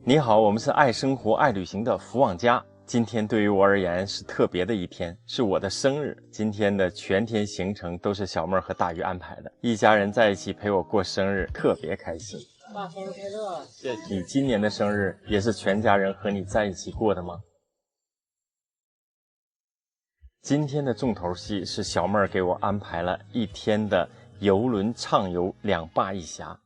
你好，我们是爱生活、爱旅行的福往家。今天对于我而言是特别的一天，是我的生日。今天的全天行程都是小妹儿和大鱼安排的，一家人在一起陪我过生日，特别开心。爸，生日快乐！谢谢。你今年的生日也是全家人和你在一起过的吗？今天的重头戏是小妹儿给我安排了一天的游轮畅游两坝一峡。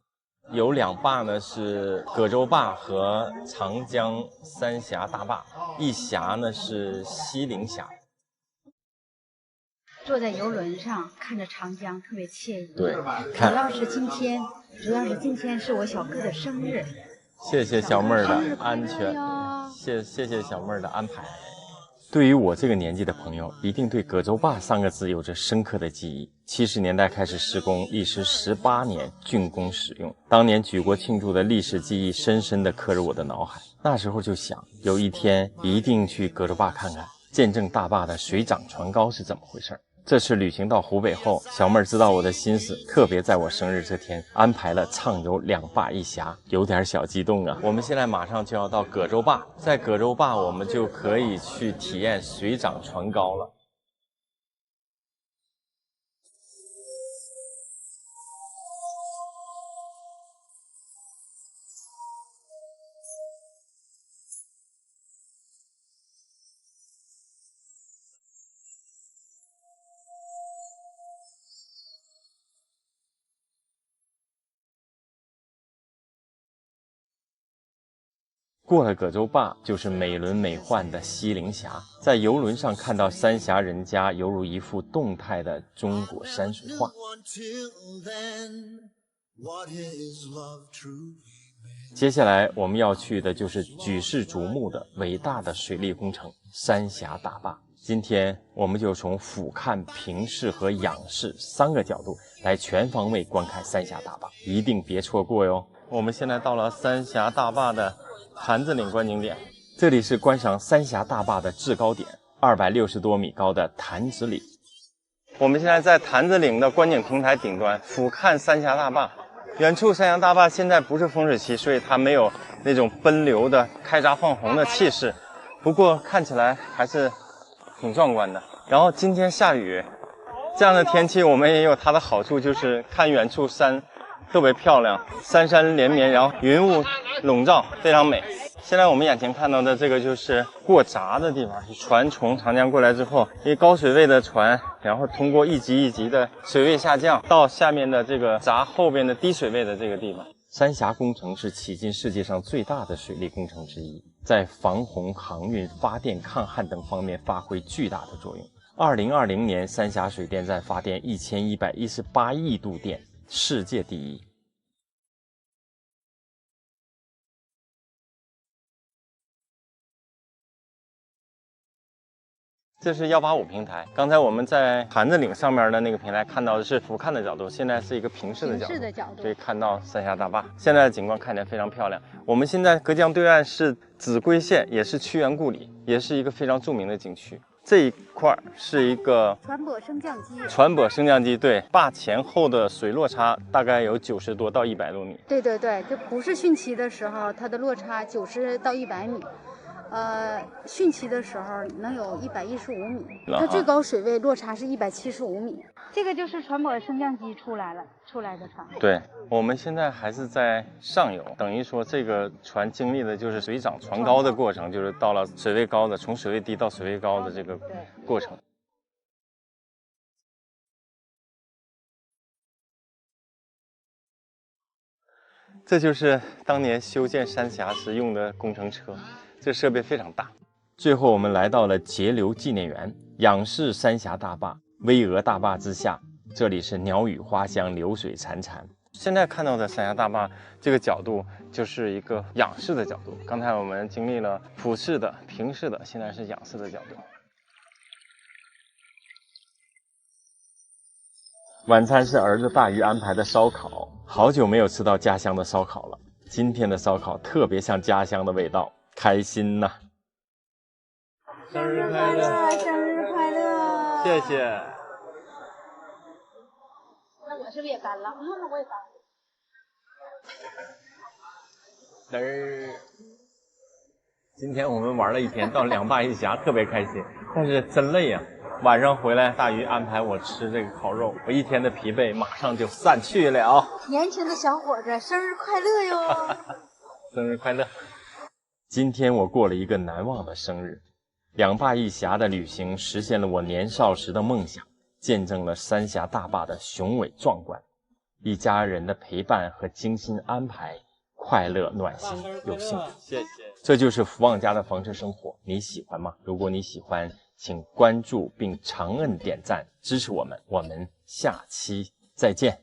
有两坝呢，是葛洲坝和长江三峡大坝，一峡呢是西陵峡。坐在游轮上看着长江，特别惬意。对，主要是今天是我小哥的生日。谢谢小妹儿的安全，谢谢小妹儿的安排。对于我这个年纪的朋友，一定对葛洲坝三个字有着深刻的记忆。70年代开始施工，历时18年竣工使用。当年举国庆祝的历史记忆深深地刻入我的脑海。那时候就想，有一天一定去葛洲坝看看，见证大坝的水涨船高是怎么回事。这次旅行到湖北后，小妹儿知道我的心思，特别在我生日这天安排了畅游两坝一峡，有点小激动啊。我们现在马上就要到葛洲坝，在葛洲坝我们就可以去体验水涨船高了。过了葛洲坝，就是美轮美奂的西陵峡。在游轮上看到三峡人家，犹如一幅动态的中国山水画。接下来我们要去的就是举世瞩目的伟大的水利工程三峡大坝。今天我们就从俯瞰、平视和仰视3个角度来全方位观看三峡大坝，一定别错过哟。我们现在到了三峡大坝的坛子岭观景点，这里是观赏三峡大坝的制高点，260多米高的坛子岭。我们现在在坛子岭的观景平台顶端俯瞰三峡大坝。远处三峡大坝现在不是风水期，所以它没有那种奔流的开闸放洪的气势，不过看起来还是挺壮观的。然后今天下雨，这样的天气我们也有它的好处，就是看远处山特别漂亮，山山连绵，然后云雾笼罩，非常美。现在我们眼前看到的这个就是过闸的地方，船从长江过来之后，因为高水位的船，然后通过一级一级的水位下降，到下面的这个闸后边的低水位的这个地方。三峡工程是迄今世界上最大的水利工程之一，在防洪、航运、发电、抗旱等方面发挥巨大的作用。2020年，三峡水电站发电1118亿度电，世界第一。这是185平台，刚才我们在坛子岭上面的那个平台看到的是俯瞰的角度，现在是一个平视的角度，可以看到三峡大坝。现在的景观看起来非常漂亮。我们现在隔江对岸是秭归县，也是屈原故里，也是一个非常著名的景区。这一块是一个船舶升降机，对，坝前后的水落差大概有90多到100多米。对，就不是汛期的时候，它的落差90到100米。汛期的时候能有115米，它最高水位落差是175米。这个就是船舶升降机出来的船。对，我们现在还是在上游，等于说这个船经历的就是水涨船高的过程，就是到了水位高的，从水位低到水位高的这个过程。这就是当年修建三峡时用的工程车，这设备非常大。最后我们来到了节流纪念园，仰视三峡大坝，巍峨大坝之下，这里是鸟语花香，流水潺潺。现在看到的三峡大坝这个角度就是一个仰视的角度，刚才我们经历了俯视的、平视的，现在是仰视的角度。晚餐是儿子大鱼安排的烧烤，好久没有吃到家乡的烧烤了。今天的烧烤特别像家乡的味道，开心呐！生日快乐！生日快乐！谢谢。那我是不是也干了？那我也干了。今天我们玩了一天，到两坝一峡特别开心，但是真累啊。晚上回来，大鱼安排我吃这个烤肉，我一天的疲惫马上就散去了。年轻的小伙子，生日快乐哟！生日快乐！今天我过了一个难忘的生日，两坝一峡的旅行实现了我年少时的梦想，见证了三峡大坝的雄伟壮观。一家人的陪伴和精心安排，快乐暖心又幸福。谢谢。这就是福旺家的房车生活，你喜欢吗？如果你喜欢，请关注并长按点赞支持我们，我们下期再见。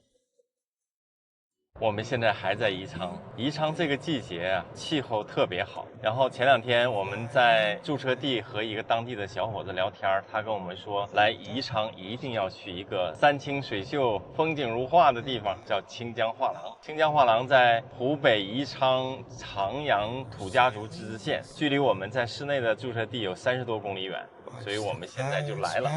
我们现在还在宜昌，宜昌这个季节啊，气候特别好。然后前两天我们在驻车地和一个当地的小伙子聊天，他跟我们说，来宜昌一定要去一个山清水秀、风景如画的地方，叫清江画廊。清江画廊在湖北宜昌长阳土家族自治县，距离我们在市内的驻车地有30多公里远，所以我们现在就来了。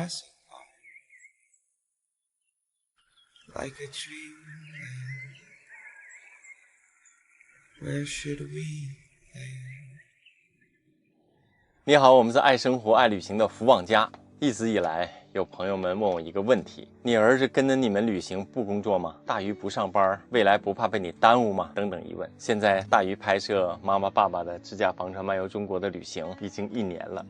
你好，我们是爱生活爱旅行的福旺家。一直以来有朋友们问我一个问题，你儿子跟着你们旅行不工作吗？大鱼不上班，未来不怕被你耽误吗？等等疑问。现在大鱼拍摄妈妈爸爸的自驾房车漫游中国的旅行已经1年了，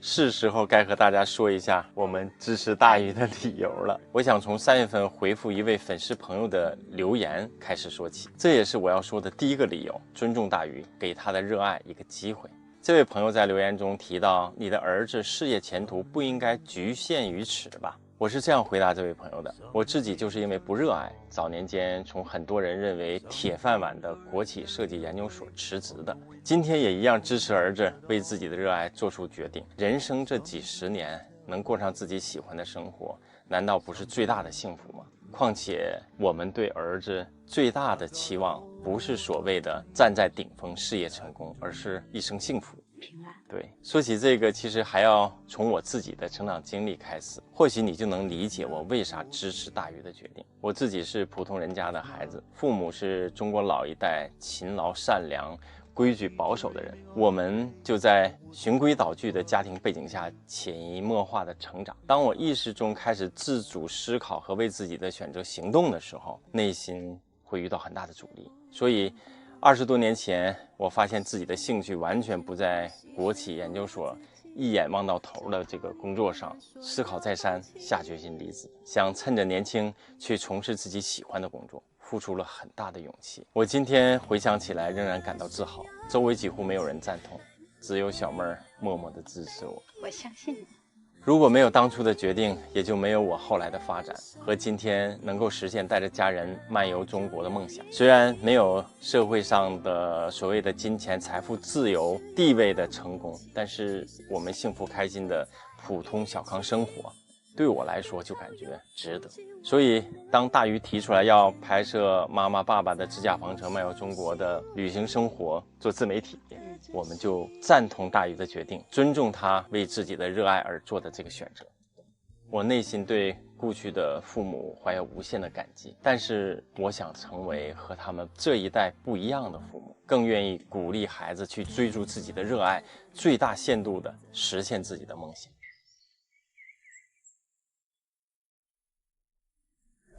是时候该和大家说一下我们支持大鱼的理由了。我想从3月份回复一位粉丝朋友的留言开始说起，这也是我要说的第一个理由，尊重大鱼，给他的热爱一个机会。这位朋友在留言中提到，你的儿子事业前途不应该局限于此吧？我是这样回答这位朋友的，我自己就是因为不热爱，早年间从很多人认为铁饭碗的国企设计研究所辞职的，今天也一样支持儿子为自己的热爱做出决定。人生这几十年能过上自己喜欢的生活，难道不是最大的幸福吗？况且我们对儿子最大的期望不是所谓的站在顶峰事业成功，而是一生幸福平安。对，说起这个其实还要从我自己的成长经历开始，或许你就能理解我为啥支持大鱼的决定。我自己是普通人家的孩子，父母是中国老一代勤劳善良规矩保守的人，我们就在循规蹈矩的家庭背景下潜移默化的成长。当我意识中开始自主思考和为自己的选择行动的时候，内心会遇到很大的阻力。所以20多年前，我发现自己的兴趣完全不在国企研究所一眼望到头的这个工作上，思考再三，下决心离职，想趁着年轻去从事自己喜欢的工作，付出了很大的勇气。我今天回想起来仍然感到自豪，周围几乎没有人赞同，只有小妹儿默默地支持我。我相信你。如果没有当初的决定，也就没有我后来的发展和今天能够实现带着家人漫游中国的梦想。虽然没有社会上的所谓的金钱、财富、自由、地位的成功，但是我们幸福开心的普通小康生活，对我来说就感觉值得。所以当大鱼提出来要拍摄妈妈爸爸的自驾房车漫游中国的旅行生活，做自媒体，我们就赞同大鱼的决定，尊重他为自己的热爱而做的这个选择。我内心对故去的父母怀有无限的感激，但是我想成为和他们这一代不一样的父母，更愿意鼓励孩子去追逐自己的热爱，最大限度地实现自己的梦想。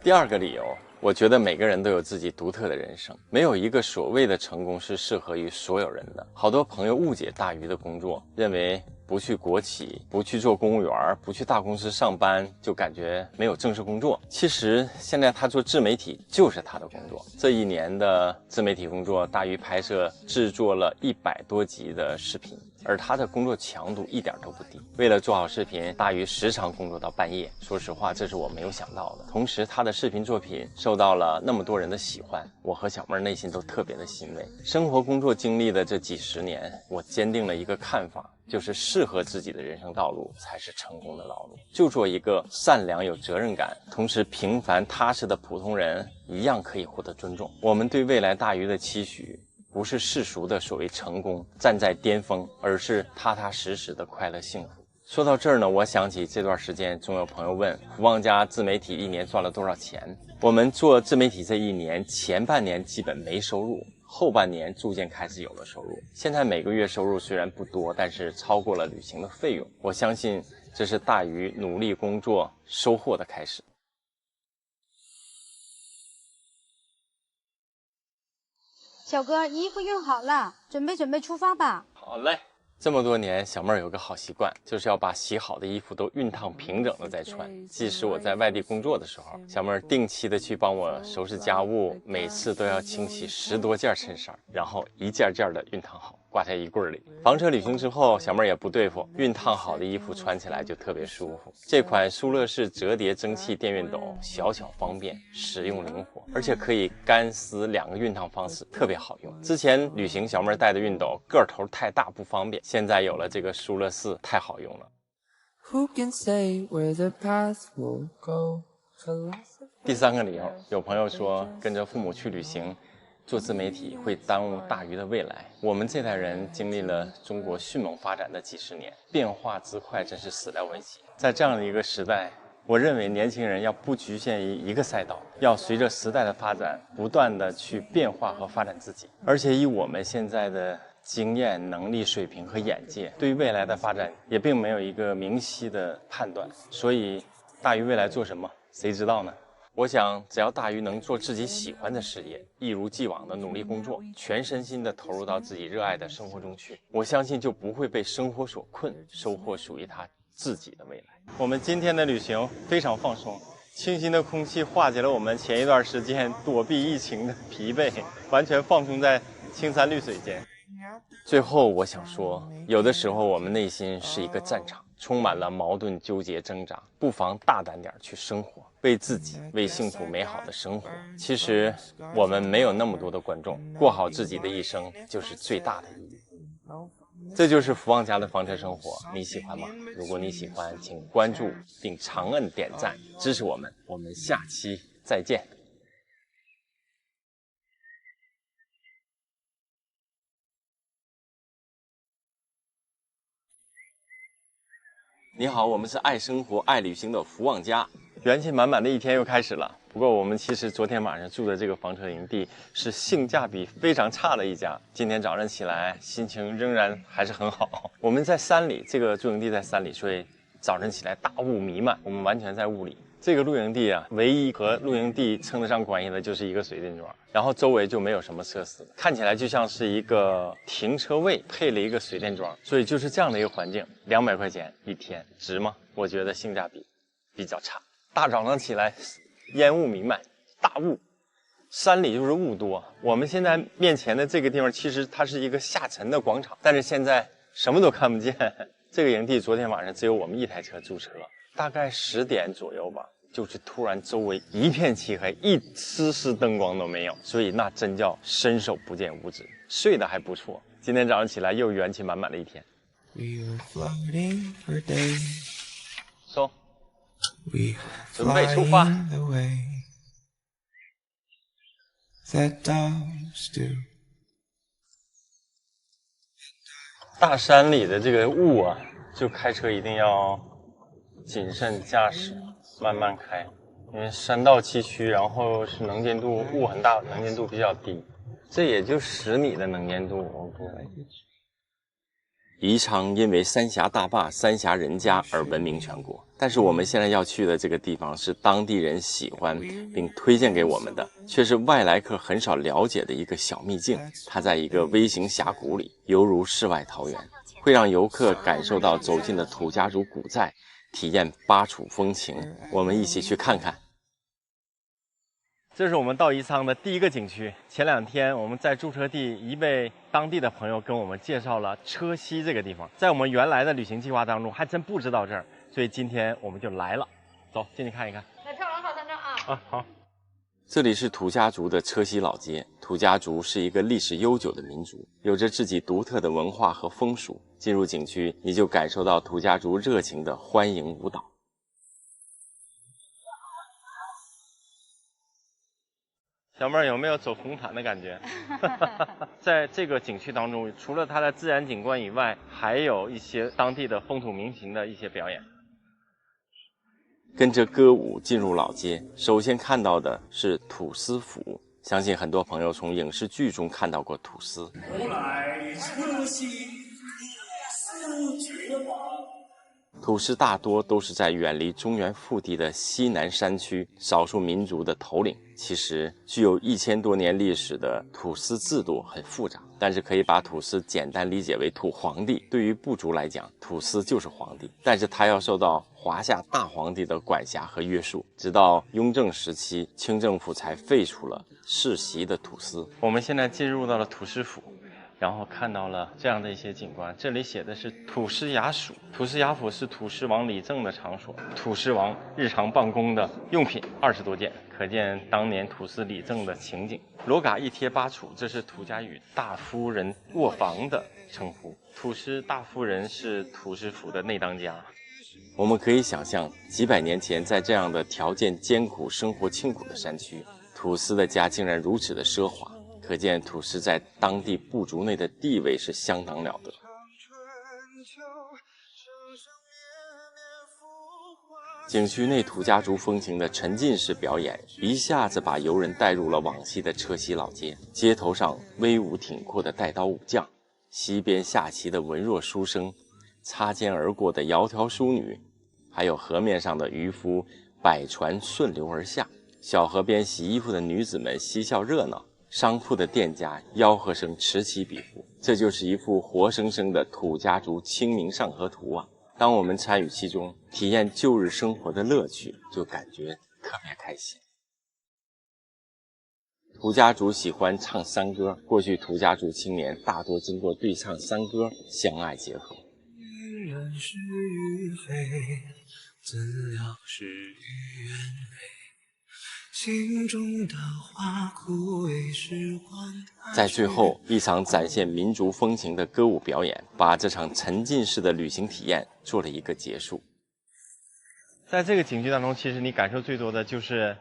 第二个理由，我觉得每个人都有自己独特的人生，没有一个所谓的成功是适合于所有人的。好多朋友误解大鱼的工作，认为不去国企，不去做公务员，不去大公司上班，就感觉没有正式工作。其实现在他做自媒体就是他的工作。这1年的自媒体工作，大鱼拍摄制作了100多集的视频，而他的工作强度一点都不低。为了做好视频，大鱼时常工作到半夜。说实话，这是我没有想到的。同时，他的视频作品受到了那么多人的喜欢，我和小妹内心都特别的欣慰。生活工作经历的这几十年，我坚定了一个看法，就是适合自己的人生道路才是成功的道路。就做一个善良、有责任感，同时平凡踏实的普通人，一样可以获得尊重。我们对未来大鱼的期许，不是世俗的所谓成功，站在巅峰，而是踏踏实实的快乐幸福。说到这儿呢，我想起这段时间总有朋友问福旺家自媒体1年赚了多少钱。我们做自媒体这1年前半年基本没收入，后半年逐渐开始有了收入。现在每个月收入虽然不多，但是超过了旅行的费用。我相信这是大鱼努力工作收获的开始。小哥，衣服熨好了，准备出发吧。好嘞。这么多年，小妹儿有个好习惯，就是要把洗好的衣服都熨烫平整的再穿。即使我在外地工作的时候，小妹儿定期的去帮我收拾家务，每次都要清洗10多件衬衫，然后一件件的熨烫好，挂在衣柜里。房车旅行之后，小妹儿也不对付，熨烫好的衣服穿起来就特别舒服。这款舒乐式折叠蒸汽电熨斗小巧方便，使用灵活，而且可以干丝2个熨烫方式，特别好用。之前旅行小妹儿带的熨斗个头太大不方便，现在有了这个舒乐4，太好用了。第3个理由，有朋友说跟着父母去旅行做自媒体会耽误大鱼的未来。我们这代人经历了中国迅猛发展的几十年，变化之快真是始料未及。在这样的一个时代，我认为年轻人要不局限于一个赛道，要随着时代的发展不断的去变化和发展自己。而且以我们现在的经验、能力水平和眼界，对于未来的发展也并没有一个明晰的判断。所以大鱼未来做什么，谁知道呢？我想只要大鱼能做自己喜欢的事业，一如既往的努力工作，全身心的投入到自己热爱的生活中去，我相信就不会被生活所困，收获属于他自己的未来。我们今天的旅行非常放松，清新的空气化解了我们前一段时间躲避疫情的疲惫，完全放松在青山绿水间。最后我想说，有的时候我们内心是一个战场，充满了矛盾、纠结、挣扎，不妨大胆点去生活，为自己，为幸福美好的生活。其实我们没有那么多的观众，过好自己的一生就是最大的意义。这就是福旺家的房车生活，你喜欢吗？如果你喜欢，请关注并长按点赞支持我们。我们下期再见。你好，我们是爱生活、爱旅行的福旺家，元气满满的一天又开始了。不过我们其实昨天晚上住的这个房车营地是性价比非常差的一家。今天早上起来心情仍然还是很好。我们在山里，这个露营地在山里，所以早晨起来大雾弥漫，我们完全在雾里。这个露营地啊，唯一和露营地称得上关系的就是一个水电桩，然后周围就没有什么设施，看起来就像是一个停车位配了一个水电桩，所以就是这样的一个环境，200块钱一天，值吗？我觉得性价比比较差。大早上起来，烟雾弥漫，大雾，山里就是雾多。我们现在面前的这个地方，其实它是一个下沉的广场，但是现在什么都看不见。这个营地昨天晚上只有我们1台车驻车。大概10点左右吧，就是突然周围一片漆黑，一丝丝灯光都没有，所以那真叫伸手不见五指。睡得还不错，今天早上起来又元气满满的一天。收，准备出发。大山里的这个雾啊，就开车一定要谨慎驾驶，慢慢开，因为山道崎岖，然后是能见度雾很大，能见度比较低，这也就10米的能见度。宜昌因为三峡大坝、三峡人家而闻名全国，但是我们现在要去的这个地方是当地人喜欢并推荐给我们的，却是外来客很少了解的一个小秘境。它在一个微型峡谷里，犹如世外桃源，会让游客感受到走进了土家族古寨，体验巴楚风情。我们一起去看看。这是我们到宜昌的第1个景区。前2天我们在驻车地，一位当地的朋友跟我们介绍了车溪这个地方，在我们原来的旅行计划当中还真不知道这儿，所以今天我们就来了。走，进去看一看。来，漂亮好3张啊！好。这里是土家族的车溪老街。土家族是一个历史悠久的民族，有着自己独特的文化和风俗。进入景区，你就感受到土家族热情的欢迎舞蹈。小妹儿有没有走红毯的感觉？在这个景区当中，除了它的自然景观以外，还有一些当地的风土民情的一些表演。跟着歌舞进入老街，首先看到的是土司府。相信很多朋友从影视剧中看到过吐司。吐司大多都是在远离中原腹地的西南山区少数民族的头领。其实具有1000多年历史的土司制度很复杂，但是可以把土司简单理解为土皇帝。对于部族来讲，土司就是皇帝，但是他要受到华夏大皇帝的管辖和约束。直到雍正时期，清政府才废除了世袭的土司。我们现在进入到了土司府，然后看到了这样的一些景观，这里写的是土司衙署。土司衙府是土司王李政的场所，土司王日常办公的用品20多件，可见当年土司李政的情景。罗嘎一贴八处，这是土家语大夫人卧房的称呼。土司大夫人是土司府的内当家。我们可以想象，几百年前在这样的条件艰苦、生活清苦的山区，土司的家竟然如此的奢华。可见土司在当地部族内的地位是相当了得。景区内土家族风情的沉浸式表演，一下子把游人带入了往昔的车溪老街。街头上威武挺阔的带刀武将，西边下棋的文弱书生，擦肩而过的窈窕淑女，还有河面上的渔夫摆船顺流而下，小河边洗衣服的女子们嬉笑热闹，商铺的店家吆喝声此起彼伏。这就是一幅活生生的土家族清明上河图啊！当我们参与其中，体验旧日生活的乐趣，就感觉特别开心。土家族喜欢唱山歌，过去土家族青年大多经过对唱山歌相爱结合。依然是与非，怎料是与愿违，心中的花枯萎时光。在最后，一场展现民族风情的歌舞表演，把这场沉浸式的旅行体验做了一个结束。在这个景区当中，其实你感受最多的就是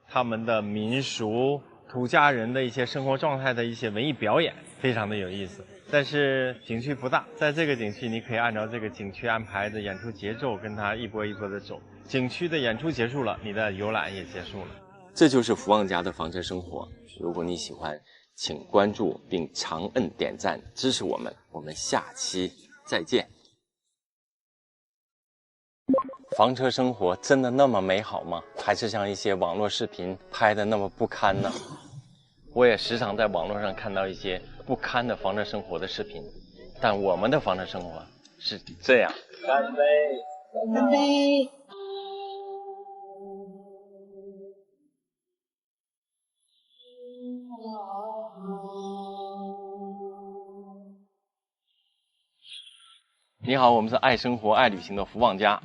他们的民俗、土家人的一些生活状态的一些文艺表演，非常的有意思。但是景区不大，在这个景区你可以按照这个景区安排的演出节奏跟它一波一波的走。景区的演出结束了，你的游览也结束了。这就是福旺家的房车生活。如果你喜欢，请关注并长摁点赞支持我们，我们下期再见。房车生活真的那么美好吗？还是像一些网络视频拍的那么不堪呢？我也时常在网络上看到一些不堪的房车生活的视频，但我们的房车生活是这样。干杯！干杯！你好，我们是爱生活爱旅行的福旺家。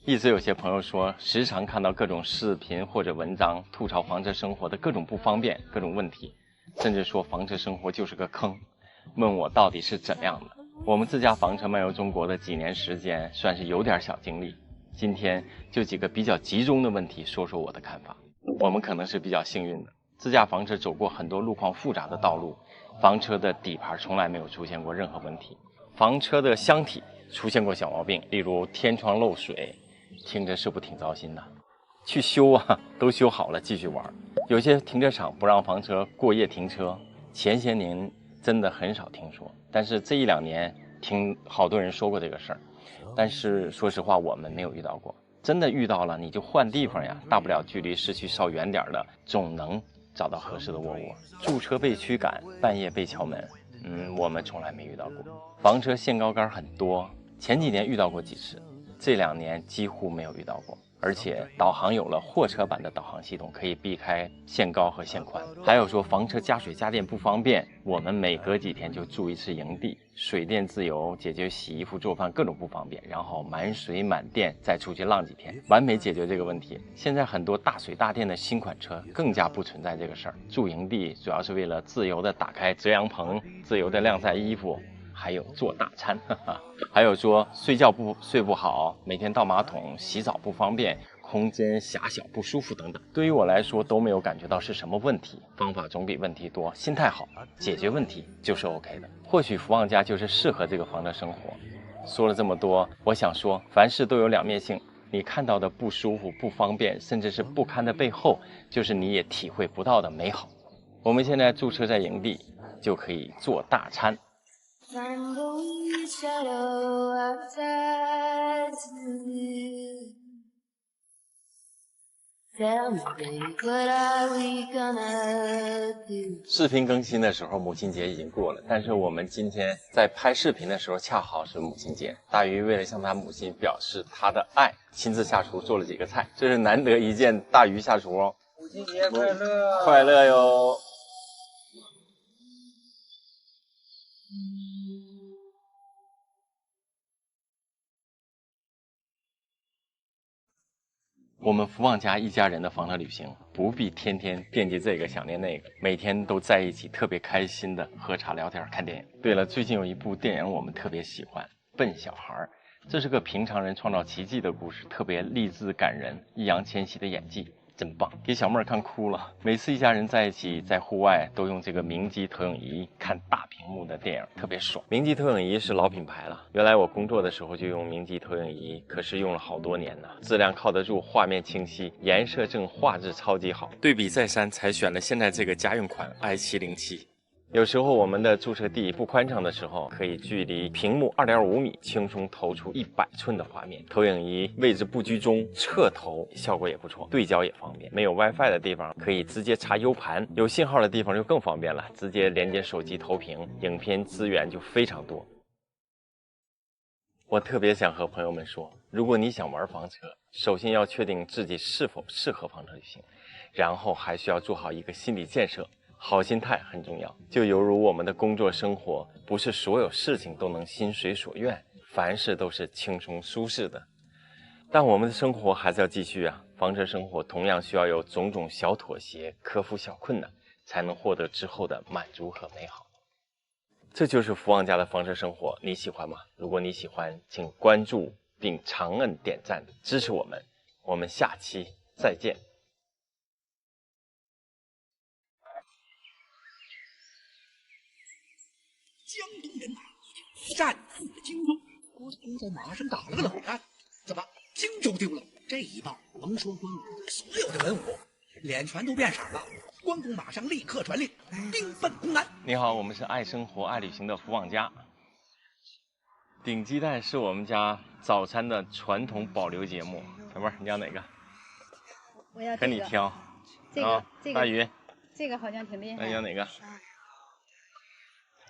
一直有些朋友说，时常看到各种视频或者文章吐槽房车生活的各种不方便、各种问题，甚至说房车生活就是个坑，问我到底是怎样的。我们自家房车漫游中国的几年时间，算是有点小经历。今天就几个比较集中的问题说说我的看法。我们可能是比较幸运的，自驾房车走过很多路况复杂的道路，房车的底盘从来没有出现过任何问题。房车的箱体出现过小毛病，例如天窗漏水，听着是不挺糟心的？去修啊，都修好了继续玩。有些停车场不让房车过夜停车，前些年真的很少听说，但是这1、2年听好多人说过这个事儿。但是说实话，我们没有遇到过。真的遇到了，你就换地方呀，大不了距离市区稍远点的，总能找到合适的窝窝。驻车被驱赶，半夜被敲门，我们从来没遇到过。房车限高杆很多，前几年遇到过几次，这2年几乎没有遇到过。而且导航有了货车版的导航系统，可以避开限高和限宽。还有说房车加水加电不方便，我们每隔几天就住一次营地，水电自由，解决洗衣服做饭各种不方便，然后满水满电再出去浪几天，完美解决这个问题。现在很多大水大电的新款车更加不存在这个事儿，住营地主要是为了自由的打开遮阳棚，自由的晾晒衣服，还有做大餐，还有说睡不好，每天倒马桶洗澡不方便，空间狭小不舒服等等，对于我来说都没有感觉到是什么问题。方法总比问题多，心态好，解决问题就是 OK 的。或许福旺家就是适合这个房车生活。说了这么多，我想说，凡事都有两面性，你看到的不舒服、不方便，甚至是不堪的背后，就是你也体会不到的美好。我们现在驻车在营地，就可以做大餐。视频更新的时候，母亲节已经过了，但是我们今天在拍视频的时候，恰好是母亲节。大鱼为了向他母亲表示他的爱，亲自下厨做了几个菜，这是难得一见大鱼下厨哦。母亲节快乐！快乐哟！我们福旺家一家人的房车旅行，不必天天惦记这个想念那个，每天都在一起，特别开心的喝茶聊天看电影。对了，最近有一部电影我们特别喜欢，《笨小孩》，这是个平常人创造奇迹的故事，特别励志感人。易烊千玺的演技真棒，给小妹儿看哭了。每次一家人在一起，在户外都用这个明基投影仪看大屏幕的电影，特别爽。明基投影仪是老品牌了，原来我工作的时候就用明基投影仪，可是用了好多年呢，质量靠得住，画面清晰，颜色正，画质超级好。对比再三，才选了现在这个家用款 i707。有时候我们的驻车地不宽敞的时候，可以距离屏幕2.5米轻松投出100寸的画面。投影仪位置不居中，侧投效果也不错，对焦也方便。没有 WiFi 的地方可以直接插 U 盘，有信号的地方就更方便了，直接连接手机投屏，影片资源就非常多。我特别想和朋友们说，如果你想玩房车，首先要确定自己是否适合房车旅行，然后还需要做好一个心理建设。好心态很重要，就犹如我们的工作生活，不是所有事情都能心随所愿，凡事都是轻松舒适的。但我们的生活还是要继续啊，房车生活同样需要有种种小妥协，克服小困难，才能获得之后的满足和美好。这就是福旺家的房车生活，你喜欢吗？如果你喜欢，请关注并长按点赞支持我们，我们下期再见。江东人马已经战死了荆州，关公在马上打了个冷战。怎么荆州丢了？这一报，甭说关公，所有的文武脸全都变色了。关公马上立刻传令，兵奔攻南。你好，我们是爱生活、爱旅行的福旺家。顶鸡蛋是我们家早餐的传统保留节目。小妹儿，你要哪个？我要跟你挑。这个，大鱼，这个好像挺厉害。那你要哪个？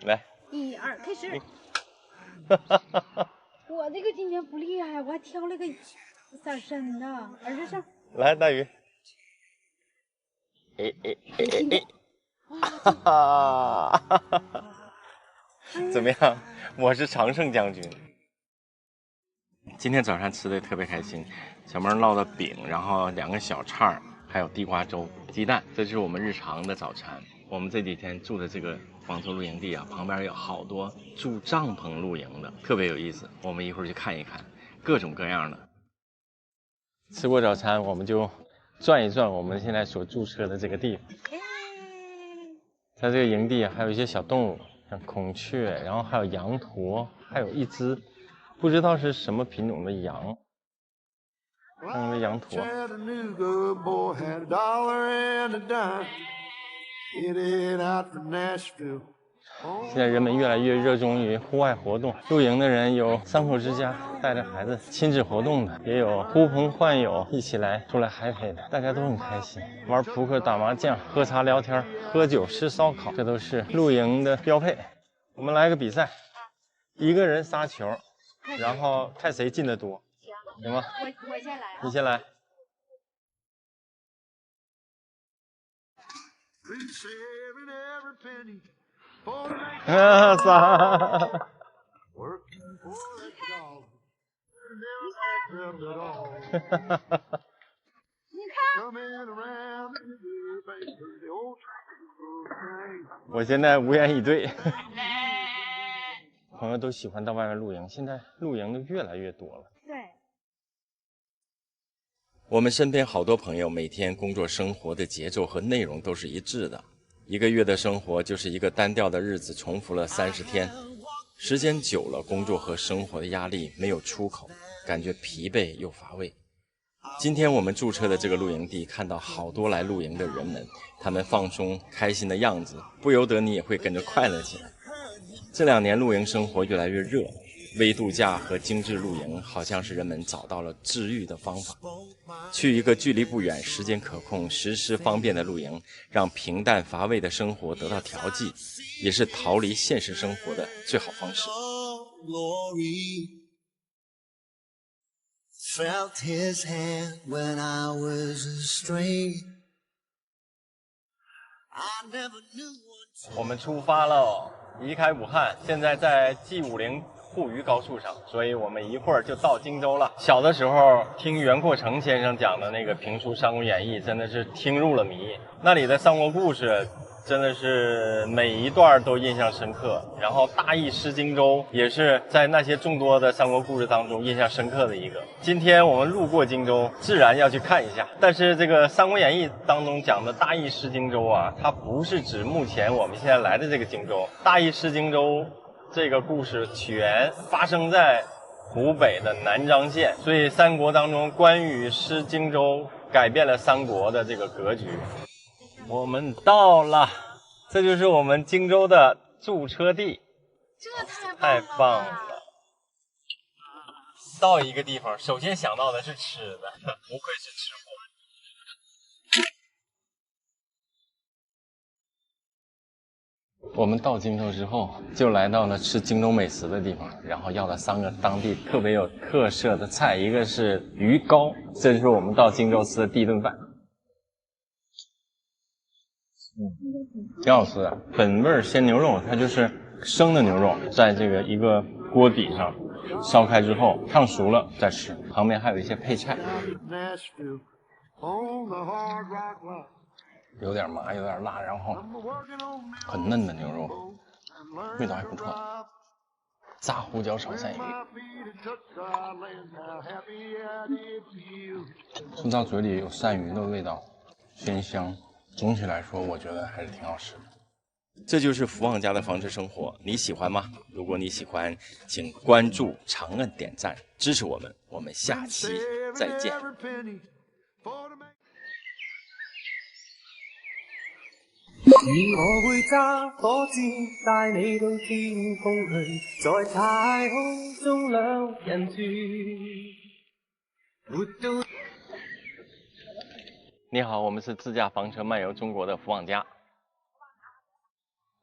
来。1、2，开始。我这个今天不厉害，我还挑了个色深的，儿子上。来，大鱼。哈哈，怎么样？我是常胜将军。今天早上吃的特别开心，小妹烙的饼，然后2个小菜，还有地瓜粥、鸡蛋，这是我们日常的早餐。我们这几天住的这个房车露营地啊，旁边有好多住帐篷露营的，特别有意思。我们一会儿去看一看，各种各样的。吃过早餐，我们就转一转我们现在所驻车的这个地方。在这个营地还有一些小动物，像孔雀，然后还有羊驼，还有一只不知道是什么品种的羊。看这羊驼。现在人们越来越热衷于户外活动，露营的人有3口之家带着孩子亲子活动的，也有呼朋唤友一起来出来 happy 的，大家都很开心，玩扑克、打麻将、喝茶聊天、喝酒、吃烧烤，这都是露营的标配。我们来个比赛，1个人撒球，然后看谁进的多，行吗？我先来，你先来。撒！你看，我现在无言以对。朋友都喜欢到外面露营，现在露营的越来越多了。对。我们身边好多朋友每天工作生活的节奏和内容都是一致的，1个月的生活就是一个单调的日子，重复了30天，时间久了，工作和生活的压力没有出口，感觉疲惫又乏味。今天我们驻车的这个露营地，看到好多来露营的人们，他们放松开心的样子，不由得你也会跟着快乐起来。这2年露营生活越来越热，微度假和精致露营好像是人们找到了治愈的方法。去一个距离不远、时间可控、实施方便的露营，让平淡乏味的生活得到调剂，也是逃离现实生活的最好方式。Felt his hand when I was a stranger. I never knew what 我们出发了，离开武汉，现在在 G50沪渝高速上，所以我们一会儿就到荆州了。小的时候听袁阔成先生讲的那个评书《三国演义》，真的是听入了迷。那里的三国故事真的是每一段都印象深刻，然后大意失荆州也是在那些众多的三国故事当中印象深刻的一个。今天我们路过荆州，自然要去看一下。但是这个《三国演义》当中讲的大意失荆州啊，它不是指目前我们现在来的这个荆州。大意失荆州这个故事起源发生在湖北的南漳县，所以三国当中关羽失荆州改变了三国的这个格局。我们到了，这就是我们荆州的驻车地，这太棒了！到一个地方，首先想到的是吃的，不愧是吃货。我们到荆州之后，就来到了吃荆州美食的地方，然后要了3个当地特别有特色的菜，一个是鱼糕，这就是我们到荆州吃的第一顿饭。挺好吃的，本味鲜牛肉，它就是生的牛肉，在这个一个锅底上烧开之后烫熟了再吃，旁边还有一些配菜，有点麻有点辣，然后很嫩的牛肉，味道还不错。炸胡椒炒鳝鱼，吃到嘴里有鳝鱼的味道，鲜香。总体来说，我觉得还是挺好吃的。这就是福旺家的房车生活，你喜欢吗？如果你喜欢，请关注、长按点赞支持我们。我们下期再见。願我會揸火箭帶你到天空去，在太空中兩人住。活到你好，我们是自驾房车漫游中国的福旺家。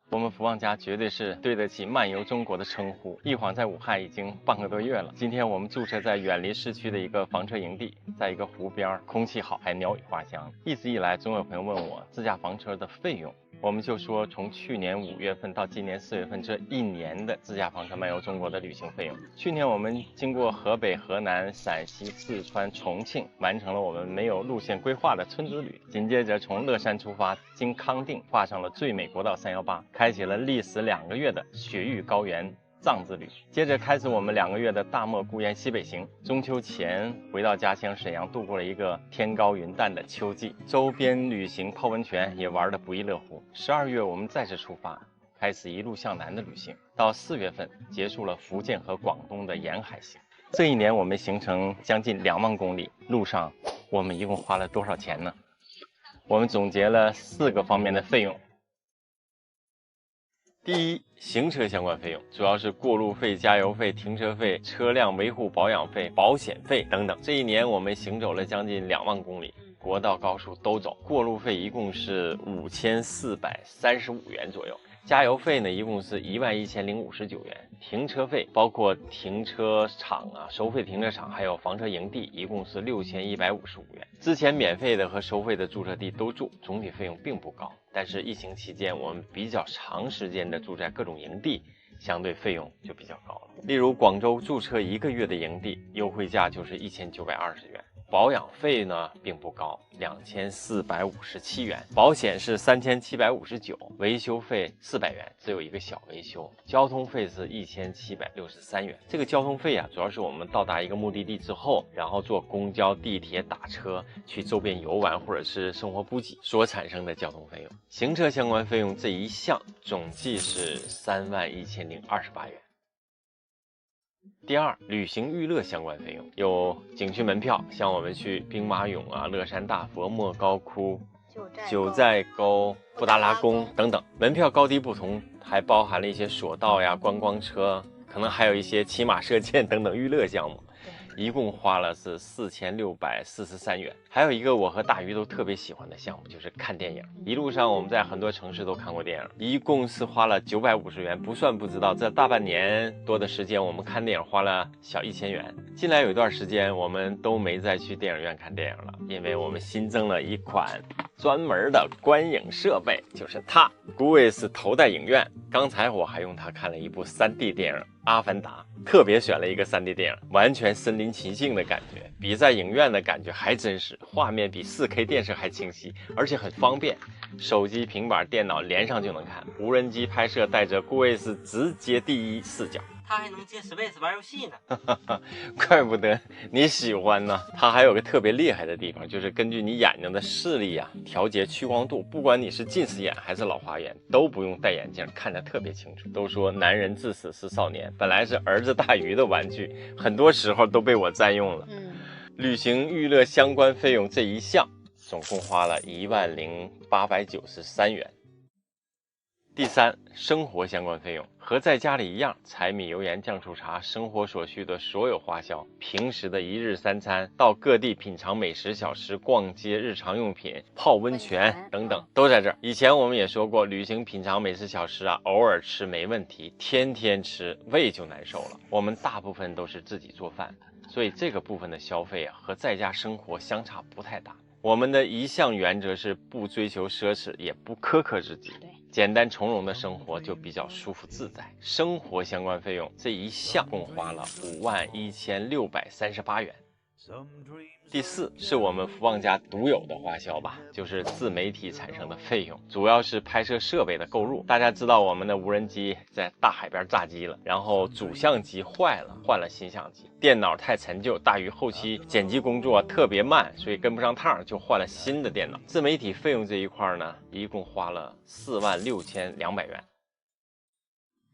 我们福旺家绝对是对得起漫游中国的称呼。一晃在武汉已经半个多月了。今天我们驻车在远离市区的一个房车营地，在一个湖边，空气好，还鸟语花香。一直以来，总有朋友问我自驾房车的费用。我们就说，从去年5月份到今年4月份这1年的自驾房车漫游中国的旅行费用。去年我们经过河北、河南、陕西、四川、重庆，完成了我们没有路线规划的村之旅。紧接着从乐山出发，经康定画上了最美国道318，开启了历时2个月的雪域高原藏之旅。接着开始我们2个月的大漠孤烟西北行。中秋前回到家乡沈阳，度过了一个天高云淡的秋季。周边旅行泡温泉也玩得不亦乐乎。12月我们再次出发，开始一路向南的旅行。到4月份结束了福建和广东的沿海行。这1年我们行程将近2万公里，路上我们一共花了多少钱呢？我们总结了4个方面的费用。第一，行车相关费用，主要是过路费、加油费、停车费、车辆维护保养费、保险费等等。这1年我们行走了将近2万公里，国道高速都走，过路费一共是5435元左右。加油费呢，一共是11059元，停车费包括停车场啊、收费停车场还有房车营地，一共是6155元。之前免费的和收费的驻车地都住，总体费用并不高。但是疫情期间，我们比较长时间的住在各种营地，相对费用就比较高了。例如广州驻车1个月的营地，优惠价就是1920元。保养费呢并不高，2457元，保险是3759，维修费400元，只有一个小维修，交通费是1763元。这个交通费啊，主要是我们到达一个目的地之后，然后坐公交、地铁、打车去周边游玩或者是生活补给所产生的交通费用。行车相关费用这一项总计是31028元。第二，旅行娱乐相关费用有景区门票，像我们去兵马俑啊、乐山大佛、莫高窟、九寨沟、布达拉宫等等，门票高低不同，还包含了一些索道呀、观光车，可能还有一些骑马射箭等等娱乐项目。一共花了是4643元。还有一个我和大鱼都特别喜欢的项目，就是看电影。一路上我们在很多城市都看过电影，一共是花了950元，不算不知道，这大半年多的时间，我们看电影花了小1000元。近来有一段时间，我们都没再去电影院看电影了，因为我们新增了一款专门的观影设备，就是它 GOOS 头戴影院。刚才我还用它看了一部3D 电影《阿凡达》，特别选了一个3D 电影，完全身临其境的感觉，比在影院的感觉还真实，画面比4K 电视还清晰，而且很方便，手机、平板、电脑连上就能看。无人机拍摄带着 GOOS 直接第一视角。他还能接 Switch 玩游戏呢，怪不得你喜欢呢。它还有个特别厉害的地方，就是根据你眼睛的视力啊，调节屈光度，不管你是近视眼还是老花眼，都不用戴眼镜，看得特别清楚。都说男人至死是少年，本来是儿子大鱼的玩具，很多时候都被我占用了。旅行娱乐相关费用这一项，总共花了10893元。第三，生活相关费用和在家里一样，柴米油盐酱醋茶，生活所需的所有花销，平时的一日三餐，到各地品尝美食小吃，逛街，日常用品，泡温泉等等，都在这儿。以前我们也说过，旅行品尝美食小吃啊，偶尔吃没问题，天天吃胃就难受了。我们大部分都是自己做饭，所以这个部分的消费啊，和在家生活相差不太大。我们的一项原则是不追求奢侈，也不苛刻自己，简单从容的生活就比较舒服自在。生活相关费用这一项共花了51638元。第四是我们福旺家独有的花销吧，就是自媒体产生的费用，主要是拍摄设备的购入。大家知道我们的无人机在大海边炸机了，然后主相机坏了，换了新相机，电脑太陈旧，大于后期剪辑工作特别慢，所以跟不上趟，就换了新的电脑。自媒体费用这一块呢，一共花了46200元。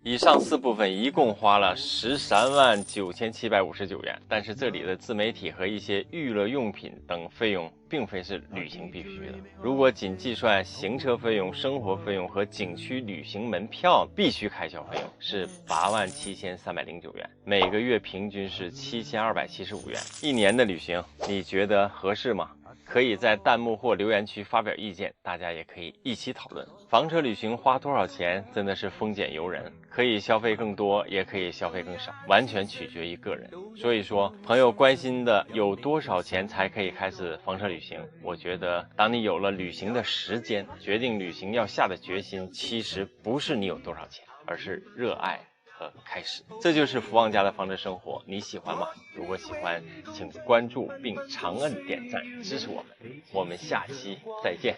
以上4部分一共花了139759元，但是这里的自媒体和一些娱乐用品等费用并非是旅行必须的。如果仅计算行车费用、生活费用和景区旅行门票必须开销费用是87309元，每个月平均是7275元。一年的旅行，你觉得合适吗？可以在弹幕或留言区发表意见，大家也可以一起讨论。房车旅行花多少钱真的是丰俭由人，可以消费更多，也可以消费更少，完全取决于个人。所以说，朋友关心的有多少钱才可以开始房车旅行，我觉得当你有了旅行的时间，决定旅行要下的决心，其实不是你有多少钱，而是热爱和开始。这就是福旺家的房车生活，你喜欢吗？如果喜欢，请关注并长按点赞支持我们。我们下期再见。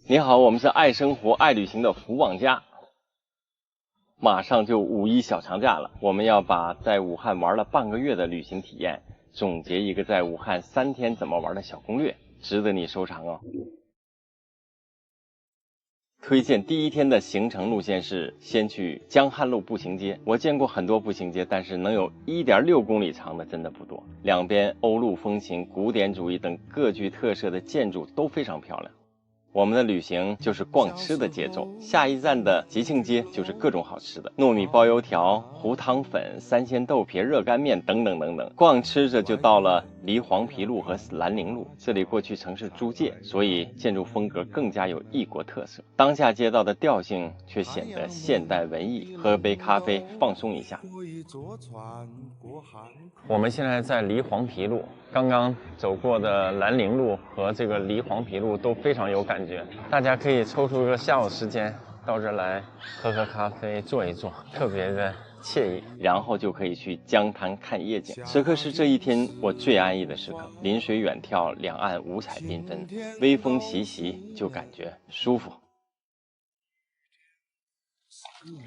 你好，我们是爱生活爱旅行的福旺家。马上就5·1小长假了，我们要把在武汉玩了半个月的旅行体验总结一个在武汉3天怎么玩的小攻略，值得你收藏哦。推荐第一天的行程路线是先去江汉路步行街。我见过很多步行街，但是能有1.6公里长的真的不多。两边欧陆风情、古典主义等各具特色的建筑都非常漂亮。我们的旅行就是逛吃的节奏，下一站的吉庆街就是各种好吃的，糯米包油条、糊汤粉、三鲜豆皮、热干面等等等等。逛吃着就到了离黄陂路和兰陵路，这里过去曾是租界，所以建筑风格更加有异国特色。当下街道的调性却显得现代文艺，喝杯咖啡放松一下。我们现在在离黄陂路，刚刚走过的兰陵路和这个离黄陂路都非常有感觉，大家可以抽出个下午时间到这来喝喝咖啡，坐一坐，特别的惬意，然后就可以去江滩看夜景。此刻是这一天我最安逸的时刻，临水远眺，两岸五彩缤纷，微风习习，就感觉舒服。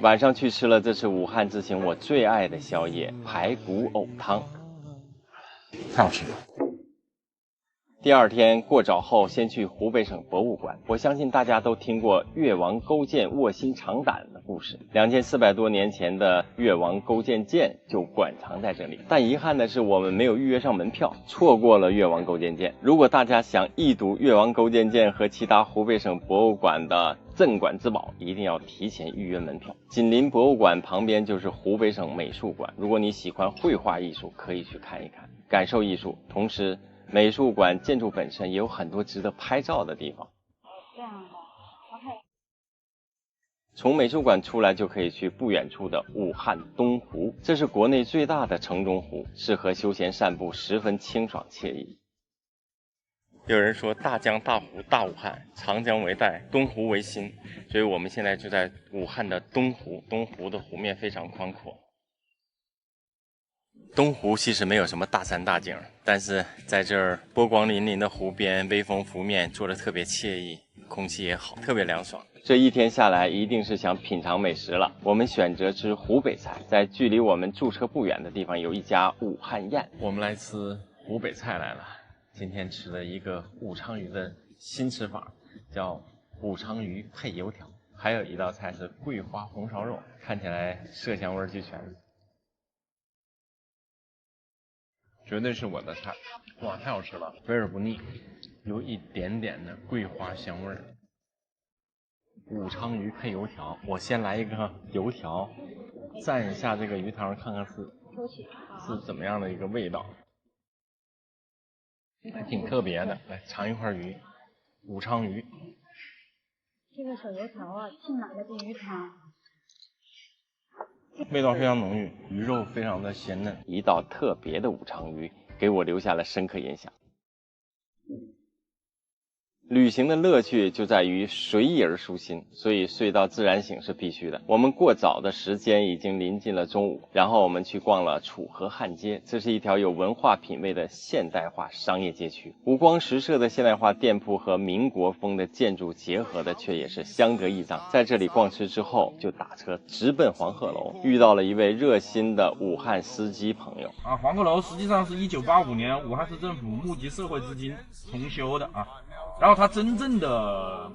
晚上去吃了这次武汉之行我最爱的宵夜排骨藕汤，太好吃了。第二天过早后，先去湖北省博物馆。我相信大家都听过越王勾践卧薪尝胆的故事，2400多年前的越王勾践剑就馆藏在这里。但遗憾的是，我们没有预约上门票，错过了越王勾践剑。如果大家想一睹越王勾践剑和其他湖北省博物馆的镇馆之宝，一定要提前预约门票。紧邻博物馆旁边就是湖北省美术馆，如果你喜欢绘画艺术，可以去看一看，感受艺术。同时美术馆建筑本身也有很多值得拍照的地方。这样的 ，OK。从美术馆出来就可以去不远处的武汉东湖，这是国内最大的城中湖，适合休闲散步，十分清爽惬意。有人说大江大湖大武汉，长江为带，东湖为心，所以我们现在就在武汉的东湖。东湖的湖面非常宽阔。东湖其实没有什么大山大景，但是在这儿波光粼粼的湖边，微风拂面，坐得特别惬意，空气也好，特别凉爽。这一天下来，一定是想品尝美食了。我们选择吃湖北菜，在距离我们住车不远的地方有一家武汉宴。我们来吃湖北菜来了。今天吃了一个武昌鱼的新吃法，叫武昌鱼配油条。还有一道菜是桂花红烧肉，看起来色香味俱全。绝对是我的菜，哇，太好吃了，肥而不腻，有一点点的桂花香味儿。武昌鱼配油条，我先来一个油条，蘸一下这个鱼汤，看看是怎么样的一个味道，还挺特别的。来尝一块鱼，武昌鱼。这个小油条啊，浸满了这鱼汤。味道非常浓郁，鱼肉非常的鲜嫩，一道特别的武昌鱼给我留下了深刻印象。旅行的乐趣就在于随意而舒心，所以睡到自然醒是必须的。我们过早的时间已经临近了中午，然后我们去逛了楚河汉街，这是一条有文化品位的现代化商业街区，五光十色的现代化店铺和民国风的建筑结合的却也是相得益彰。在这里逛吃之后，就打车直奔黄鹤楼，遇到了一位热心的武汉司机朋友。黄鹤楼实际上是1985年武汉市政府募集社会资金重修的然后它真正的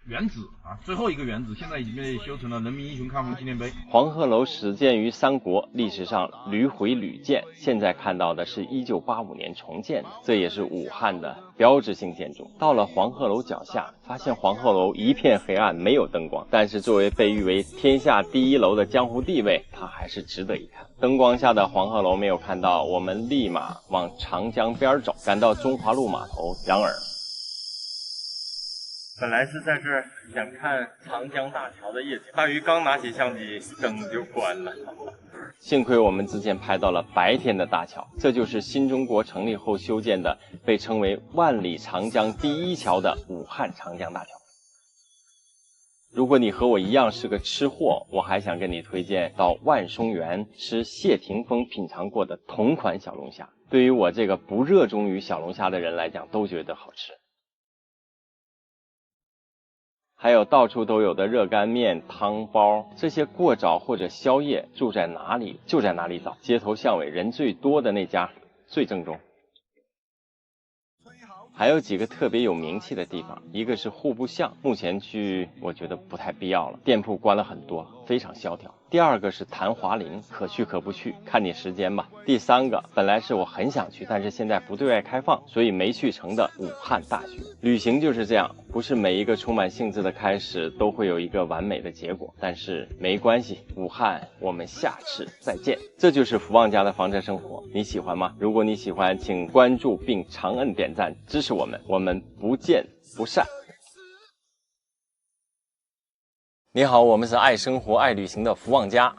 原址最后一个原址现在已经被修成了人民英雄抗洪纪念碑。黄鹤楼始建于三国，历史上屡毁屡建，现在看到的是1985年重建的，这也是武汉的标志性建筑。到了黄鹤楼脚下，发现黄鹤楼一片黑暗，没有灯光，但是作为被誉为天下第一楼的江湖地位，它还是值得一看。灯光下的黄鹤楼没有看到，我们立马往长江边走，赶到中华路码头。然而本来是在这儿想看长江大桥的夜景，大鱼刚拿起相机，灯就关了。幸亏我们之前拍到了白天的大桥，这就是新中国成立后修建的，被称为万里长江第一桥的武汉长江大桥。如果你和我一样是个吃货，我还想跟你推荐到万松园吃谢霆锋品尝过的同款小龙虾。对于我这个不热衷于小龙虾的人来讲，都觉得好吃。还有到处都有的热干面、汤包，这些过早或者宵夜住在哪里就在哪里找，街头巷尾人最多的那家最正宗。还有几个特别有名气的地方，一个是户部巷，目前去我觉得不太必要了，店铺关了很多，非常萧条。第二个是谭华林，可去可不去，看你时间吧。第三个本来是我很想去，但是现在不对外开放，所以没去成的武汉大学。旅行就是这样，不是每一个充满兴致的开始都会有一个完美的结果，但是没关系，武汉我们下次再见。这就是福旺家的房车生活，你喜欢吗？如果你喜欢，请关注并长按点赞支持我们，我们不见不散。你好，我们是爱生活爱旅行的福旺家。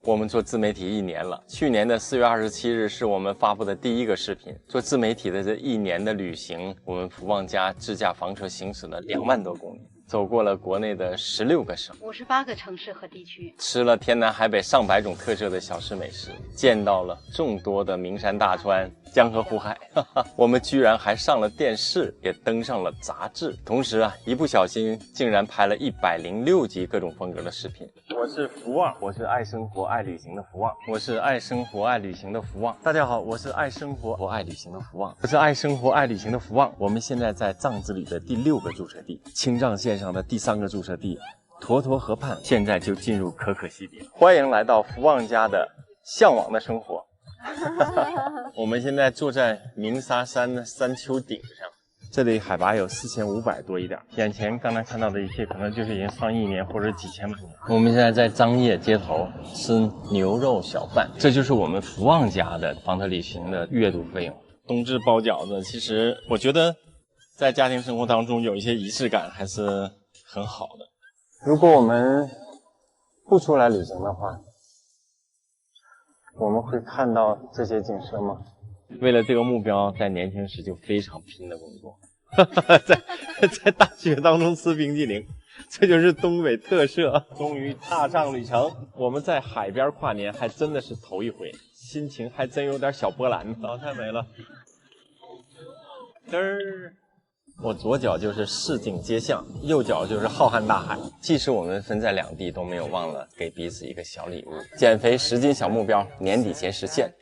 我们做自媒体1年了，去年的4月27日是我们发布的第一个视频。做自媒体的这1年的旅行，我们福旺家自驾房车行驶了2万多公里，走过了国内的16个省，58个城市和地区，吃了天南海北上百种特色的小吃美食，见到了众多的名山大川、江河湖海，我们居然还上了电视，也登上了杂志。同时一不小心竟然拍了106集各种风格的视频。我是福旺，我是爱生活爱旅行的福旺，我是爱生活爱旅行的福旺。大家好，我是爱生活爱旅行的福旺，我是爱生活爱旅行的福旺。我们现在在藏之旅的第6个驻车地，青藏线上的第3个驻车地沱沱河畔，现在就进入可可西里。欢迎来到福旺家的向往的生活。我们现在坐在鸣沙山的山丘顶上，这里海拔有4500多一点，眼前刚才看到的一切可能就是已经上1年或者几千万年。我们现在在张掖街头吃牛肉小饭，这就是我们福旺家的房车旅行的月度费用。冬至包饺子，其实我觉得在家庭生活当中有一些仪式感还是很好的。如果我们不出来旅行的话，我们会看到这些景色吗？为了这个目标，在年轻时就非常拼的工作，在大雪当中吃冰激凌，这就是东北特色。终于踏上旅程，我们在海边跨年还真的是头一回，心情还真有点小波澜。太美了，嘚儿。我左脚就是市井街巷，右脚就是浩瀚大海。即使我们分在2地，都没有忘了给彼此一个小礼物。减肥10斤小目标，年底前实现。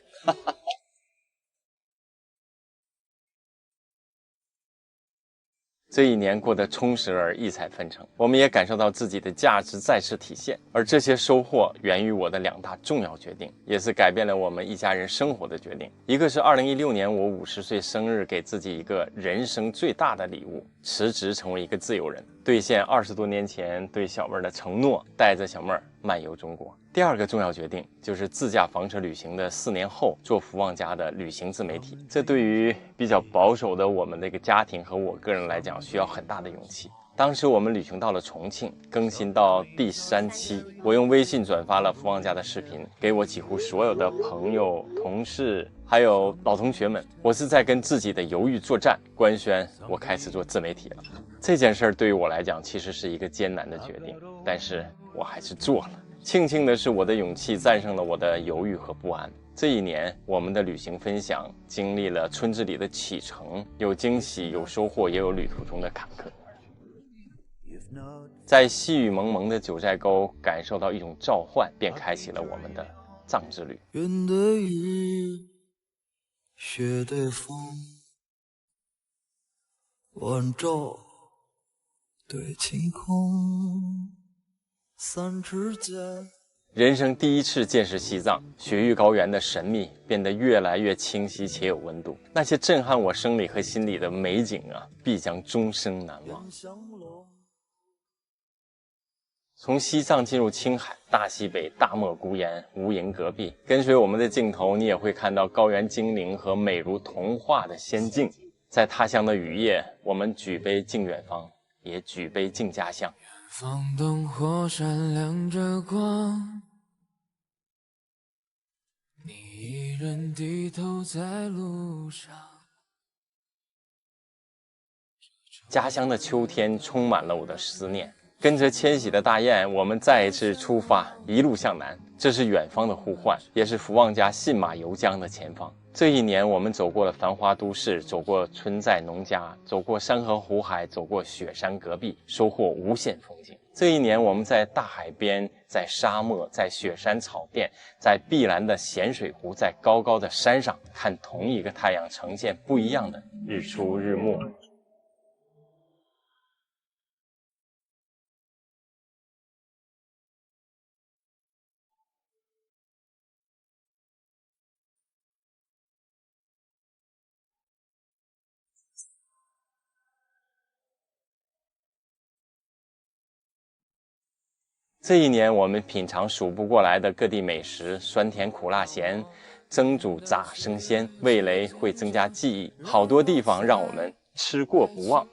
这一年过得充实而异彩纷呈，我们也感受到自己的价值再次体现。而这些收获源于我的2大重要决定，也是改变了我们一家人生活的决定。一个是2016年我50岁生日给自己一个人生最大的礼物，辞职成为一个自由人，兑现20多年前对小妹儿的承诺，带着小妹儿漫游中国。第2个重要决定就是自驾房车旅行的4年后做福旺家的旅行自媒体。这对于比较保守的我们这个家庭和我个人来讲，需要很大的勇气。当时我们旅行到了重庆，更新到第3期，我用微信转发了福旺家的视频，给我几乎所有的朋友、同事还有老同学们。我是在跟自己的犹豫作战，官宣我开始做自媒体了。这件事儿对于我来讲其实是一个艰难的决定，但是我还是做了。庆幸的是，我的勇气战胜了我的犹豫和不安。这一年，我们的旅行分享经历了村子里的启程，有惊喜，有收获，也有旅途中的坎坷。在细雨蒙蒙的九寨沟感受到一种召唤，便开启了我们的藏之旅。云的雨，雪的风，晚照对晴空，三尺剑。人生第一次见识西藏，雪域高原的神秘变得越来越清晰且有温度。那些震撼我生理和心理的美景啊，必将终生难忘。从西藏进入青海，大西北大漠孤烟，无垠戈壁。跟随我们的镜头，你也会看到高原精灵和美如童话的仙境。在他乡的雨夜，我们举杯敬远方，也举杯敬家乡。放灯火闪亮着光，你一人低头在路上。家乡的秋天充满了我的思念。跟着迁徙的大雁，我们再一次出发，一路向南。这是远方的呼唤，也是福旺家信马由缰的前方。这一年，我们走过了繁华都市，走过村寨农家，走过山河湖海，走过雪山戈壁，收获无限风景。这一年，我们在大海边，在沙漠，在雪山草甸，在碧蓝的咸水湖，在高高的山上，看同一个太阳呈现不一样的日出日没。这一年，我们品尝数不过来的各地美食，酸甜苦辣咸，蒸煮炸生鲜，味蕾会增加记忆。好多地方让我们吃过不忘。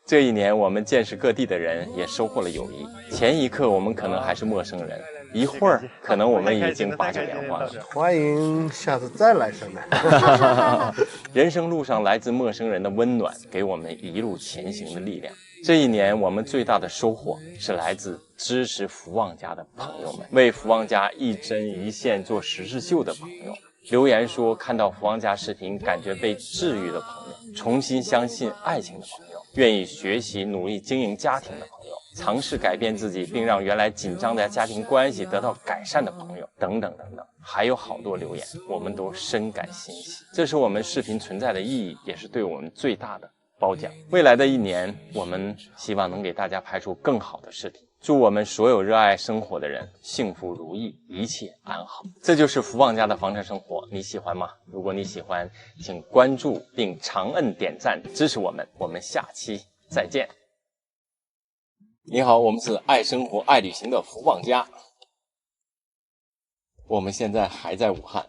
这一年，我们见识各地的人，也收获了友谊。前一刻，我们可能还是陌生人，一会儿，可能我们已经把酒言欢了。欢迎下次再来上来。人生路上来自陌生人的温暖，给我们一路前行的力量。这一年，我们最大的收获是来自支持福旺家的朋友们，为福旺家一针一线做实事秀的朋友，留言说看到福旺家视频感觉被治愈的朋友，重新相信爱情的朋友，愿意学习努力经营家庭的朋友，尝试改变自己并让原来紧张的家庭关系得到改善的朋友，等等等等，还有好多留言，我们都深感欣喜。这是我们视频存在的意义，也是对我们最大的褒奖。未来的一年，我们希望能给大家拍出更好的视频。祝我们所有热爱生活的人幸福如意，一切安好。这就是福旺家的房车生活，你喜欢吗？如果你喜欢，请关注并长摁点赞支持我们。我们下期再见。你好，我们是爱生活爱旅行的福旺家。我们现在还在武汉，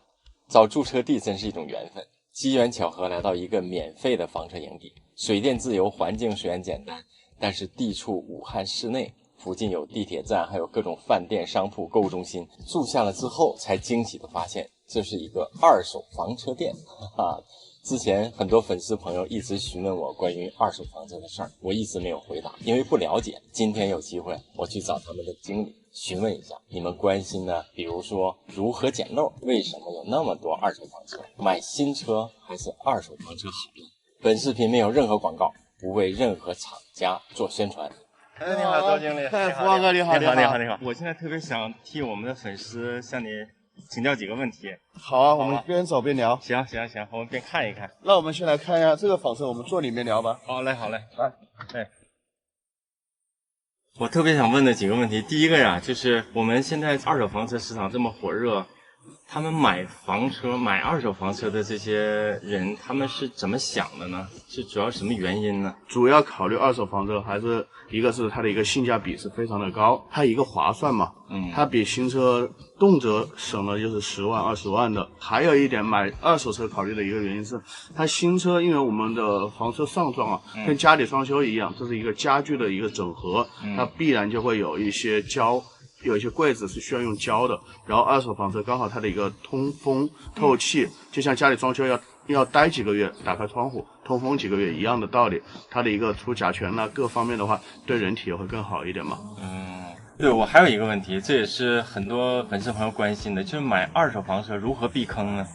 找驻车地真是一种缘分，机缘巧合来到一个免费的房车营地，水电自由，环境虽然简单，但是地处武汉市内，附近有地铁站，还有各种饭店、商铺、购物中心。住下了之后才惊喜的发现，这是一个二手房车店。之前很多粉丝朋友一直询问我关于二手房车的事儿，我一直没有回答，因为不了解。今天有机会，我去找他们的经理询问一下，你们关心的，比如说如何捡漏，为什么有那么多二手房车，买新车还是二手房车好呢？本视频没有任何广告，不为任何厂家做宣传。你好，周经理。福旺哥你好，你好。我现在特别想替我们的粉丝向你请教几个问题。好啊，我们边走边聊。行，我们边看一看。那我们先来看一下这个房车，我们坐里面聊吧。好嘞，来。我特别想问的几个问题，第一个呀，就是我们现在二手房车市场这么火热，他们买房车、买二手房车的这些人，他们是怎么想的呢？是主要什么原因呢？主要考虑二手房车，还是一个是它的一个性价比是非常的高，它一个划算嘛，它比新车动辄省了就是10万、20万的。还有一点，买二手车考虑的一个原因是，它新车因为我们的房车上装跟家里装修一样，这是一个家具的一个整合，它必然就会有一些有一些柜子是需要用胶的，然后二手房车刚好它的一个通风透气，就像家里装修要待几个月，打开窗户通风几个月一样的道理，它的一个除甲醛各方面的话，对人体也会更好一点嘛。对，我还有一个问题，这也是很多粉丝朋友关心的，就是买二手房车如何避坑呢？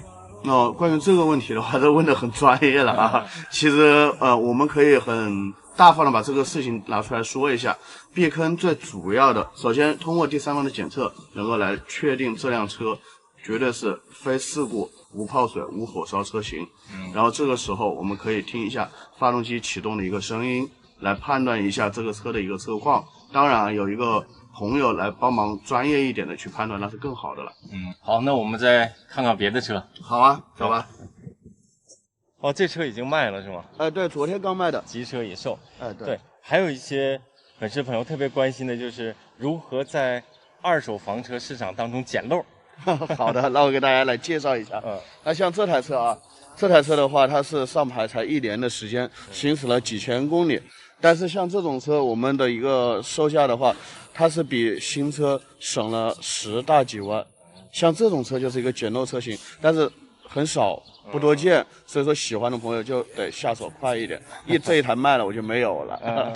关于这个问题的话，这问得很专业了啊。其实我们可以很大方的把这个事情拿出来说一下。避坑最主要的，首先通过第三方的检测，能够来确定这辆车绝对是非事故、无泡水、无火烧车型。然后这个时候我们可以听一下发动机启动的一个声音，来判断一下这个车的一个车况。当然有一个朋友来帮忙专业一点的去判断，那是更好的了。好，那我们再看看别的车。好啊，走吧。这车已经卖了是吗？对，昨天刚卖的，即车已售。对。还有一些粉丝朋友特别关心的就是如何在二手房车市场当中捡漏。好的，那我给大家来介绍一下。那像这台车这台车的话，它是上牌才1年的时间，行驶了几千公里。但是像这种车，我们的一个售价的话，它是比新车省了10大几万。像这种车就是一个捡漏车型，但是很少，不多见，所以说喜欢的朋友就得下手快一点。这一台卖了我就没有了。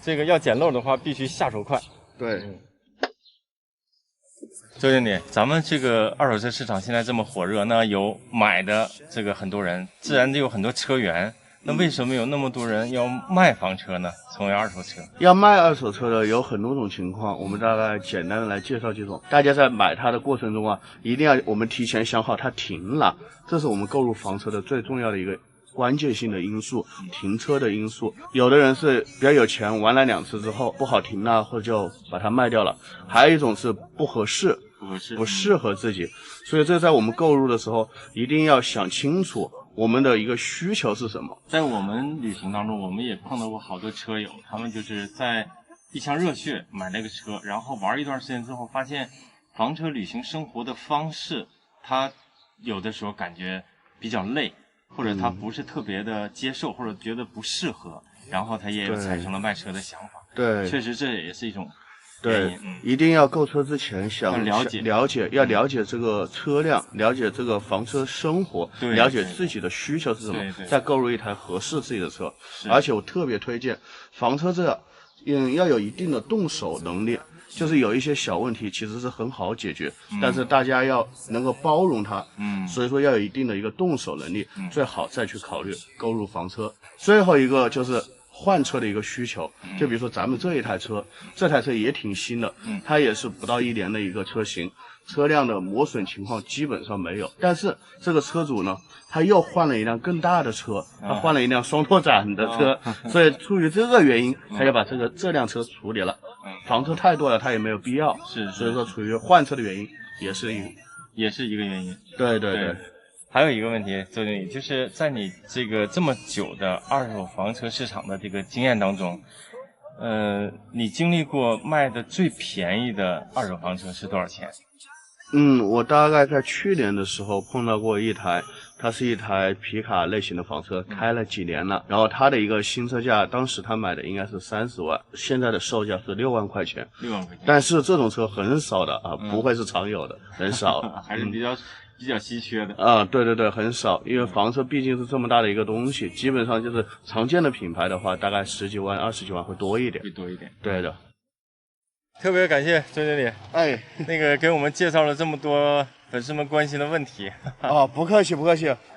这个要捡漏的话，必须下手快。对。周经理，咱们这个二手车市场现在这么火热，那有买的这个很多人，自然就有很多车源。那为什么有那么多人要卖房车呢？成为二手车？要卖二手车的有很多种情况，我们大概简单的来介绍几种。大家在买它的过程中一定要我们提前想好它停了，这是我们购入房车的最重要的一个关键性的因素，停车的因素。有的人是比较有钱，玩了2次之后不好停了，或者就把它卖掉了。还有一种是不合适，不适合自己。所以这在我们购入的时候一定要想清楚我们的一个需求是什么。在我们旅行当中，我们也碰到过好多车友，他们就是在一腔热血买了个车，然后玩一段时间之后，发现房车旅行生活的方式，他有的时候感觉比较累，或者他不是特别的接受，或者觉得不适合，然后他也有产生了卖车的想法。对，确实这也是一种。对，一定要购车之前要了解这个车辆，了解这个房车生活，了解自己的需求是什么，再购入一台合适自己的车。而且我特别推荐房车要有一定的动手能力，就是有一些小问题其实是很好解决，但是大家要能够包容它，所以说要有一定的一个动手能力，最好再去考虑购入房车。最后一个就是换车的一个需求。就比如说咱们这一台车，这台车也挺新的，它也是不到1年的一个车型，车辆的磨损情况基本上没有。但是这个车主呢，他又换了一辆更大的车，他换了一辆双拓展的车，所以出于这个原因，他就把这辆车处理了。房车太多了，他也没有必要，所以说处于换车的原因，也是一个原因。对。还有一个问题，周经理，就是在你这么久的二手房车市场的这个经验当中，你经历过卖的最便宜的二手房车是多少钱？我大概在去年的时候碰到过一台，它是一台皮卡类型的房车，开了几年了，然后它的一个新车价，当时他买的应该是30万，现在的售价是6万块钱。6万块钱。但是这种车很少的啊，不会是常有的，很少，还是比较稀缺的。对，很少，因为房车毕竟是这么大的一个东西，基本上就是常见的品牌的话，大概10几万、20几万会多一点。对的。特别感谢周经理，给我们介绍了这么多粉丝们关心的问题。不客气，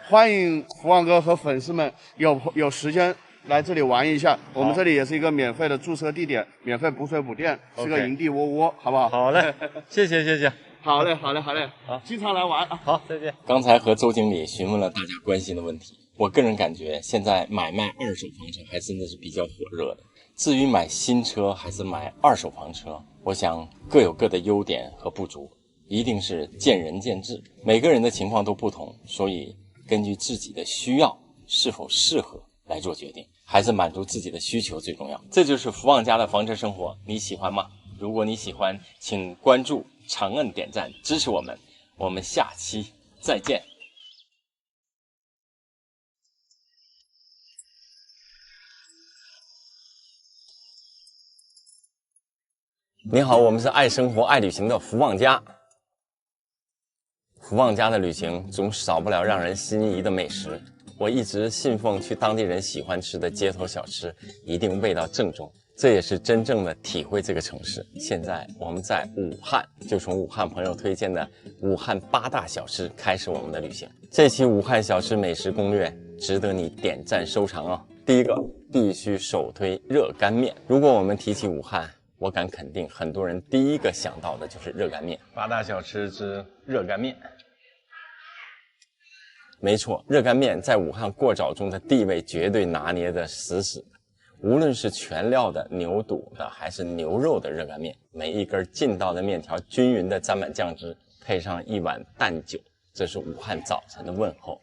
欢迎福旺哥和粉丝们有时间来这里玩一下。我们这里也是一个免费的驻车地点，免费补水补电，是个营地窝，好不好？好嘞，谢谢。好嘞，好，经常来玩。好，再见。刚才和周经理询问了大家关心的问题，我个人感觉现在买卖二手房车还真的是比较火热的。至于买新车还是买二手房车，我想各有各的优点和不足，一定是见仁见智，每个人的情况都不同，所以根据自己的需要是否适合来做决定，还是满足自己的需求最重要。这就是福旺家的房车生活，你喜欢吗？如果你喜欢，请关注、长按点赞支持我们，我们下期再见。你好，我们是爱生活、爱旅行的福旺家。福旺家的旅行总少不了让人心仪的美食。我一直信奉去当地人喜欢吃的街头小吃，一定味道正宗。这也是真正的体会这个城市。现在我们在武汉，就从武汉朋友推荐的武汉8大小吃开始我们的旅行。这期武汉小吃美食攻略值得你点赞收藏哦。第一个，必须首推热干面。如果我们提起武汉，我敢肯定很多人第一个想到的就是热干面。8大小吃之热干面。没错，热干面在武汉过早中的地位绝对拿捏得死死的。无论是全料的、牛肚的还是牛肉的热干面，每一根劲道的面条均匀地沾满酱汁，配上一碗淡酒，这是武汉早晨的问候，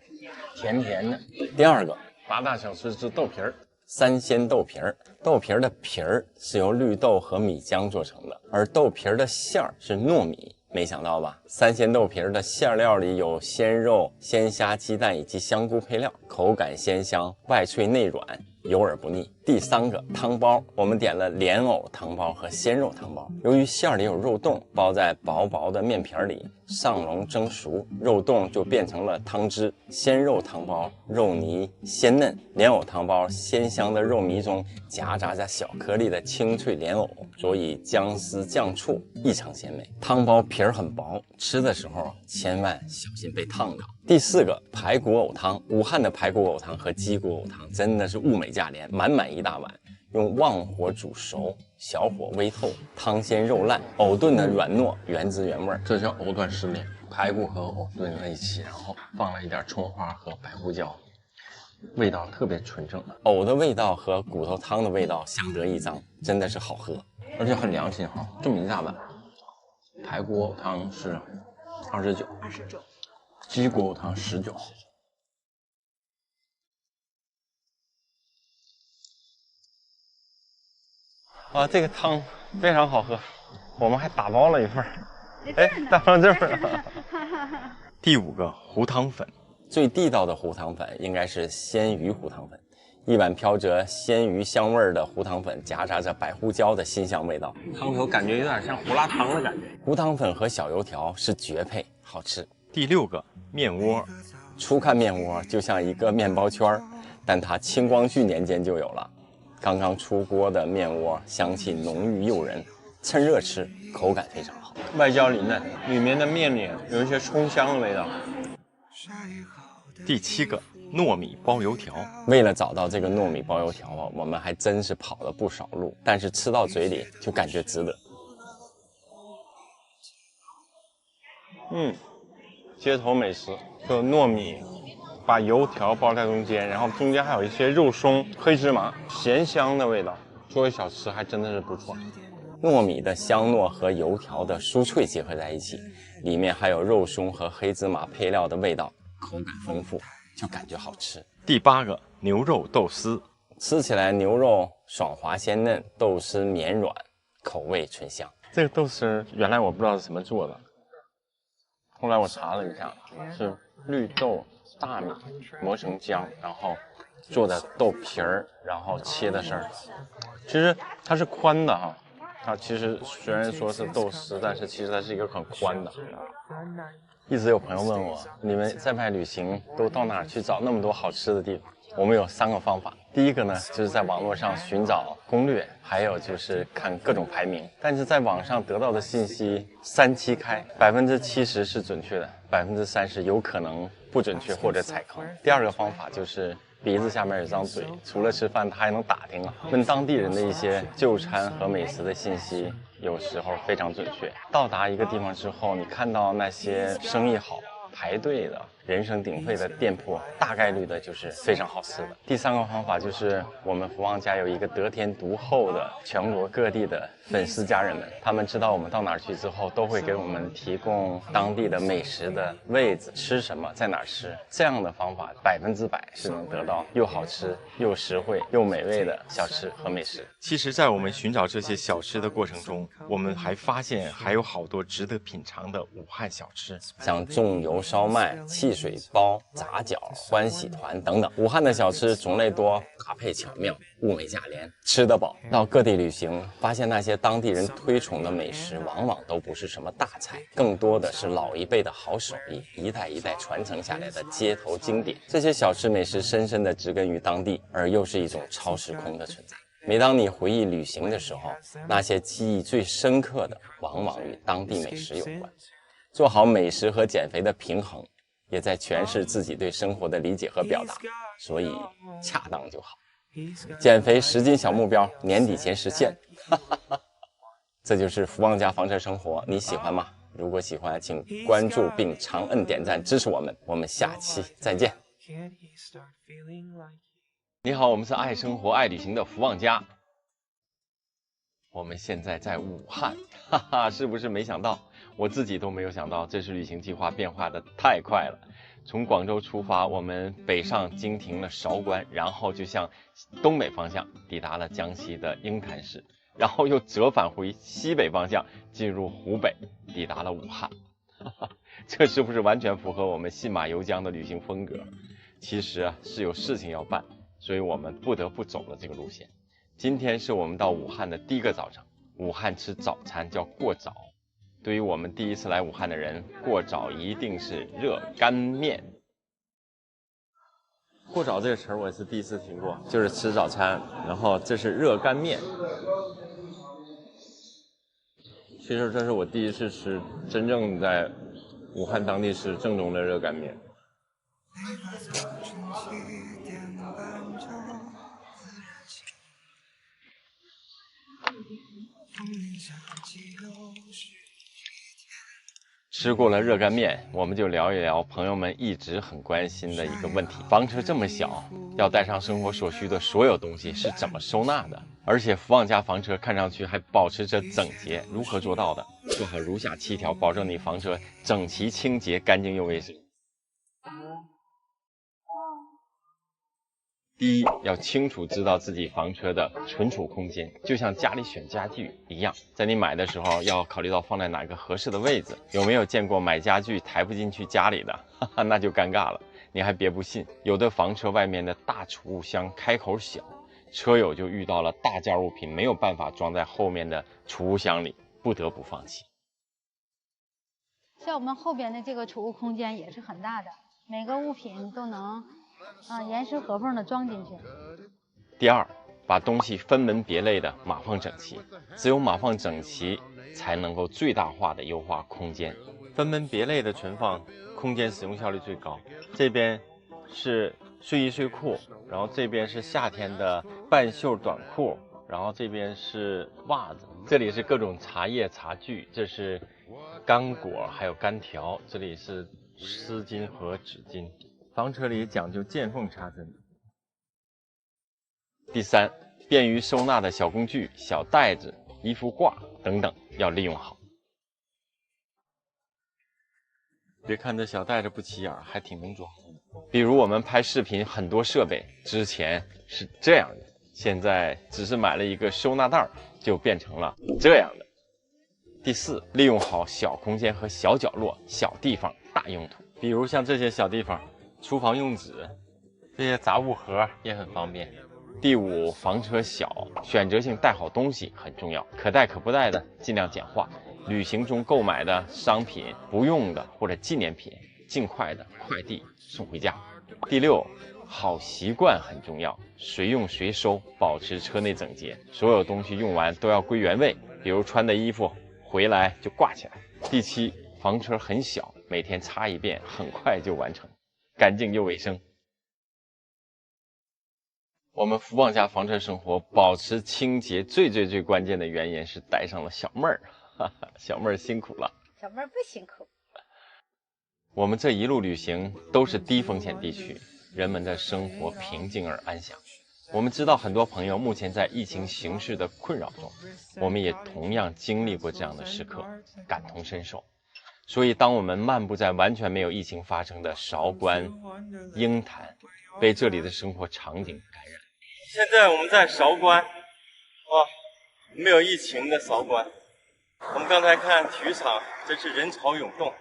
甜甜的。第二个，8大小吃之豆皮儿。3鲜豆皮儿，豆皮儿的皮儿是由绿豆和米浆做成的，而豆皮儿的馅儿是糯米。没想到吧？3鲜豆皮儿的馅料里有鲜肉、鲜虾、鸡蛋以及香菇配料，口感鲜香，外脆内软，油而不腻。第三个，汤包，我们点了莲藕汤包和鲜肉汤包。由于馅里有肉冻，包在薄薄的面皮里，上笼蒸熟，肉冻就变成了汤汁。鲜肉汤包肉泥鲜嫩，莲藕汤包鲜香的肉糜中夹杂着小颗粒的清脆莲藕，佐以姜丝酱醋，异常鲜美。汤包皮儿很薄，吃的时候千万小心被烫到。第四个，排骨藕汤。武汉的排骨藕汤和鸡骨藕汤真的是物美价廉，满满一大碗，用旺火煮熟，小火煨透，汤鲜肉烂，藕炖的软糯，原汁原味。这叫藕断丝连，排骨和藕炖在一起，然后放了一点葱花和白胡椒，味道特别纯正。藕的味道和骨头汤的味道相得益彰，真的是好喝，而且很良心哈。这么一大碗，排骨藕汤是29，鸡骨藕汤19。这个汤非常好喝，我们还打包了一份。打到这儿了。第5个，糊汤粉。最地道的糊汤粉应该是鲜鱼糊汤粉，一碗飘着鲜鱼香味的糊汤粉，夹杂着白胡椒的辛香味道，汤头感觉有点像胡辣汤的感觉。糊汤粉和小油条是绝配，好吃。第6个，面窝。初看面窝就像一个面包圈，但它清光绪年间就有了。刚刚出锅的面窝，香气浓郁诱人，趁热吃，口感非常好。外焦里嫩，里面的面里有一些葱香的味道。第7个，糯米包油条。为了找到这个糯米包油条啊，我们还真是跑了不少路，但是吃到嘴里就感觉值得。街头美食，就糯米把油条包在中间，然后中间还有一些肉松、黑芝麻，咸香的味道。作为小吃还真的是不错。糯米的香糯和油条的酥脆结合在一起，里面还有肉松和黑芝麻配料的味道，口感丰富，就感觉好吃。第8个，牛肉豆丝。吃起来牛肉爽滑鲜嫩，豆丝绵软，口味醇香。这个豆丝原来我不知道是怎么做的，后来我查了一下，是绿豆、大米磨成浆，然后做的豆皮儿，然后切的丝儿。其实它是宽的哈，它其实虽然说是豆丝，但是其实它是一个很宽的。一直有朋友问我，你们在外旅行都到哪儿去找那么多好吃的地方？我们有3个方法。第一个呢，就是在网络上寻找攻略，还有就是看各种排名。但是在网上得到的信息3七开，70%是准确的，30%有可能不准确或者踩坑。第2个方法就是鼻子下面有张嘴，除了吃饭，他还能打听啊，问当地人的一些就餐和美食的信息，有时候非常准确。到达一个地方之后，你看到那些生意好、排队的、人声鼎沸的店铺，大概率的就是非常好吃的。第3个方法就是我们福旺家有一个得天独厚的全国各地的粉丝家人们，他们知道我们到哪儿去之后，都会给我们提供当地的美食的位置，吃什么，在哪儿吃。这样的方法100%是能得到又好吃又实惠又美味的小吃和美食。其实在我们寻找这些小吃的过程中，我们还发现还有好多值得品尝的武汉小吃，像重油烧麦、汽水包、炸饺、欢喜团等等。武汉的小吃种类多，搭配巧妙，物美价廉，吃得饱。到各地旅行，发现那些当地人推崇的美食，往往都不是什么大菜，更多的是老一辈的好手艺，一代一代传承下来的街头经典。这些小吃美食深深地植根于当地，而又是一种超时空的存在。每当你回忆旅行的时候，那些记忆最深刻的，往往与当地美食有关。做好美食和减肥的平衡，也在诠释自己对生活的理解和表达，所以恰当就好。减肥10斤小目标，年底前实现。这就是福旺家房车生活，你喜欢吗？如果喜欢，请关注并长按点赞支持我们。我们下期再见。你好，我们是爱生活爱旅行的福旺家，我们现在在武汉，哈哈，是不是没想到？我自己都没有想到，这次旅行计划变化的太快了。从广州出发，我们北上经停了韶关，然后就向东北方向抵达了江西的鹰潭市，然后又折返回西北方向，进入湖北，抵达了武汉。这是不是完全符合我们信马由缰的旅行风格？其实啊，是有事情要办，所以我们不得不走了这个路线。今天是我们到武汉的第一个早上，武汉吃早餐叫过早。对于我们第一次来武汉的人，过早一定是热干面。过早这个词儿我也是第一次听过，就是吃早餐，然后这是热干面。其实这是我第一次吃真正在武汉当地吃正宗的热干面。吃过了热干面，我们就聊一聊朋友们一直很关心的一个问题：房车这么小，要带上生活所需的所有东西是怎么收纳的？而且福旺家房车看上去还保持着整洁，如何做到的？做好如下7条，保证你房车整齐、清洁、干净又卫生。第一，要清楚知道自己房车的存储空间，就像家里选家具一样，在你买的时候要考虑到放在哪个合适的位置。有没有见过买家具抬不进去家里的？哈哈，那就尴尬了。你还别不信，有的房车外面的大储物箱开口小，车友就遇到了大件物品没有办法装在后面的储物箱里，不得不放弃。像我们后边的这个储物空间也是很大的，每个物品都能严丝合缝的装进去。第二，把东西分门别类的码放整齐，只有码放整齐，才能够最大化的优化空间。分门别类的存放，空间使用效率最高。这边是睡衣睡裤，然后这边是夏天的半袖短裤，然后这边是袜子，这里是各种茶叶茶具，这是干果还有干条，这里是丝巾和纸巾。房车里讲究见缝插针。第三，便于收纳的小工具、小袋子、衣服挂等等要利用好。别看这小袋子不起眼，还挺能装。比如我们拍视频，很多设备之前是这样的，现在只是买了一个收纳袋，就变成了这样的。第四，利用好小空间和小角落、小地方大用途。比如像这些小地方，厨房用纸，这些杂物盒也很方便。第五，房车小，选择性带好东西很重要，可带可不带的尽量简化。旅行中购买的商品、不用的或者纪念品，尽快的快递送回家。第六，好习惯很重要，随用随收，保持车内整洁，所有东西用完都要归原位，比如穿的衣服回来就挂起来。第七，房车很小，每天擦一遍，很快就完成，干净又卫生。我们福旺家房车生活保持清洁最关键的原因是带上了小妹儿。小妹儿辛苦了，小妹儿不辛苦。我们这一路旅行都是低风险地区，人们的生活平静而安详。我们知道很多朋友目前在疫情形势的困扰中，我们也同样经历过这样的时刻，感同身受。所以当我们漫步在完全没有疫情发生的韶关、鹰潭，被这里的生活场景感染。现在我们在韶关，没有疫情的韶关。我们刚才看体育场，真是人潮涌动，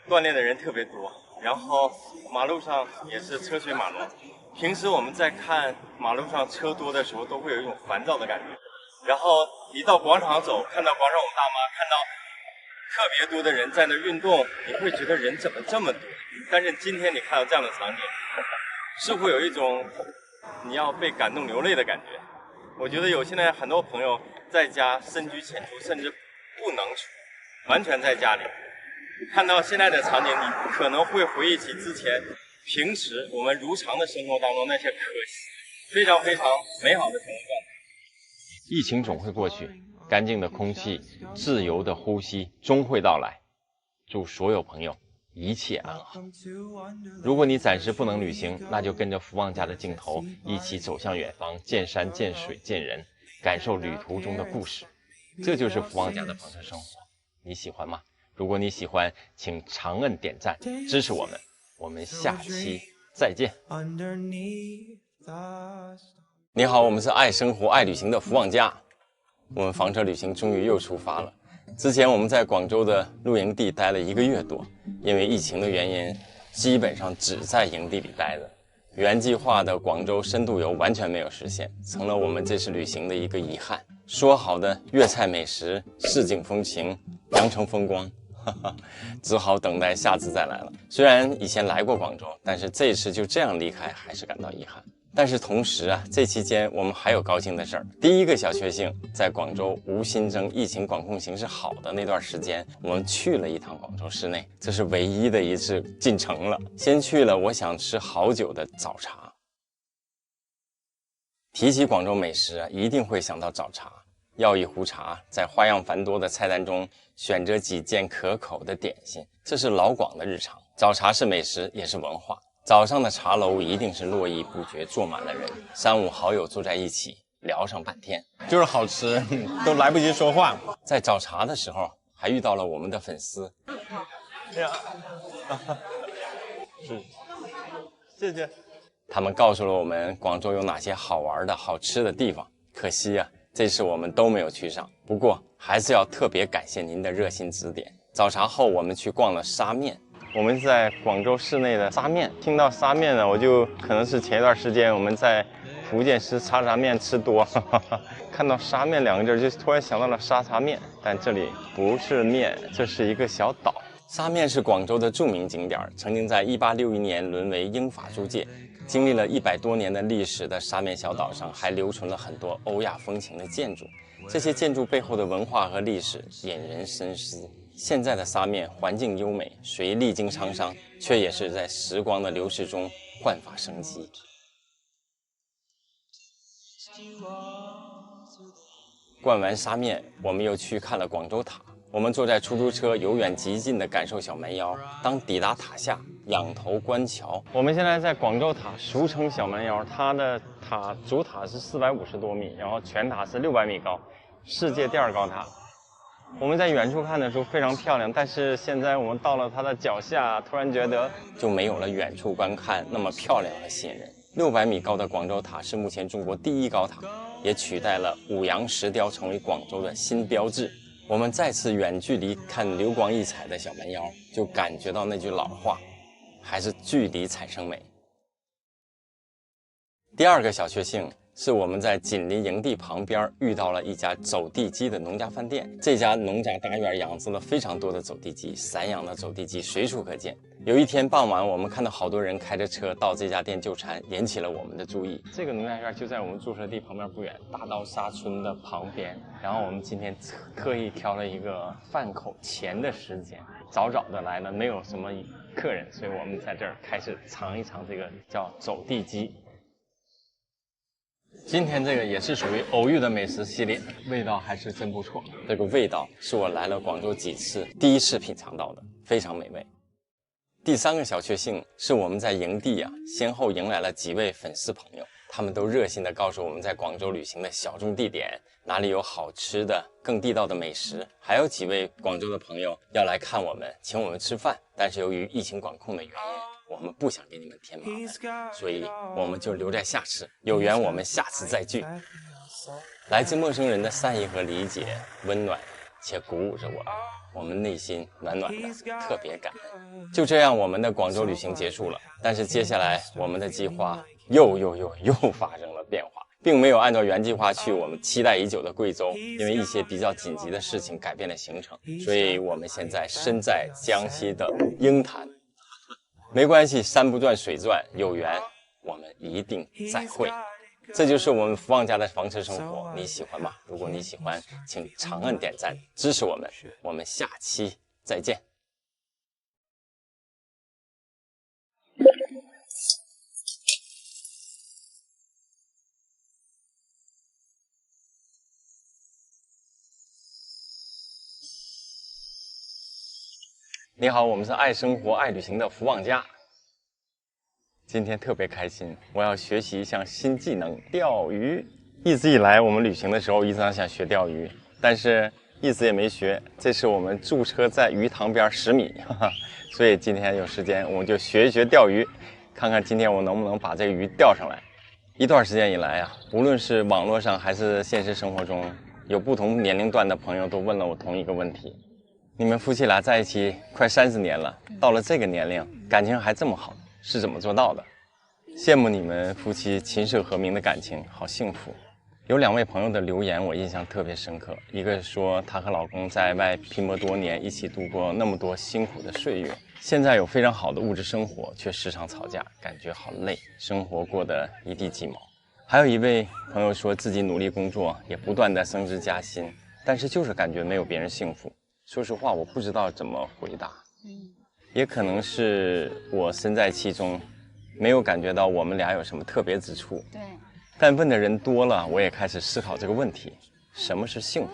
锻炼的人特别多，然后马路上也是车水马龙。平时我们在看马路上车多的时候，都会有一种烦躁的感觉，然后一到广场走，看到广场舞大妈，看到特别多的人在那运动，你会觉得人怎么这么多？但是今天你看到这样的场景，是会有一种你要被感动流泪的感觉。我觉得有现在很多朋友在家深居浅出，甚至不能出，完全在家里。看到现在的场景，你可能会回忆起之前平时我们如常的生活当中那些可惜、非常美好的生活状态。疫情总会过去，干净的空气、自由的呼吸终会到来。祝所有朋友一切安好。如果你暂时不能旅行，那就跟着福旺家的镜头一起走向远方，见山见水见人，感受旅途中的故事。这就是福旺家的房车生活，你喜欢吗？如果你喜欢，请长按点赞支持我们。我们下期再见。你好，我们是爱生活爱旅行的福旺家，我们房车旅行终于又出发了。之前我们在广州的露营地待了1个月多，因为疫情的原因，基本上只在营地里待着。原计划的广州深度游完全没有实现，成了我们这次旅行的一个遗憾。说好的粤菜美食、市井风情、羊城风光，只好等待下次再来了。虽然以前来过广州，但是这次就这样离开，还是感到遗憾。但是同时啊，这期间我们还有高兴的事儿。第一个小确幸，在广州无新增、疫情管控形势好的那段时间，我们去了一趟广州市内，这是唯一的一次进城了。先去了我想吃好久的早茶。提起广州美食啊，一定会想到早茶。要一壶茶，在花样繁多的菜单中选择几件可口的点心，这是老广的日常。早茶是美食，也是文化。早上的茶楼一定是络绎不绝，坐满了人，3、5好友坐在一起聊上半天，就是好吃，都来不及说话。在早茶的时候，还遇到了我们的粉丝。哎呀，是，谢谢。他们告诉了我们广州有哪些好玩的好吃的地方，可惜啊，这次我们都没有去上。不过还是要特别感谢您的热心指点。早茶后，我们去逛了沙面。我们在广州市内的沙面，听到沙面呢，我就可能是前一段时间我们在福建吃沙茶面吃多，看到沙面2个字就突然想到了沙茶面，但这里不是面，这是一个小岛。沙面是广州的著名景点，曾经在1861年沦为英法租界。经历了100多年的历史的沙面小岛上，还留存了很多欧亚风情的建筑。这些建筑背后的文化和历史引人深思。现在的沙面环境优美，水历经沧桑，却也是在时光的流逝中焕发生机。逛完沙面，我们又去看了广州塔。我们坐在出租车，由远及近地感受小蛮腰。当抵达塔下，仰头观桥。我们现在在广州塔，俗称小蛮腰。它的主塔是450多米，然后全塔是600米高，世界第2高塔。我们在远处看的时候非常漂亮，但是现在我们到了它的脚下，突然觉得就没有了远处观看那么漂亮和吸引人。600米高的广州塔是目前中国第1高塔，也取代了五羊石雕，成为广州的新标志。我们再次远距离看流光溢彩的小蛮腰，就感觉到那句老话，还是距离产生美。第2个小确幸是我们在紧邻营地旁边遇到了一家走地鸡的农家饭店。这家农家大院养殖了非常多的走地鸡，散养的走地鸡随处可见。有一天傍晚，我们看到好多人开着车到这家店就餐，引起了我们的注意。这个农家院就在我们住舍地旁边不远，大刀沙村的旁边。然后我们今天特意挑了一个饭口前的时间，早早的来了，没有什么客人，所以我们在这儿开始尝一尝这个叫走地鸡。今天这个也是属于偶遇的美食系列，味道还是真不错。这个味道是我来了广州几次第一次品尝到的，非常美味。第3个小确幸是我们在营地先后迎来了几位粉丝朋友，他们都热心地告诉我们在广州旅行的小众地点，哪里有好吃的更地道的美食。还有几位广州的朋友要来看我们，请我们吃饭，但是由于疫情管控的原因，我们不想给你们添麻烦，所以我们就留在下次，有缘我们下次再聚。来自陌生人的善意和理解，温暖且鼓舞着我们内心暖暖的，特别感恩。就这样，我们的广州旅行结束了，但是接下来我们的计划又发生了变化，并没有按照原计划去我们期待已久的贵州，因为一些比较紧急的事情改变了行程，所以我们现在身在江西的鹰潭。没关系，山不转水转，有缘我们一定再会。这就是我们福旺家的房车生活，你喜欢吗？如果你喜欢，请长按点赞支持我们，我们下期再见。你好，我们是爱生活爱旅行的福旺家。今天特别开心，我要学习一项新技能——钓鱼。一直以来，我们旅行的时候一直想学钓鱼，但是一直也没学。这次我们驻车在鱼塘边10米，所以今天有时间，我们就学一学钓鱼，看看今天我能不能把这个鱼钓上来。一段时间以来无论是网络上还是现实生活中，有不同年龄段的朋友都问了我同一个问题：你们夫妻俩在一起快30年了，到了这个年龄，感情还这么好，是怎么做到的？羡慕你们夫妻琴瑟和鸣的感情，好幸福。有2位朋友的留言我印象特别深刻，一个说她和老公在外拼搏多年，一起度过那么多辛苦的岁月，现在有非常好的物质生活，却时常吵架，感觉好累，生活过得一地鸡毛。还有一位朋友说自己努力工作，也不断的升职加薪，但是就是感觉没有别人幸福。说实话，我不知道怎么回答。也可能是我身在其中，没有感觉到我们俩有什么特别之处。对。但问的人多了，我也开始思考这个问题：什么是幸福？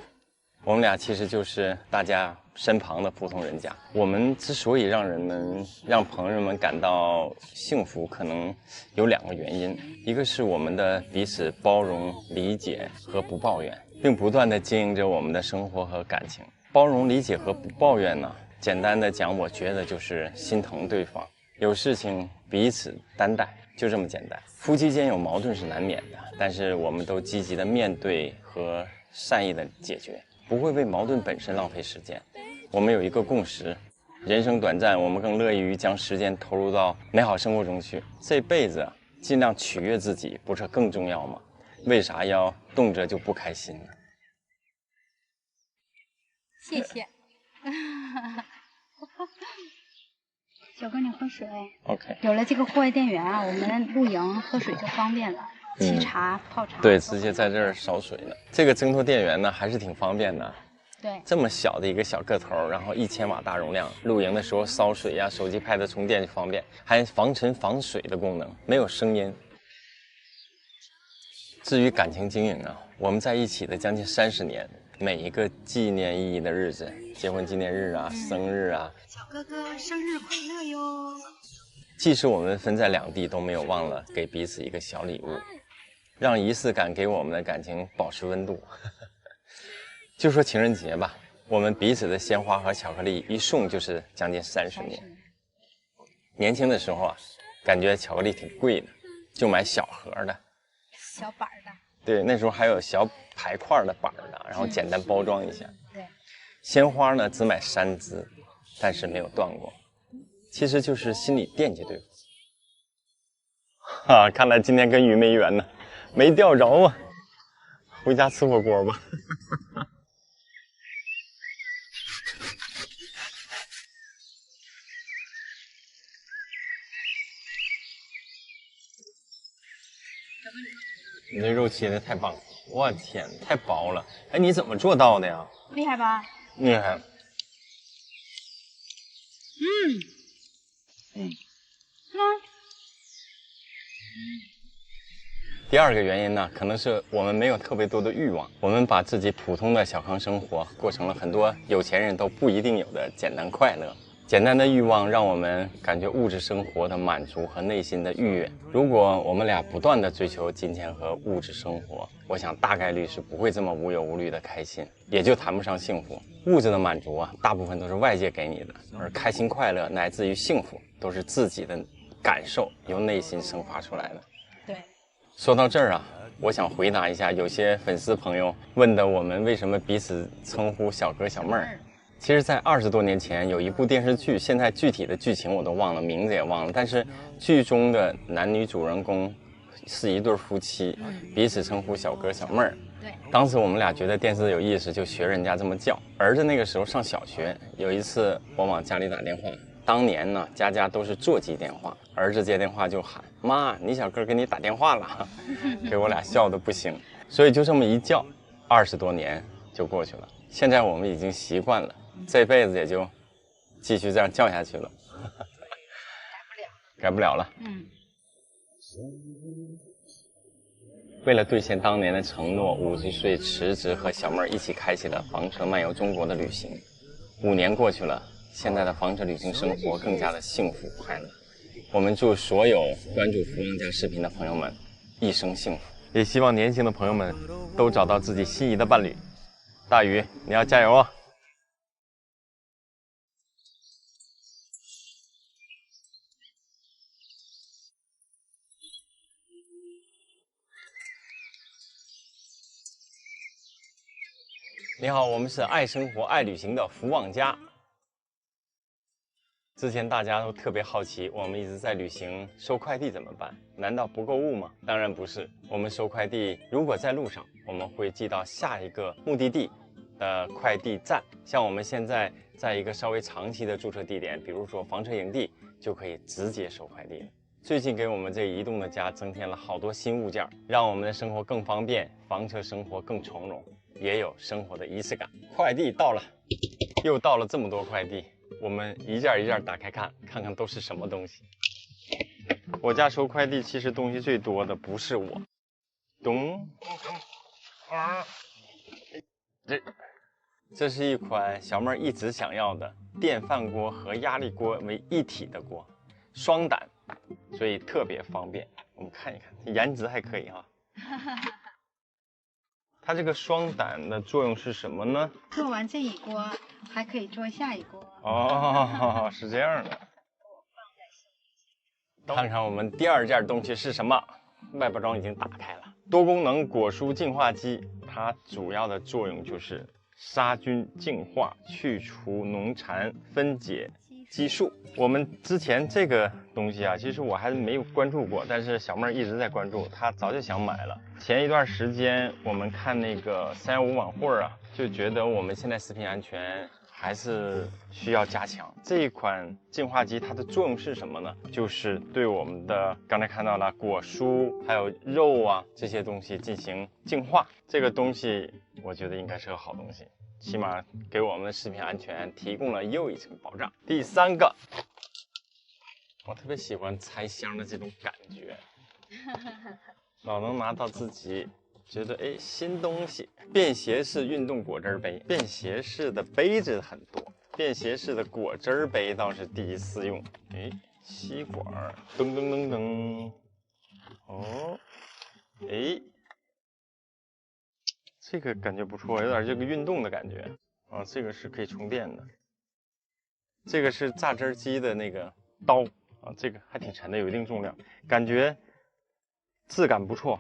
我们俩其实就是大家身旁的普通人家。我们之所以让朋友们感到幸福，可能有2个原因。一个是我们的彼此包容、理解和不抱怨，并不断地经营着我们的生活和感情。包容、理解和不抱怨呢，简单的讲，我觉得就是心疼对方，有事情彼此担待，就这么简单。夫妻间有矛盾是难免的，但是我们都积极的面对和善意的解决，不会为矛盾本身浪费时间。我们有一个共识：人生短暂，我们更乐于将时间投入到美好生活中去。这辈子尽量取悦自己，不是更重要吗？为啥要动辄就不开心呢？谢谢。小哥，你喝水。OK。有了这个户外电源我们露营喝水就方便了，沏茶、泡茶。对，直接在这儿烧水了。这个挣脱电源呢，还是挺方便的。对，这么小的一个小个头，然后1000瓦大容量，露营的时候烧水呀、手机 pad 充电就方便，还防尘防水的功能，没有声音。至于感情经营啊，我们在一起的将近30年，每一个纪念意义的日子，结婚纪念日啊、生日啊，小哥哥生日快乐哟！即使我们分在两地，都没有忘了给彼此一个小礼物，让仪式感给我们的感情保持温度。就说情人节吧，我们彼此的鲜花和巧克力一送就是将近30年。年轻的时候啊，感觉巧克力挺贵的，就买小盒的、小板的。对，那时候还有小排块的板的，然后简单包装一下。对，鲜花呢只买3支，但是没有断过，其实就是心里惦记对方。哈，看来今天跟鱼没缘呢，没钓着啊，回家吃火锅吧。你这肉切的太棒了，我天，太薄了！哎，你怎么做到的呀？厉害吧？厉害。第二个原因呢，可能是我们没有特别多的欲望，我们把自己普通的小康生活过成了很多有钱人都不一定有的简单快乐。简单的欲望让我们感觉物质生活的满足和内心的愉悦。如果我们俩不断的追求金钱和物质生活，我想大概率是不会这么无忧无虑的开心，也就谈不上幸福。物质的满足啊，大部分都是外界给你的，而开心快乐乃至于幸福，都是自己的感受由内心生发出来的。对。说到这儿啊，我想回答一下有些粉丝朋友问的我们为什么彼此称呼小哥小妹儿。其实在20多年前有一部电视剧，现在具体的剧情我都忘了，名字也忘了，但是剧中的男女主人公是一对夫妻，彼此称呼小哥小妹儿。对，当时我们俩觉得电视有意思，就学人家这么叫。儿子那个时候上小学，有一次我往家里打电话，当年呢家家都是座机电话，儿子接电话就喊妈，你小哥给你打电话了，给我俩笑得不行。所以就这么一叫，20多年就过去了。现在我们已经习惯了，这辈子也就继续这样叫下去了。改不了了。为了兑现当年的承诺，50岁辞职和小妹儿一起开启了房车漫游中国的旅行。5年过去了，现在的房车旅行生活更加的幸福快乐。我们祝所有关注福旺家视频的朋友们一生幸福，也希望年轻的朋友们都找到自己心仪的伴侣。大鱼，你要加油啊！你好，我们是爱生活、爱旅行的福旺家。之前大家都特别好奇，我们一直在旅行，收快递怎么办？难道不购物吗？当然不是，我们收快递，如果在路上，我们会寄到下一个目的地的快递站。像我们现在在一个稍微长期的驻车地点，比如说房车营地，就可以直接收快递了。最近给我们这移动的家增添了好多新物件，让我们的生活更方便，房车生活更从容，也有生活的仪式感。快递到了，又到了这么多快递，我们一件一件打开看看都是什么东西。我家收快递其实东西最多的不是我，这是一款小妹一直想要的电饭锅和压力锅为一体的锅，双胆，所以特别方便。我们看一看，颜值还可以哈。它这个双胆的作用是什么呢？做完这一锅，还可以做下一锅。哦，是这样的。看看我们第二件东西是什么？外包装已经打开了，多功能果蔬净化机，它主要的作用就是杀菌、净化、去除农残、分解激素。我们之前这个东西啊，其实我还没有关注过，但是小妹一直在关注，她早就想买了。前一段时间我们看那个315晚会啊，就觉得我们现在食品安全还是需要加强。这一款净化机它的作用是什么呢？就是对我们的刚才看到了果蔬还有肉啊这些东西进行净化。这个东西我觉得应该是个好东西。起码给我们的食品安全提供了又一层保障。第3个，我特别喜欢拆箱的这种感觉，老能拿到自己觉得新东西。便携式运动果汁杯，便携式的杯子很多，便携式的果汁杯倒是第一次用。吸管，噔噔噔噔，哦，这个感觉不错，有点这个运动的感觉啊。这个是可以充电的，这个是榨汁机的那个刀啊，这个还挺沉的，有一定重量，感觉质感不错，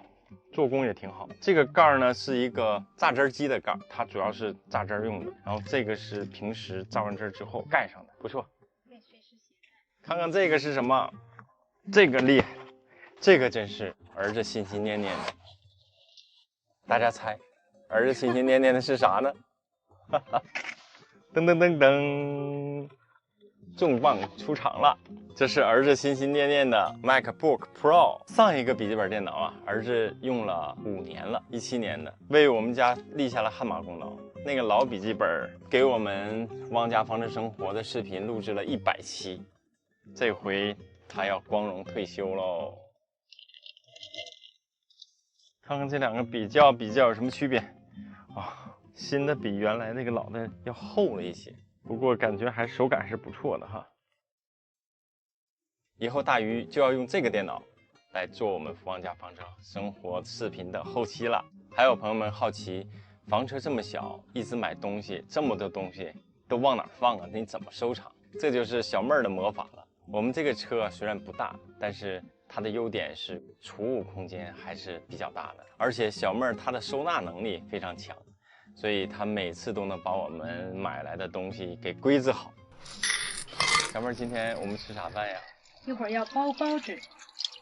做工也挺好。这个盖呢是一个榨汁机的盖，它主要是榨汁用的。然后这个是平时榨完汁之后盖上的，不错。看看这个是什么？这个厉害了，这个真是儿子心心念念的。大家猜，儿子心心念念的是啥呢？噔噔噔噔，重磅出场了！这是儿子心心念念的 MacBook Pro。上一个笔记本电脑啊，儿子用了5年了，17年的，为我们家立下了汗马功劳。那个老笔记本给我们福旺家房车生活的视频录制了100期，这回他要光荣退休喽。看看这两个比较有什么区别啊？新的比原来那个老的要厚了一些，不过感觉还手感是不错的哈。以后大鱼就要用这个电脑来做我们福旺家房车生活视频的后期了。还有朋友们好奇，房车这么小，一直买东西，这么多东西都往哪放啊？你怎么收藏？这就是小妹儿的魔法了。我们这个车虽然不大，但是它的优点是储物空间还是比较大的，而且小妹儿她的收纳能力非常强，所以她每次都能把我们买来的东西给归置好。小妹儿，今天我们吃啥饭呀？一会儿要包包子，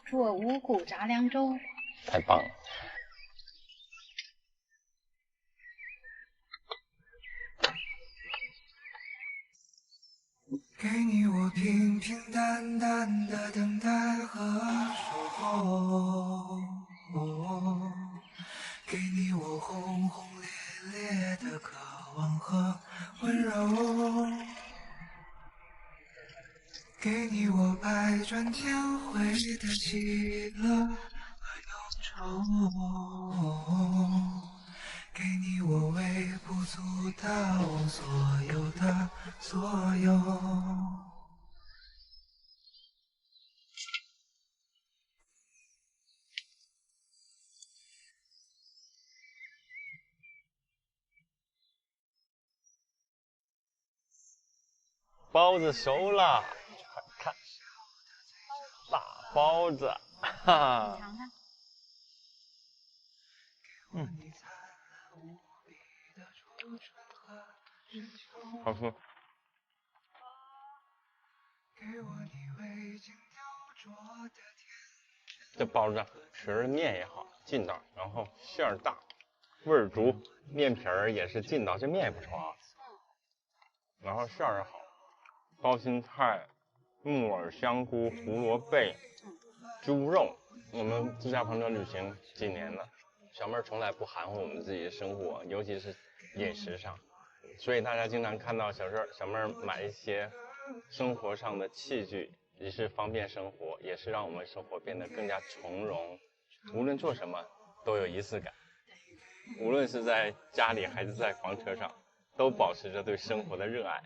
做五谷杂粮粥。太棒了！给你我平平淡淡的等待和守候，给你我轰轰烈烈的渴望和温柔，给你我百转千回的喜乐和忧愁，给你我微不足道所有的所有。包子熟了，看，大包子，哈哈。尝尝。好吃。这包子皮儿面也好，劲道，然后馅儿大，味儿足，面皮儿也是劲道，这面也不错啊。然后馅儿也好，包心菜、木耳、香菇、胡萝卜、猪肉。我们自驾房车旅行几年了，小妹儿从来不含糊我们自己的生活，尤其是饮食上。所以大家经常看到小妹儿买一些生活上的器具，也是方便生活，也是让我们生活变得更加从容。无论做什么都有仪式感，无论是在家里还是在房车上，都保持着对生活的热爱。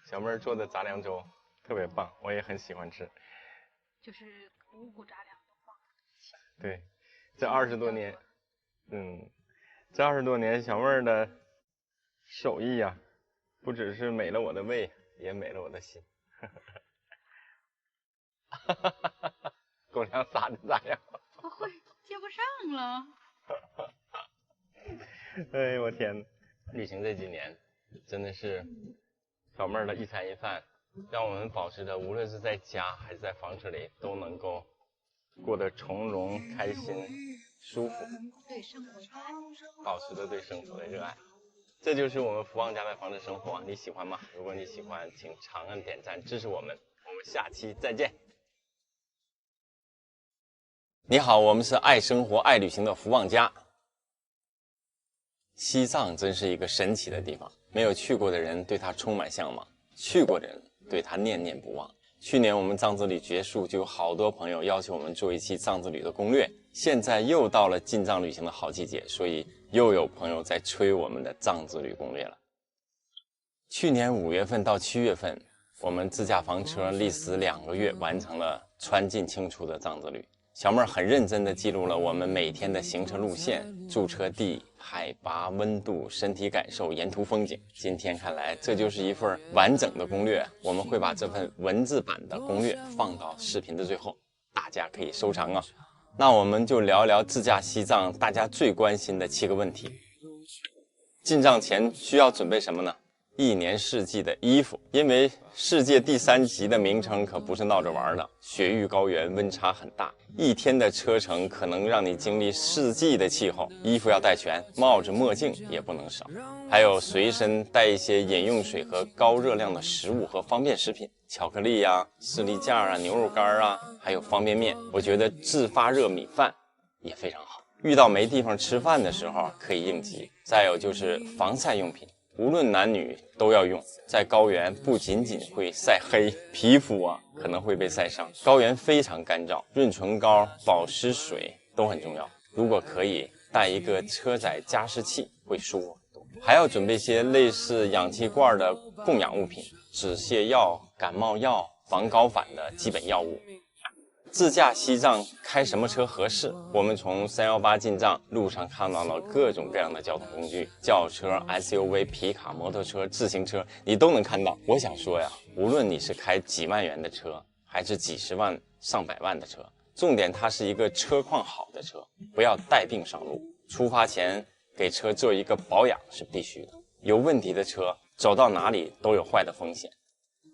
小妹儿做的杂粮粥特别棒，我也很喜欢吃。就是五谷杂粮都放。对，这20多年，这20多年小妹儿的手艺呀，不只是美了我的胃，也美了我的心。狗粮撒的咋样？我会接不上了。哎呦我天哪！旅行这几年真的是小妹儿的一餐一饭，让我们保持着无论是在家还是在房车里都能够过得从容、开心、舒服，对生活的爱，保持着对生活的热爱。这就是我们福旺家的房车生活，你喜欢吗？如果你喜欢，请长按点赞支持我们。我们下期再见。你好，我们是爱生活、爱旅行的福旺家。西藏真是一个神奇的地方，没有去过的人对它充满向往，去过的人对它念念不忘。去年我们藏之旅结束，就有好多朋友要求我们做一期藏之旅的攻略。现在又到了进藏旅行的好季节，所以又有朋友在催我们的藏之旅攻略了。去年5月份到7月份，我们自驾房车历时2个月完成了川进清出的藏之旅。小妹儿很认真地记录了我们每天的行车路线、驻车地、海拔、温度、身体感受、沿途风景。今天看来，这就是一份完整的攻略。我们会把这份文字版的攻略放到视频的最后，大家可以收藏啊。那我们就聊聊自驾西藏大家最关心的7个问题。进藏前需要准备什么呢？1年4季的衣服，因为世界第3极的名称可不是闹着玩的，雪域高原温差很大，1天的车程可能让你经历4季的气候，衣服要带全，帽子墨镜也不能少，还有随身带一些饮用水和高热量的食物和方便食品，巧克力啊、士力架啊、牛肉干啊，还有方便面。我觉得自发热米饭也非常好，遇到没地方吃饭的时候可以应急。再有就是防晒用品，无论男女都要用。在高原不仅仅会晒黑，皮肤啊可能会被晒伤。高原非常干燥，润唇膏、保湿水都很重要。如果可以带一个车载加湿器，会舒服很多。还要准备些类似氧气罐的供氧物品，止泻药、感冒药、防高反的基本药物。自驾西藏开什么车合适？我们从318进藏路上看到了各种各样的交通工具，轿车、SUV、皮卡、摩托车、自行车，你都能看到。我想说呀，无论你是开几万元的车，还是几十万、上百万的车，重点它是一个车况好的车，不要带病上路。出发前给车做一个保养是必须的，有问题的车走到哪里都有坏的风险。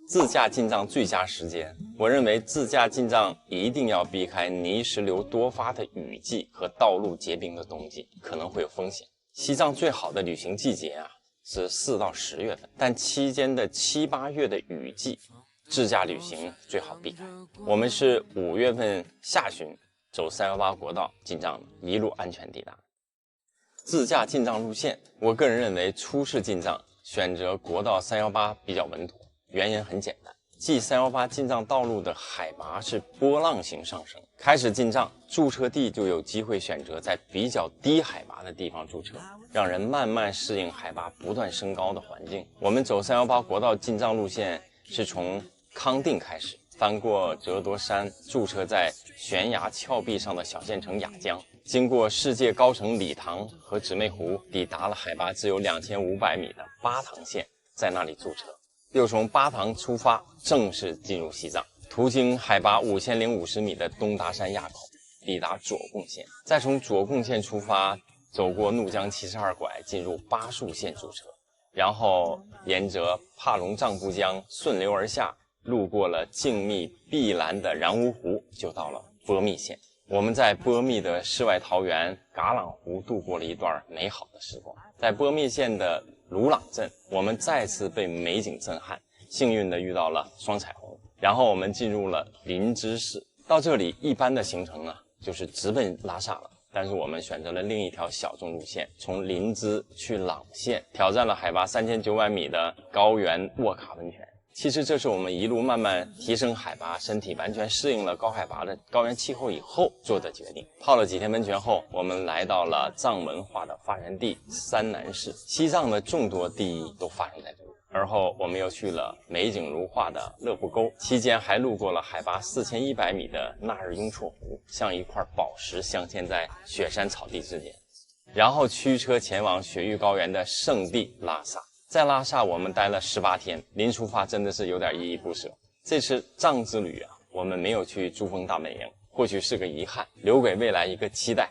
自驾进藏最佳时间，我认为自驾进藏一定要避开泥石流多发的雨季和道路结冰的冬季，可能会有风险。西藏最好的旅行季节啊是4到10月份，但期间的7、8月的雨季，自驾旅行最好避开。我们是5月份下旬走318国道进藏的，一路安全抵达。自驾进藏路线，我个人认为初次进藏选择国道318比较稳妥。原因很简单，G318进藏道路的海拔是波浪形上升，开始进藏，驻车地就有机会选择在比较低海拔的地方驻车，让人慢慢适应海拔不断升高的环境。我们走318国道进藏路线是从康定开始，翻过折多山，驻车在悬崖峭壁上的小县城雅江，经过世界高城理塘和姊妹湖，抵达了海拔只有2500米的巴塘县，在那里驻车。又从巴塘出发，正式进入西藏，途经海拔5050米的东达山垭口，抵达左贡县，再从左贡县出发，走过怒江72拐，进入巴蜀县驻车，然后沿着帕隆藏布江顺流而下，路过了静谧碧蓝的然乌湖，就到了波密县。我们在波密的世外桃源噶朗湖度过了一段美好的时光。在波密县的鲁朗镇，我们再次被美景震撼，幸运地遇到了双彩虹。然后我们进入了林芝市，到这里一般的行程呢就是直奔拉萨了，但是我们选择了另一条小众路线，从林芝去朗县，挑战了海拔3900米的高原沃卡温泉。其实这是我们一路慢慢提升海拔，身体完全适应了高海拔的高原气候以后做的决定。泡了几天温泉后，我们来到了藏文化的发源地山南市，西藏的众多地义都发生在这里。而后我们又去了美景如画的勒布沟，期间还路过了海拔4100米的纳日雍措湖，像一块宝石镶嵌在雪山草地之间。然后驱车前往雪域高原的圣地拉萨。在拉萨我们待了18天，临出发真的是有点依依不舍。这次藏之旅啊，我们没有去珠峰大本营，或许是个遗憾，留给未来一个期待。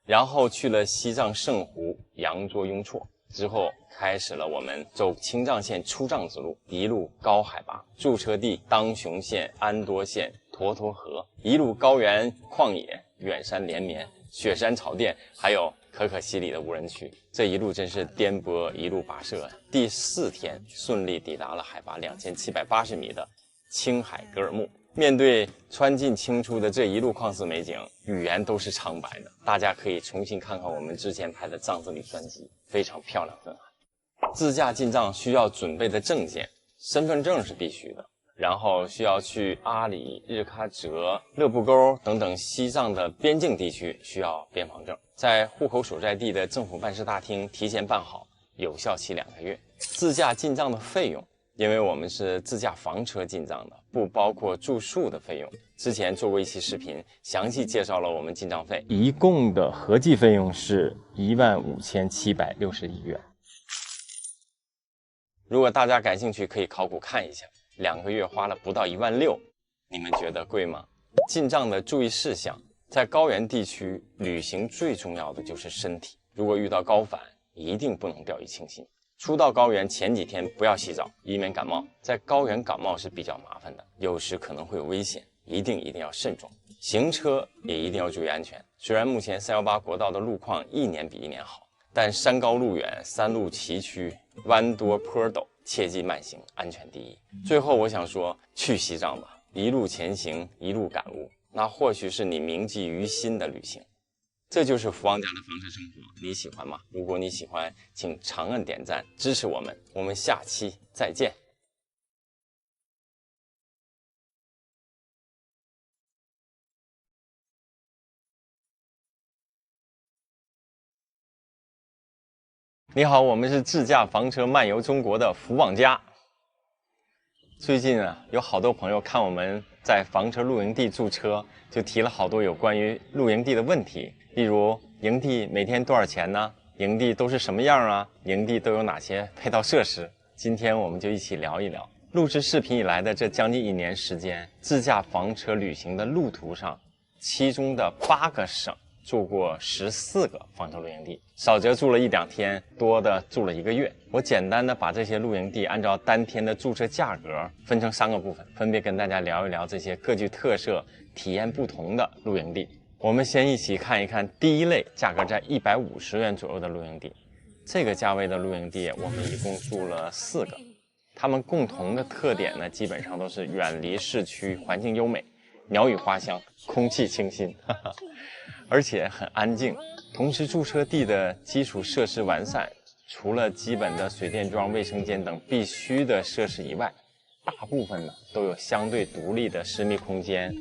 然后去了西藏圣湖羊卓雍措，之后开始了我们走青藏线出藏之路，一路高海拔，驻车地当雄县、安多县、沱沱河，一路高原旷野，远山连绵，雪山草甸，还有可可西里的无人区。这一路真是颠簸一路跋涉。第4天顺利抵达了海拔2780米的青海格尔木，面对穿进清出的这一路旷世美景，语言都是苍白的。大家可以重新看看我们之前拍的藏之旅专辑，非常漂亮震撼。自驾进藏需要准备的证件，身份证是必须的，然后需要去阿里、日喀则、勒布沟等等西藏的边境地区需要边防证，在户口所在地的政府办事大厅提前办好，有效期2个月。自驾进藏的费用，因为我们是自驾房车进藏的，不包括住宿的费用。之前做过一期视频，详细介绍了我们进藏费，一共的合计费用是15761元。如果大家感兴趣，可以考古看一下，2个月花了不到16000，你们觉得贵吗？进藏的注意事项，在高原地区旅行最重要的就是身体，如果遇到高反，一定不能掉以轻心。初到高原前几天不要洗澡，以免感冒。在高原感冒是比较麻烦的，有时可能会有危险，一定要慎重。行车也一定要注意安全。虽然目前318国道的路况一年比一年好，但山高路远，山路崎岖，弯多坡陡，切忌慢行，安全第一。最后我想说，去西藏吧，一路前行，一路感悟，那或许是你铭记于心的旅行。这就是福旺家的房车生活，你喜欢吗？如果你喜欢，请长按点赞支持我们，我们下期再见。你好，我们是自驾房车漫游中国的福旺家。最近啊，有好多朋友看我们在房车露营地驻车，就提了好多有关于露营地的问题。例如营地每天多少钱呢？营地都是什么样啊？营地都有哪些配套设施？今天我们就一起聊一聊。录制视频以来的这将近1年时间，自驾房车旅行的路途上，其中的8个省住过14个房车露营地，少则住了1-2天，多的住了1个月。我简单的把这些露营地按照单天的注册价格分成3个部分，分别跟大家聊一聊这些各具特色、体验不同的露营地。我们先一起看一看第一类，价格在150元左右的露营地。这个价位的露营地，我们一共住了4个。它们共同的特点呢，基本上都是远离市区，环境优美，鸟语花香，空气清新，而且很安静。同时，驻车地的基础设施完善，除了基本的水电桩、卫生间等必须的设施以外，大部分呢都有相对独立的私密空间。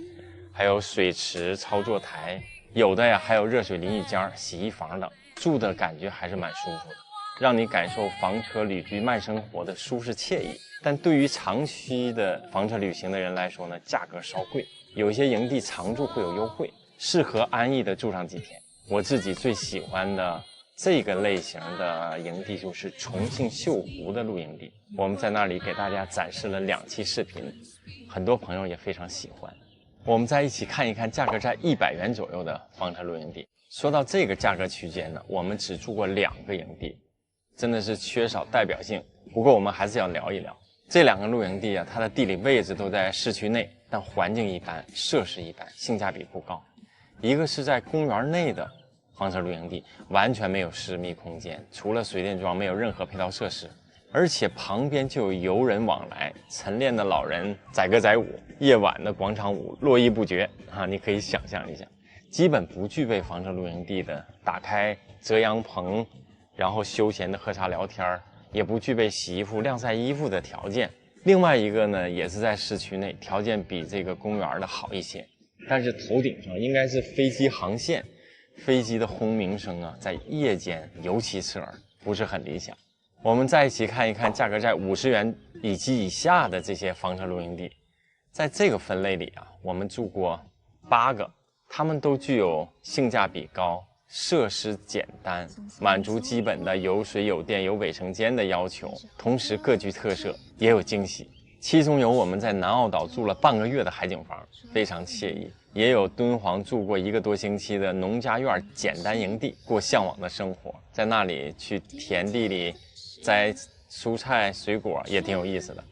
还有水池、操作台，有的呀还有热水淋浴间、洗衣房等，住的感觉还是蛮舒服的，让你感受房车旅居慢生活的舒适惬意。但对于长期的房车旅行的人来说呢，价格稍贵，有些营地常住会有优惠，适合安逸的住上几天。我自己最喜欢的这个类型的营地就是重庆秀湖的露营地，我们在那里给大家展示了2期视频，很多朋友也非常喜欢。我们再一起看一看价格在100元左右的房车露营地。说到这个价格区间呢，我们只住过2个营地，真的是缺少代表性。不过我们还是要聊一聊这2个露营地啊，它的地理位置都在市区内，但环境一般，设施一般，性价比不高。一个是在公园内的房车露营地，完全没有私密空间，除了水电桩没有任何配套设施，而且旁边就有游人往来，晨练的老人载歌载舞，夜晚的广场舞络绎不绝啊！你可以想象一下，基本不具备房车露营地的打开遮阳棚，然后休闲的喝茶聊天，也不具备洗衣服、晾晒衣服的条件。另外一个呢，也是在市区内，条件比这个公园的好一些，但是头顶上应该是飞机航线，飞机的轰鸣声啊，在夜间尤其刺耳，不是很理想。我们再一起看一看价格在50元以及以下的这些房车露营地。在这个分类里啊，我们住过8个，它们都具有性价比高、设施简单，满足基本的有水有电有卫生间的要求，同时各具特色，也有惊喜。其中有我们在南澳岛住了半个月的海景房，非常惬意，也有敦煌住过1个多星期的农家院简单营地，过向往的生活，在那里去田地里摘蔬菜水果也挺有意思的。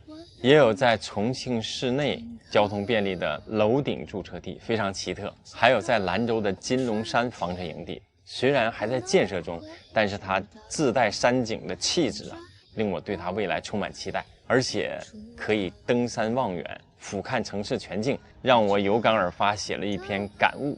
也有在重庆市内交通便利的楼顶驻车地，非常奇特。还有在兰州的金龙山房车营地，虽然还在建设中，但是它自带山景的气质啊，令我对它未来充满期待。而且可以登山望远，俯瞰城市全境，让我有感而发写了一篇感悟。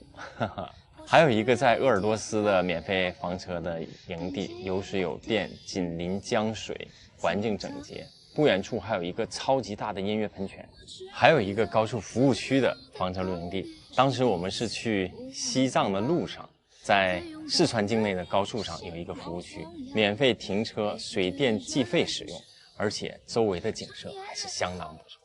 还有一个在鄂尔多斯的免费房车的营地，有水有电，紧邻江水，环境整洁。不远处还有一个超级大的音乐喷泉，还有一个高速服务区的房车露营地。当时我们是去西藏的路上，在四川境内的高速上有一个服务区，免费停车，水电计费使用，而且周围的景色还是相当不错。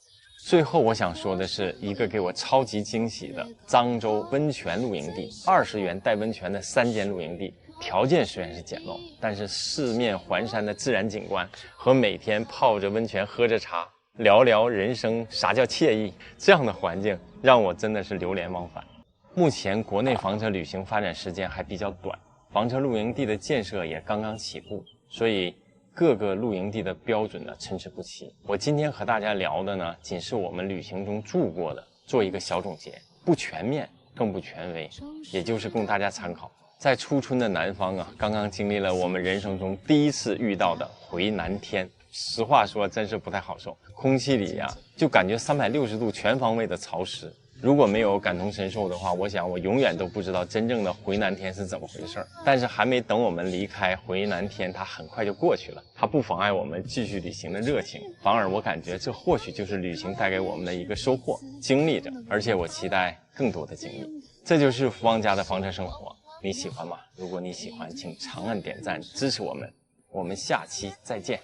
最后我想说的是一个给我超级惊喜的漳州温泉露营地，20元带温泉的3间露营地。条件虽然是简陋，但是四面环山的自然景观和每天泡着温泉喝着茶聊聊人生啥叫惬意，这样的环境让我真的是流连忘返。目前国内房车旅行发展时间还比较短，房车露营地的建设也刚刚起步，所以各个露营地的标准呢参差不齐。我今天和大家聊的呢，仅是我们旅行中住过的，做一个小总结，不全面更不权威，也就是供大家参考。在初春的南方啊，刚刚经历了我们人生中第一次遇到的回南天，实话说真是不太好受，空气里呀就感觉360度全方位的潮湿。如果没有感同身受的话，我想我永远都不知道真正的回南天是怎么回事。但是还没等我们离开回南天，它很快就过去了，它不妨碍我们继续旅行的热情，反而我感觉这或许就是旅行带给我们的一个收获。经历着，而且我期待更多的经历。这就是福旺家的房车生活，你喜欢吗？如果你喜欢，请长按点赞支持我们，我们下期再见。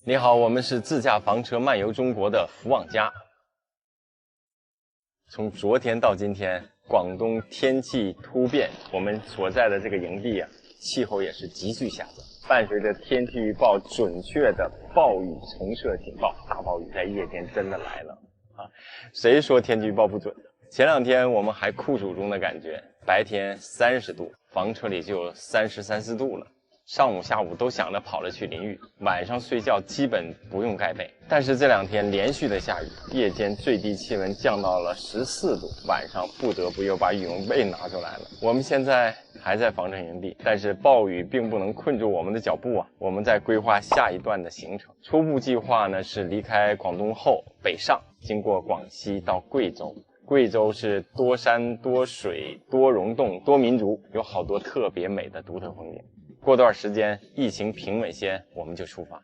你好，我们是自驾房车漫游中国的福旺家。从昨天到今天，广东天气突变，我们所在的这个营地啊，气候也是急剧下降，伴随着天气预报准确的暴雨重设警报，大暴雨在夜间真的来了啊！谁说天气预报不准的？前2天我们还酷暑中的感觉，白天30度，房车里就有30、34度了。上午、下午都想着跑了去淋浴，晚上睡觉基本不用盖被。但是这2天连续的下雨，夜间最低气温降到了14度，晚上不得不又把羽绒被拿出来了。我们现在还在房车营地，但是暴雨并不能困住我们的脚步啊！我们在规划下一段的行程，初步计划呢是离开广东后北上，经过广西到贵州。贵州是多山多水多溶洞多民族，有好多特别美的独特风景。过段时间疫情平稳些，我们就出发。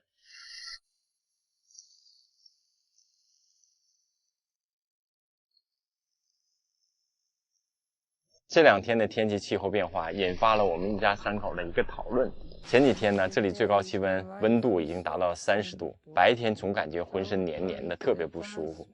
这2天的天气气候变化引发了我们一家3口的一个讨论。前几天呢，这里最高气温度已经达到30度，白天总感觉浑身黏黏的，特别不舒服。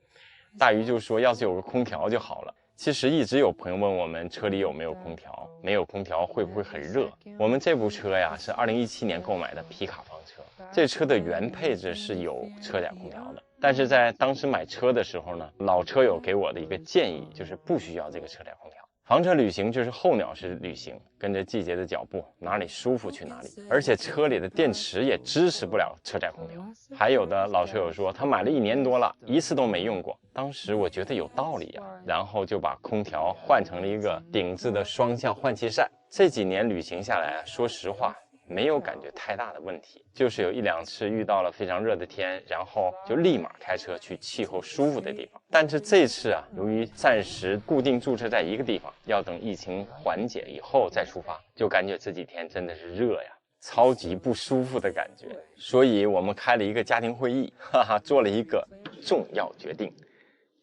大鱼就说要是有个空调就好了。其实一直有朋友问我们车里有没有空调，没有空调会不会很热？我们这部车呀是2017年购买的皮卡房车，这车的原配置是有车载空调的，但是在当时买车的时候呢，老车友给我的一个建议就是不需要这个车载空调。房车旅行就是候鸟式旅行，跟着季节的脚步，哪里舒服去哪里。而且车里的电池也支持不了车载空调。还有的老车友说他买了1年多了，一次都没用过。当时我觉得有道理啊，然后就把空调换成了一个顶置的双向换气扇。这几年旅行下来，说实话没有感觉太大的问题，就是有1、2次遇到了非常热的天，然后就立马开车去气候舒服的地方。但是这次啊，由于暂时固定驻车在一个地方，要等疫情缓解以后再出发，就感觉这几天真的是热呀，超级不舒服的感觉。所以我们开了一个家庭会议，做了一个重要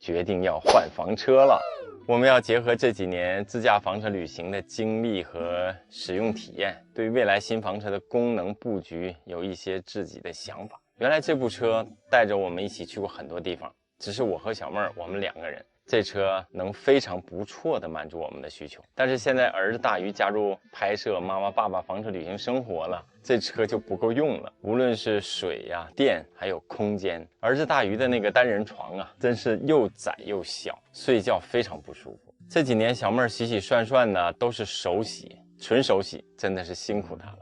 决定要换房车了。我们要结合这几年自驾房车旅行的经历和使用体验，对未来新房车的功能布局有一些自己的想法。原来这部车带着我们一起去过很多地方，只是我和小妹儿我们2个人，这车能非常不错的满足我们的需求。但是现在儿子大鱼加入拍摄妈妈爸爸房车旅行生活了，这车就不够用了，无论是水呀、电还有空间。儿子大鱼的那个单人床啊，真是又窄又小，睡觉非常不舒服。这几年小妹儿洗洗涮涮呢都是手洗，纯手洗，真的是辛苦她了。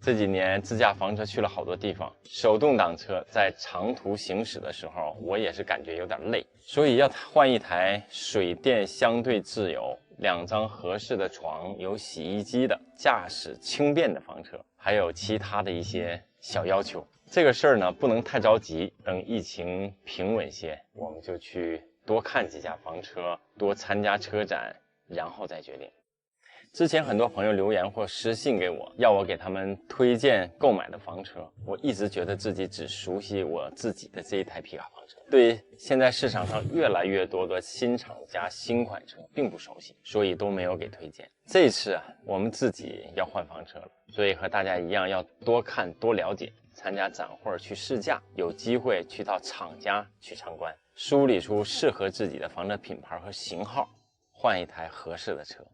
这几年自驾房车去了好多地方，手动挡车在长途行驶的时候，我也是感觉有点累，所以要换一台水电相对自由、2张合适的床、有洗衣机的、驾驶轻便的房车，还有其他的一些小要求。这个事儿呢，不能太着急，等疫情平稳些，我们就去多看几家房车，多参加车展，然后再决定。之前很多朋友留言或私信给我，要我给他们推荐购买的房车。我一直觉得自己只熟悉我自己的这一台皮卡房车，对现在市场上越来越多的新厂家新款车并不熟悉，所以都没有给推荐。这一次啊，我们自己要换房车了，所以和大家一样要多看多了解，参加展会去试驾，有机会去到厂家去参观，梳理出适合自己的房车品牌和型号，换一台合适的车。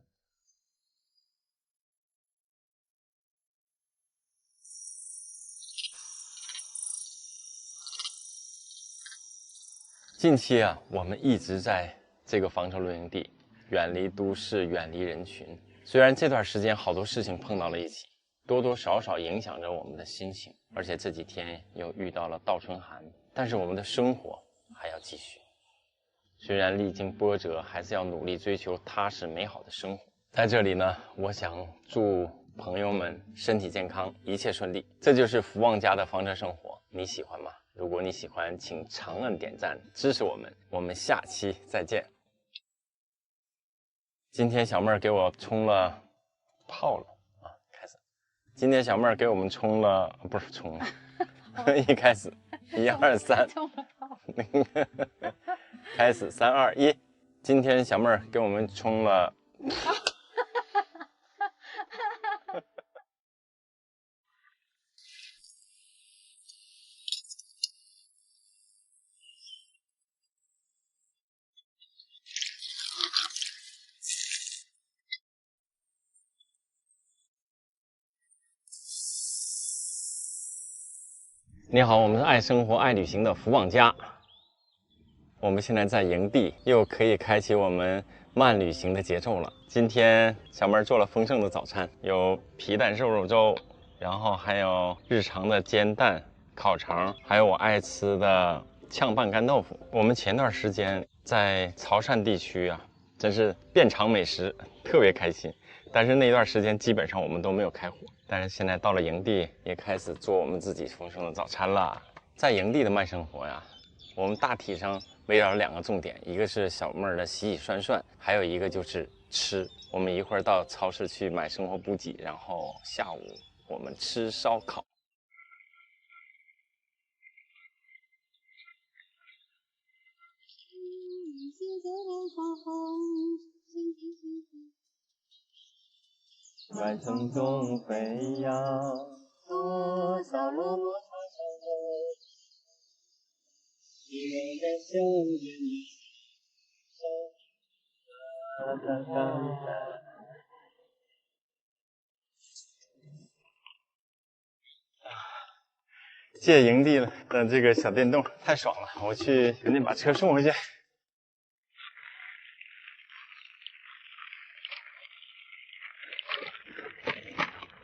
近期啊，我们一直在这个房车露营地，远离都市，远离人群。虽然这段时间好多事情碰到了一起，多多少少影响着我们的心情，而且这几天又遇到了倒春寒，但是我们的生活还要继续。虽然历经波折，还是要努力追求踏实美好的生活。在这里呢，我想祝朋友们身体健康，一切顺利。这就是福旺家的房车生活，你喜欢吗？如果你喜欢，请长按点赞支持我们，我们下期再见。今天小妹儿给我冲了泡了啊，开始。今天小妹儿给我们冲了，不是冲了，一开始1、2、3，开始3、2、1。今天小妹儿给我们冲了。你好，我们是爱生活、爱旅行的福旺家。我们现在在营地，又可以开启我们慢旅行的节奏了。今天小妹儿做了丰盛的早餐，有皮蛋瘦肉粥，然后还有日常的煎蛋、烤肠，还有我爱吃的炝拌干豆腐。我们前段时间在潮汕地区啊，真是遍尝美食，特别开心。但是那段时间基本上我们都没有开火。但是现在到了营地，也开始做我们自己丰盛的早餐了。在营地的慢生活呀，我们大体上围绕2个重点，一个是小妹儿的洗洗涮涮，还有一个就是吃。我们一会儿到超市去买生活补给，然后下午我们吃烧烤。乱风中飞扬，多少落寞长长的，一人的相遇你手，哒哒哒哒。借营地的这个小电动太爽了，我去赶紧把车送回去。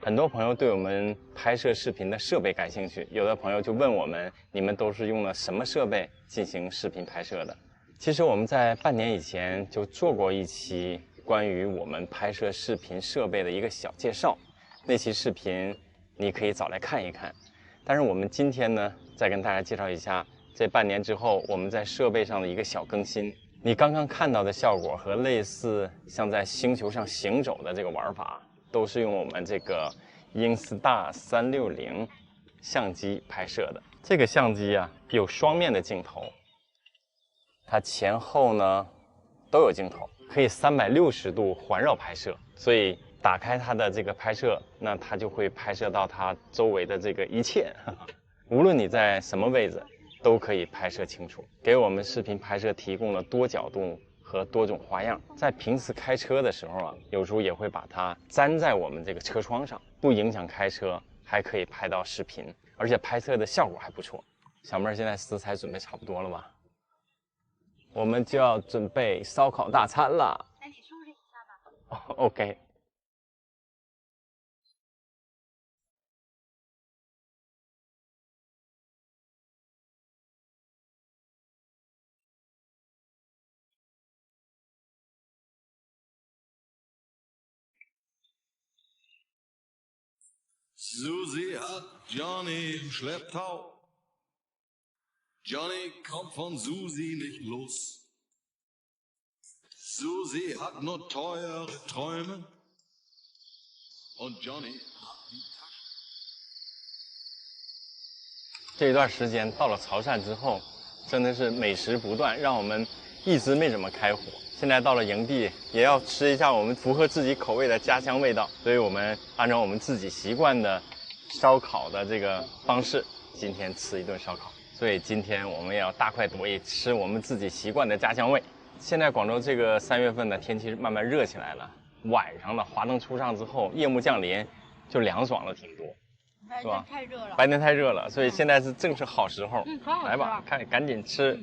很多朋友对我们拍摄视频的设备感兴趣，有的朋友就问我们，你们都是用了什么设备进行视频拍摄的？其实我们在半年以前就做过一期关于我们拍摄视频设备的一个小介绍，那期视频你可以找来看一看。但是我们今天呢，再跟大家介绍一下这半年之后我们在设备上的一个小更新。你刚刚看到的效果和类似像在星球上行走的这个玩法，都是用我们这个Instax 360相机拍摄的。这个相机啊，有双面的镜头，它前后呢都有镜头，可以360度环绕拍摄。所以打开它的这个拍摄，那它就会拍摄到它周围的这个一切，无论你在什么位置，都可以拍摄清楚，给我们视频拍摄提供了多角度和多种花样。在平时开车的时候啊，有时候也会把它粘在我们这个车窗上，不影响开车，还可以拍到视频，而且拍摄的效果还不错。小妹儿现在食材准备差不多了吧？我们就要准备烧烤大餐了。来，你收拾一下吧。OK。Susi hat Johnny im Schlepptau. Johnny kommt von Susi nicht los. Susi hat nur teure Träume. Und Johnny hat die Tasche. 这一段时间到了潮汕之后，真的是美食不断，让我们一直没怎么开火。现在到了营地，也要吃一下我们符合自己口味的家乡味道，所以我们按照我们自己习惯的烧烤的这个方式，今天吃一顿烧烤。所以今天我们也要大快朵颐，吃我们自己习惯的家乡味。现在广州这个3月份的天气慢慢热起来了，晚上的华灯初上之后，夜幕降临，就凉爽了挺多。白天太热了，白天太热了，所以现在是正是好时候。可好吃了。来吧，赶紧吃。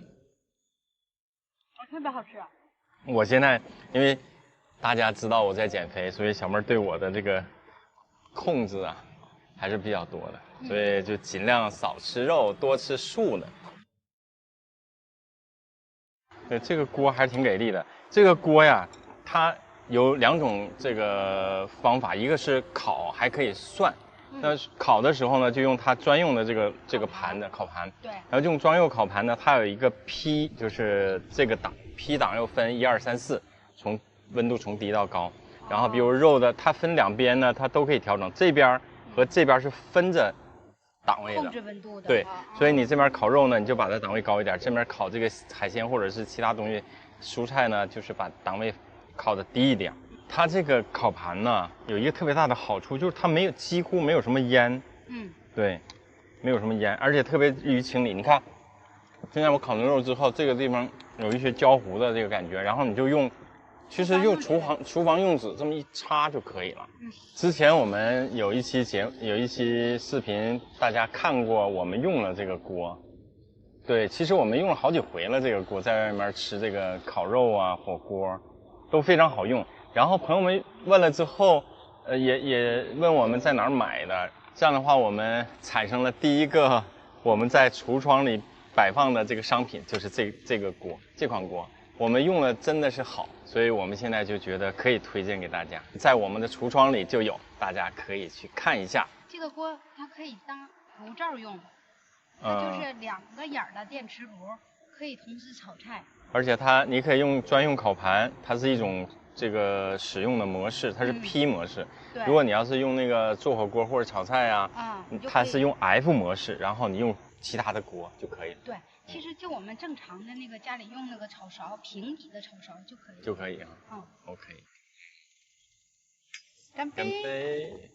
特别好吃。我现在因为大家知道我在减肥，所以小妹对我的这个控制啊还是比较多的，所以就尽量少吃肉，多吃素的。对，这个锅还是挺给力的。这个锅呀，它有2种这个方法，一个是烤，还可以涮。那烤的时候呢，就用它专用的这个盘的烤盘。对。然后用专用烤盘呢，它有一个 P， 就是这个档 P 档又分1、2、3、4，从温度从低到高。然后比如肉的，它分2边呢，它都可以调整，这边和这边是分着档位的。控制温度的。对，所以你这边烤肉呢，你就把它档位高一点；这边烤这个海鲜或者是其他东西、蔬菜呢，就是把档位烤的低一点。它这个烤盘呢，有一个特别大的好处，就是它几乎没有什么烟。对，没有什么烟，而且特别易于清理。你看，现在我烤牛肉之后，这个地方有一些焦糊的这个感觉，然后你就其实用厨房用纸这么一擦就可以了。之前我们有一期视频，大家看过我们用了这个锅。对，其实我们用了好几回了，这个锅在外面吃这个烤肉啊、火锅都非常好用。然后朋友们问了之后，也问我们在哪儿买的。这样的话，我们产生了第一个我们在橱窗里摆放的这个商品，就是这个锅，这款锅，我们用了真的是好，所以我们现在就觉得可以推荐给大家，在我们的橱窗里就有，大家可以去看一下。这个锅它可以当炉灶用，它就是2个眼的电磁炉，可以同时炒菜。而且你可以用专用烤盘，它是一种这个使用的模式，它是 P 模式。如果你要是用那个做火锅或者炒菜啊，它是用 F 模式，然后你用其他的锅就可以了。对，其实就我们正常的那个家里用那个炒勺，平底的炒勺就可以了。OK。干杯！干杯！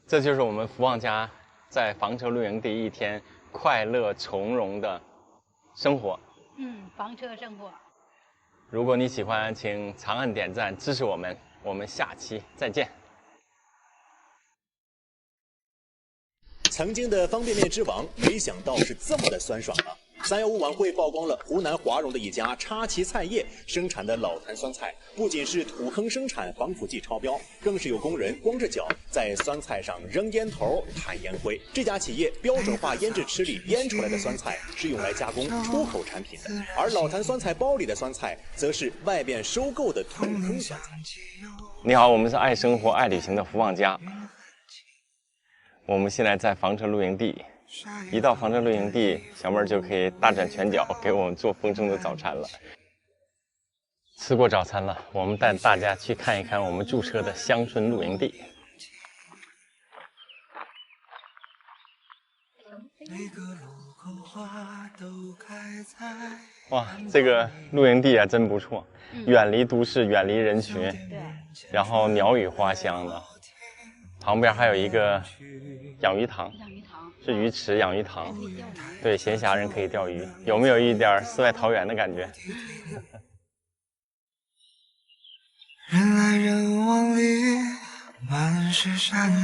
这就是我们福旺家在房车露营地一天快乐从容的生活。房车生活。如果你喜欢，请长按点赞支持我们，我们下期再见。曾经的方便面之王，没想到是这么的酸爽啊！315晚会曝光了湖南华容的一家插旗菜业生产的老坛酸菜，不仅是土坑生产防腐剂超标，更是有工人光着脚在酸菜上扔烟头、弹烟灰。这家企业标准化腌制池里腌出来的酸菜是用来加工出口产品的，而老坛酸菜包里的酸菜则是外边收购的土坑酸菜。你好，我们是爱生活、爱旅行的福旺家。我们现在在房车露营地，一到房车露营地，小妹儿就可以大展拳脚，给我们做丰盛的早餐了。吃过早餐了，我们带大家去看一看我们驻车的乡村露营地。哇，这个露营地啊真不错，远离都市，远离人群，然后鸟语花香的。旁边还有一个养鱼塘，是鱼池养鱼塘，对，闲暇人可以钓鱼，有没有一点世外桃源的感觉？人来人往里满是善意。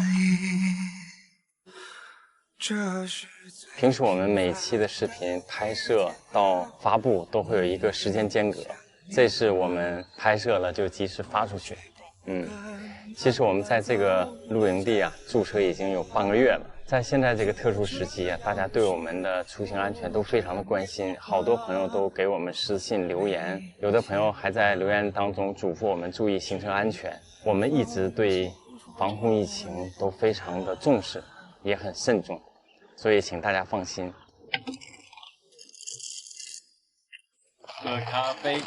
平时我们每期的视频拍摄到发布都会有一个时间间隔，这是我们拍摄了就及时发出去。其实我们在这个露营地啊驻车已经有半个月了，在现在这个特殊时期啊，大家对我们的出行安全都非常的关心，好多朋友都给我们私信留言，有的朋友还在留言当中嘱咐我们注意行车安全。我们一直对防控疫情都非常的重视，也很慎重，所以请大家放心。喝咖啡。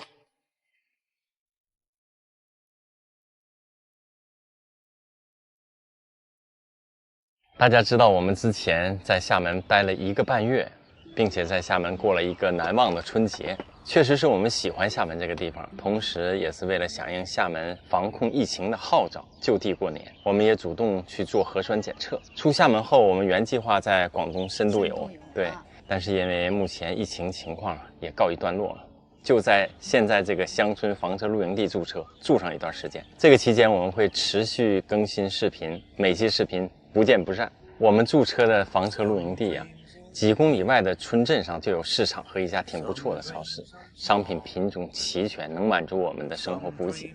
大家知道我们之前在厦门待了1个半月，并且在厦门过了一个难忘的春节。确实是我们喜欢厦门这个地方，同时也是为了响应厦门防控疫情的号召，就地过年。我们也主动去做核酸检测。出厦门后，我们原计划在广东深度游，对，但是因为目前疫情情况也告一段落了，就在现在这个乡村房车露营地驻车，住上一段时间。这个期间我们会持续更新视频，每期视频不见不散。我们驻车的房车露营地啊，几公里外的村镇上就有市场和一家挺不错的超市，商品品种齐全，能满足我们的生活补给。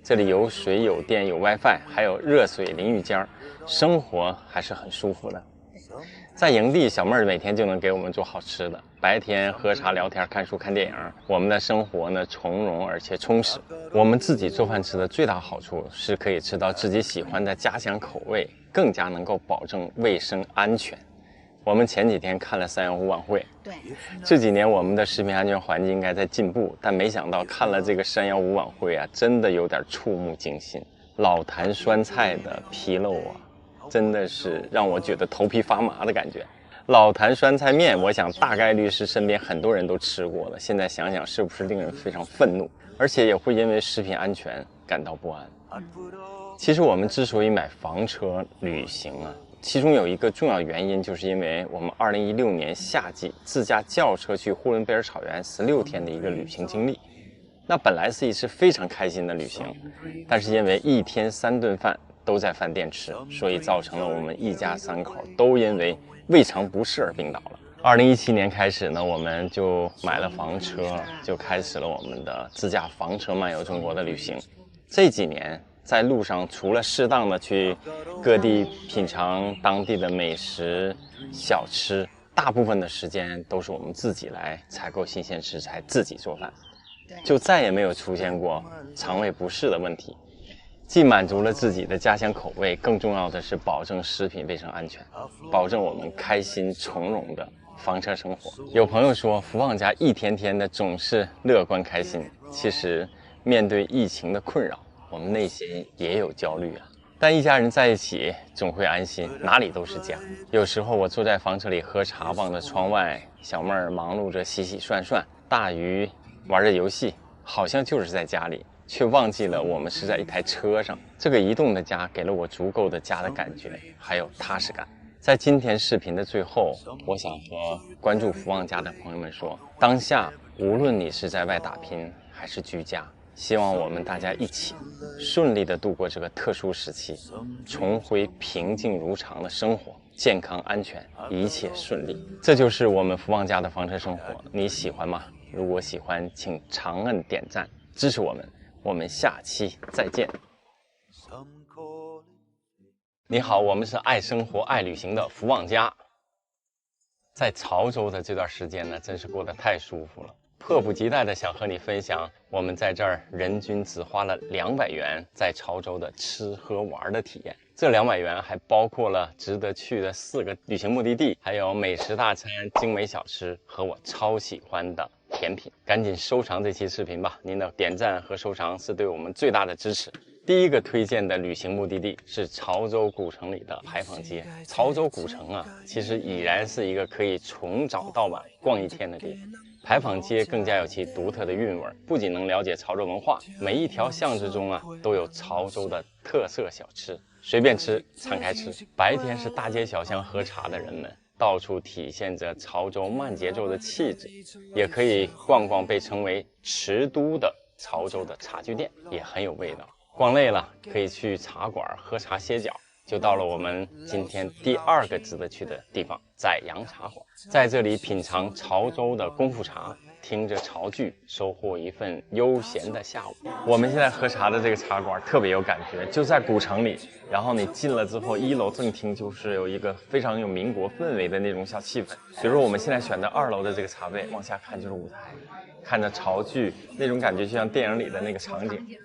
这里有水有电有 WiFi， 还有热水淋浴间，生活还是很舒服的。在营地，小妹儿每天就能给我们做好吃的，白天喝茶聊天看书看电影，我们的生活呢从容而且充实。我们自己做饭吃的最大好处是可以吃到自己喜欢的家乡口味，更加能够保证卫生安全。我们前几天看了315晚会，对，这几年我们的食品安全环境应该在进步，但没想到看了这个315晚会啊，真的有点触目惊心。老坛酸菜的皮肉啊，真的是让我觉得头皮发麻的感觉。老坛酸菜面，我想大概率是身边很多人都吃过的，现在想想是不是令人非常愤怒，而且也会因为食品安全感到不安。其实我们之所以买房车旅行啊，其中有一个重要原因，就是因为我们2016年夏季自驾轿车去呼伦贝尔草原16天的一个旅行经历。那本来是一次非常开心的旅行，但是因为1天3顿饭都在饭店吃，所以造成了我们一家3口都因为胃肠不适而病倒了。2017年开始呢，我们就买了房车，就开始了我们的自驾房车漫游中国的旅行。这几年在路上，除了适当的去各地品尝当地的美食小吃，大部分的时间都是我们自己来采购新鲜食材，自己做饭，就再也没有出现过肠胃不适的问题。既满足了自己的家乡口味，更重要的是保证食品卫生安全，保证我们开心从容的房车生活。有朋友说福旺家一天天的总是乐观开心，其实面对疫情的困扰，我们内心也有焦虑啊。但一家人在一起总会安心，哪里都是家。有时候我坐在房车里喝茶，望着窗外，小妹儿忙碌着洗洗涮涮，大鱼玩着游戏，好像就是在家里，却忘记了我们是在一台车上。这个移动的家给了我足够的家的感觉，还有踏实感。在今天视频的最后，我想和关注福旺家的朋友们说，当下无论你是在外打拼还是居家，希望我们大家一起顺利地度过这个特殊时期，重回平静如常的生活，健康安全，一切顺利。这就是我们福旺家的房车生活，你喜欢吗？如果喜欢，请长按点赞支持我们。我们下期再见。你好，我们是爱生活爱旅行的福旺家。在潮州的这段时间呢，真是过得太舒服了，迫不及待的想和你分享我们在这儿人均只花了200元在潮州的吃喝玩的体验。这200元还包括了值得去的4个旅行目的地，还有美食大餐、精美小吃和我超喜欢的甜品。赶紧收藏这期视频吧，您的点赞和收藏是对我们最大的支持。第一个推荐的旅行目的地是潮州古城里的牌坊街。潮州古城啊，其实已然是一个可以从早到晚逛一天的地方。牌坊街更加有其独特的韵味，不仅能了解潮州文化，每一条巷子中啊都有潮州的特色小吃，随便吃，敞开吃。白天是大街小巷喝茶的人们，到处体现着潮州慢节奏的气质，也可以逛逛被称为池都的潮州的茶具店，也很有味道。逛累了可以去茶馆喝茶歇脚，就到了我们今天第2个值得去的地方——宰阳茶馆。在这里品尝潮州的功夫茶，听着潮剧，收获一份悠闲的下午。我们现在喝茶的这个茶馆特别有感觉，就在古城里。然后你进了之后，1楼正厅就是有一个非常有民国氛围的那种小气氛。比如说我们现在选的2楼的这个茶位，往下看就是舞台，看着潮剧，那种感觉就像电影里的那个场景。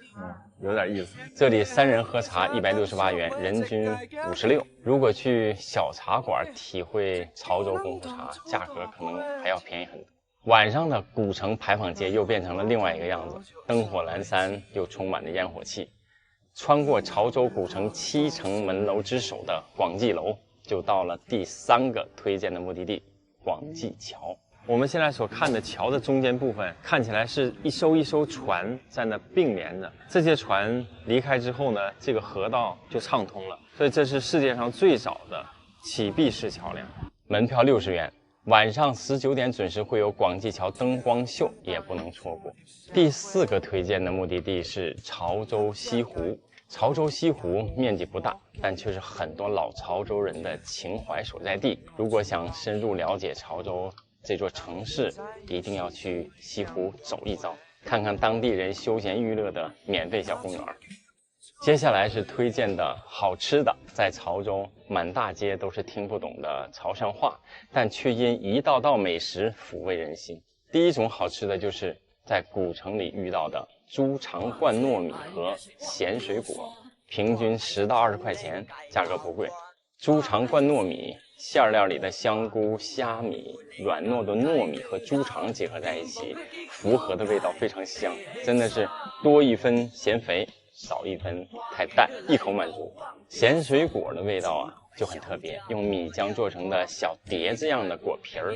有点意思。这里3人喝茶168元，人均56。如果去小茶馆体会潮州功夫茶，价格可能还要便宜很多。晚上的古城牌坊街又变成了另外一个样子，灯火阑珊，又充满了烟火气。穿过潮州古城7层门楼之首的广济楼，就到了第3个推荐的目的地——广济桥。我们现在所看的桥的中间部分，看起来是一艘一艘船在那并联着。这些船离开之后呢，这个河道就畅通了。所以这是世界上最早的启闭式桥梁。门票60元，晚上19点准时会有广济桥灯光秀，也不能错过。第4个推荐的目的地是潮州西湖。潮州西湖面积不大，但却是很多老潮州人的情怀所在地。如果想深入了解潮州这座城市，一定要去西湖走一遭，看看当地人休闲娱乐的免费小公园。接下来是推荐的好吃的。在潮州满大街都是听不懂的潮汕话，但却因一道道美食抚慰人心。第一种好吃的就是在古城里遇到的猪肠灌糯米和咸水果，平均10到20块钱，价格不贵。猪肠灌糯米，馅料里的香菇、虾米、软糯的糯米和猪肠结合在一起，复合的味道非常香，真的是多一分嫌肥，少一分太淡，一口满足。咸水果的味道啊就很特别，用米浆做成的小碟子样的果皮儿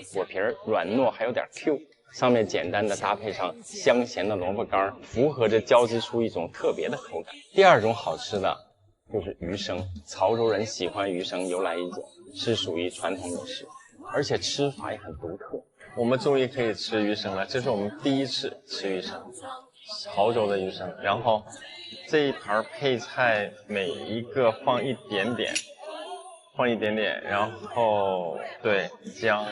软糯还有点 Q， 上面简单的搭配上香咸的萝卜干，复合着交织出一种特别的口感。第2种好吃的就是鱼生，潮州人喜欢鱼生由来已久，是属于传统美食，而且吃法也很独特。我们终于可以吃鱼生了，这是我们第1次吃鱼生，潮州的鱼生。然后这一盘配菜每一个放一点点，然后对姜、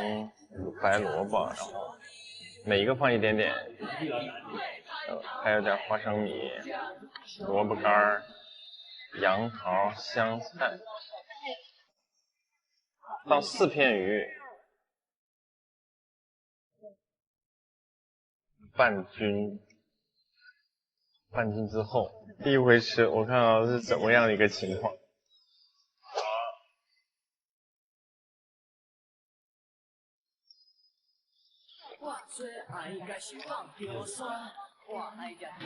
白萝卜，然后每一个放一点点，还有点花生米、萝卜干、杨桃、香菜，放4片鱼，拌均之后，第一回吃，我看到是怎么样的一个情况。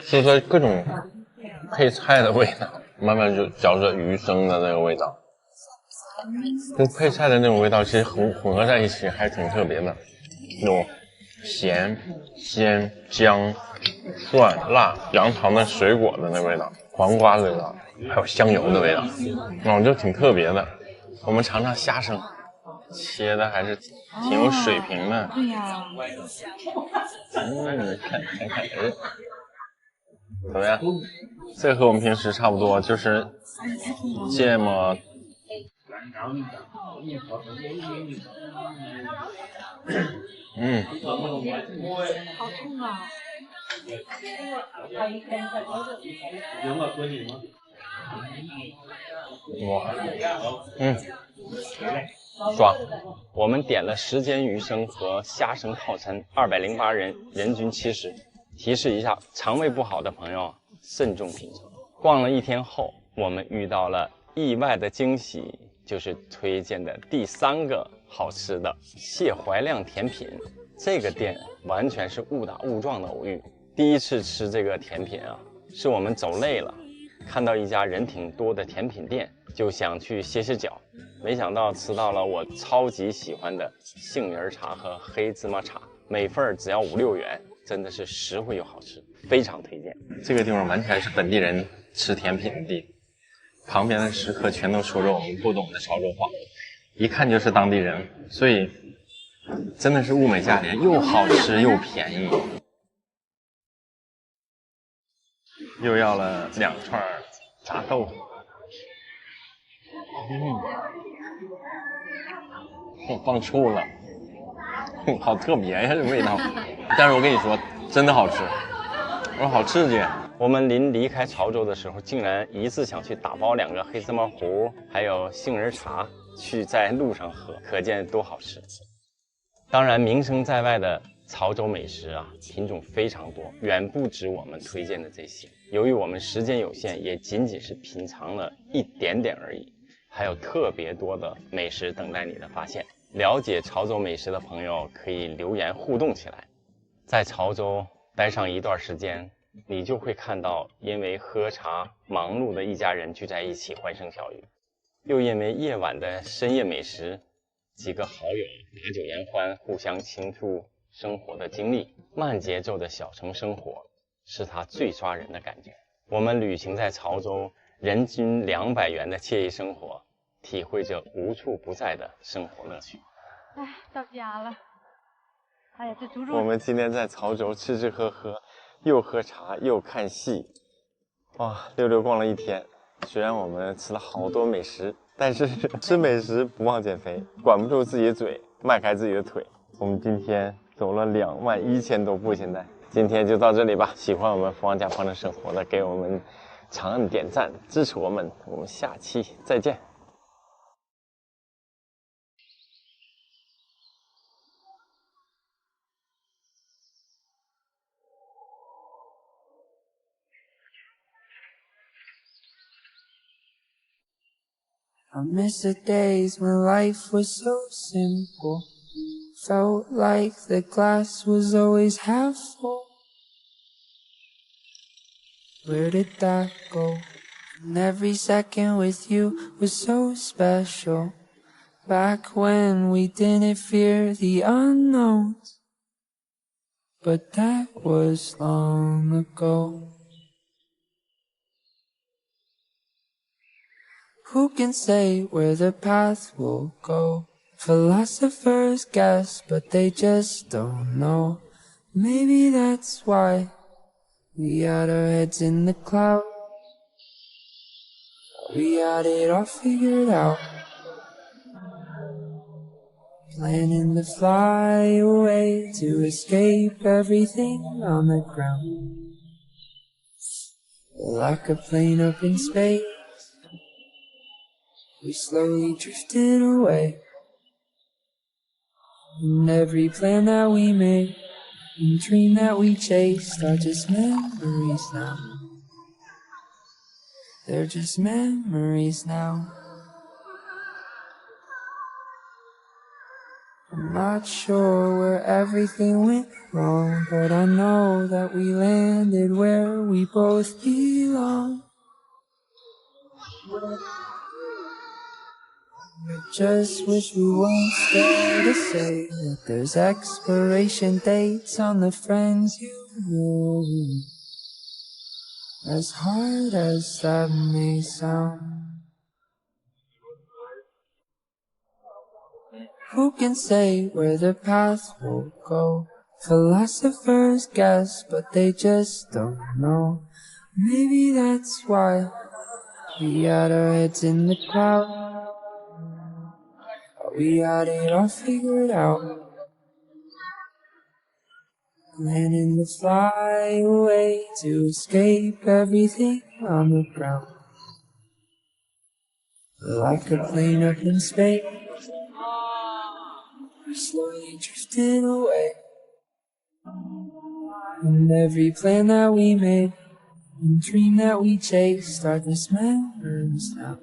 所以说各种配菜的味道，慢慢就嚼着鱼生的那个味道，跟配菜的那种味道其实混合在一起，还挺特别的。那种咸、鲜、姜、蒜、辣、杨桃的水果的那味道，黄瓜的味道，还有香油的味道，就挺特别的。我们尝尝虾生，切的还是挺有水平的。对呀。看，怎么样？这和我们平时差不多，就是芥末。好痛啊！哇，爽！我们点了10间鱼生和虾生套餐，208人，人均70。提示一下，肠胃不好的朋友慎重品尝。逛了1天后，我们遇到了意外的惊喜，就是推荐的第3个好吃的谢怀亮甜品。这个店完全是误打误撞的偶遇。第1次吃这个甜品啊，是我们走累了，看到一家人挺多的甜品店，就想去歇歇脚，没想到吃到了我超级喜欢的杏仁茶和黑芝麻茶，每份只要5、6元，真的是实惠又好吃，非常推荐。这个地方完全是本地人吃甜品的地方，旁边的食客全都说着我们不懂的潮州话，一看就是当地人，所以真的是物美价廉，又好吃又便宜。又要了2串炸豆腐，我放醋了，好特别呀，这味道。但是我跟你说，真的好吃，我说好刺激。我们临离开潮州的时候，竟然一次想去打包2个黑芝麻糊，还有杏仁茶，去在路上喝，可见多好吃。当然，名声在外的潮州美食啊，品种非常多，远不止我们推荐的这些。由于我们时间有限，也仅仅是品尝了一点点而已，还有特别多的美食等待你的发现。了解潮州美食的朋友可以留言互动起来。在潮州待上一段时间，你就会看到因为喝茶忙碌的一家人聚在一起欢声笑语，又因为夜晚的深夜美食，几个好友把酒言欢，互相倾诉生活的经历。慢节奏的小城生活是它最抓人的感觉。我们旅行在潮州，人均200元的惬意生活，体会着无处不在的生活乐趣。哎，到家了。哎呀，这猪肉。我们今天在潮州吃吃喝喝，又喝茶又看戏，哇，溜溜逛了一天。虽然我们吃了好多美食，但是吃美食不忘减肥，管不住自己的嘴，迈开自己的腿。我们今天走了21000多步，现在今天就到这里吧。喜欢我们福旺家方程生活的，给我们长按点赞支持我们，我们下期再见。I miss the days when life was so simple. Felt like the glass was always half full. Where did that go? And every second with you was so special. Back when we didn't fear the unknown. But that was long ago. Who can say where the path will go? Philosophers guess, but they just don't know. Maybe that's why we had our heads in the clouds. We had it all figured out. Planning to fly away to escape everything on the ground. Like a plane up in space, we slowly drifted away. And every plan that we made and dream that we chased are just memories now. They're just memories now. I'm not sure where everything went wrong, but I know that we landed where we both belong. I just wish we weren't scared to say that there's expiration dates on the friends you know. As hard as that may sound. Who can say where the path will go? Philosophers guess, but they just don't know. Maybe that's why we had our heads in the clouds. We had it all figured out. Planning to fly away to escape everything on the ground. Like a plane up in space, we slowly drifted away. And every plan that we made and dream that we chased are just memories now.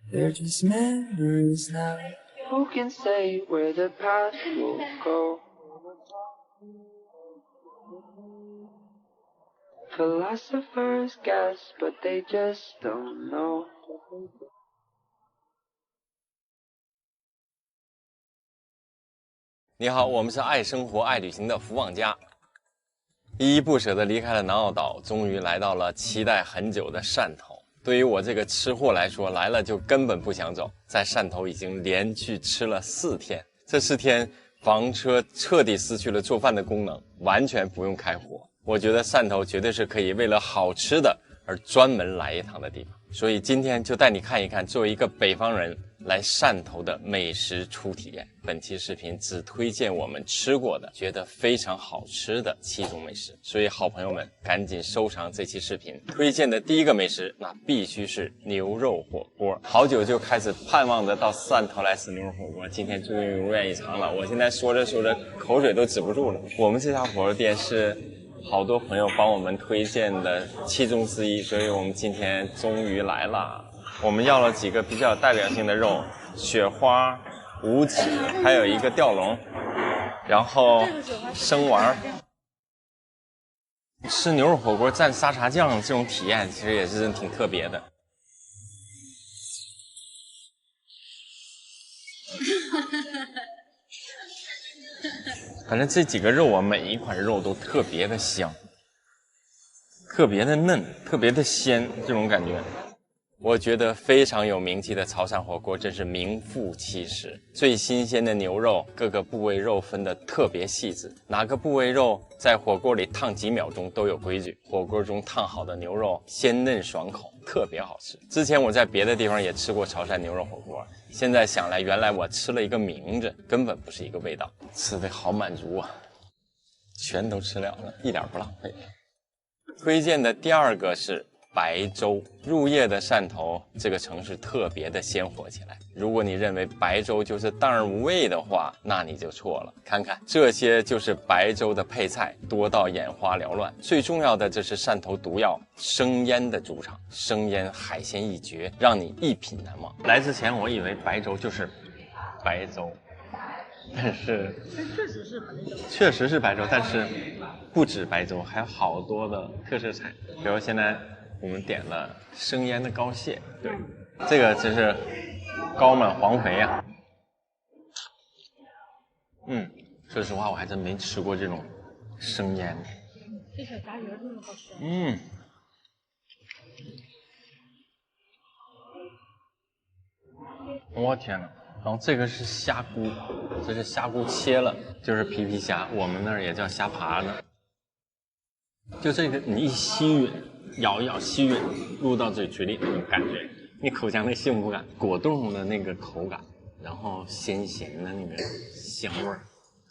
They're just memories now. Who can say where the path will go? Philosophers guess, but they just don't know. 你好，我们是爱生活、爱旅行的福旺家，依依不舍地离开了南澳岛，终于来到了期待很久的汕头。对于我这个吃货来说，来了就根本不想走。在汕头已经连续吃了4天，这4天房车彻底失去了做饭的功能，完全不用开火。我觉得汕头绝对是可以为了好吃的而专门来一趟的地方。所以今天就带你看一看，作为一个北方人来汕头的美食初体验。本期视频只推荐我们吃过的，觉得非常好吃的7种美食，所以好朋友们赶紧收藏这期视频。推荐的第一个美食，那必须是牛肉火锅。好久就开始盼望着到汕头来吃牛肉火锅，今天终于如愿以偿了。我现在说着说着口水都止不住了。我们这家火锅店是好多朋友帮我们推荐的7中之一，所以我们今天终于来了。我们要了几个比较代表性的肉，雪花、五指，还有一个吊龙，然后生丸。吃牛肉火锅蘸沙茶酱这种体验其实也是真挺特别的。反正这几个肉啊，每一款肉都特别的香，特别的嫩，特别的鲜，这种感觉。我觉得非常有名气的潮汕火锅真是名副其实，最新鲜的牛肉，各个部位肉分得特别细致，哪个部位肉在火锅里烫几秒钟都有规矩。火锅中烫好的牛肉鲜嫩爽口，特别好吃。之前我在别的地方也吃过潮汕牛肉火锅，现在想来原来我吃了一个名字，根本不是一个味道。吃得好满足啊，全都吃了了，一点不浪费。推荐的第二个是白粥。入夜的汕头这个城市特别的鲜活起来。如果你认为白粥就是淡而无味的话，那你就错了。看看这些就是白粥的配菜，多到眼花缭乱。最重要的，这是汕头毒药生腌的主场，生腌海鲜一绝，让你一品难忘。来之前我以为白粥就是白粥，但是确实是白粥，但是不止白粥，还有好多的特色菜，比如现在我们点了生腌的膏蟹，对，这个真是膏满黄肥啊。说实话我还真没吃过这种生腌。这小炸鱼真的好吃。我天哪！然后这个是虾菇，这是虾菇切了，就是皮皮虾，我们那儿也叫虾爬呢。就这个你一吸吮，咬一咬吸吮入到嘴里那种感觉，你口腔的幸福感，果冻的那个口感，然后咸咸的那个香味儿，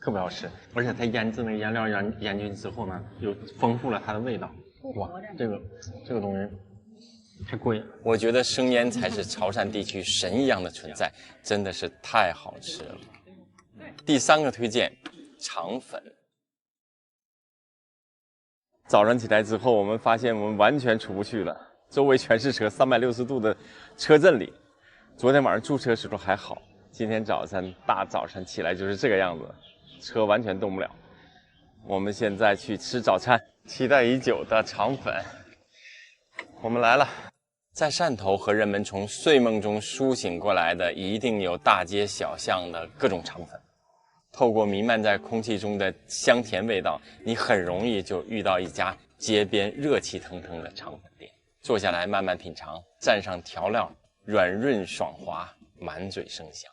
特别好吃。而且它腌制那个腌料腌进之后呢，又丰富了它的味道。哇，这个东西太贵了。我觉得生腌才是潮汕地区神一样的存在，真的是太好吃了。第三个推荐，肠粉。早上起来之后，我们发现我们完全出不去了，周围全是车，360度的车阵里。昨天晚上驻车时候还好，今天大早晨起来就是这个样子，车完全动不了。我们现在去吃早餐，期待已久的肠粉，我们来了。在汕头和人们从睡梦中苏醒过来的，一定有大街小巷的各种肠粉。透过弥漫在空气中的香甜味道，你很容易就遇到一家街边热气腾腾的肠粉店。坐下来慢慢品尝，蘸上调料，软润爽滑，满嘴生香。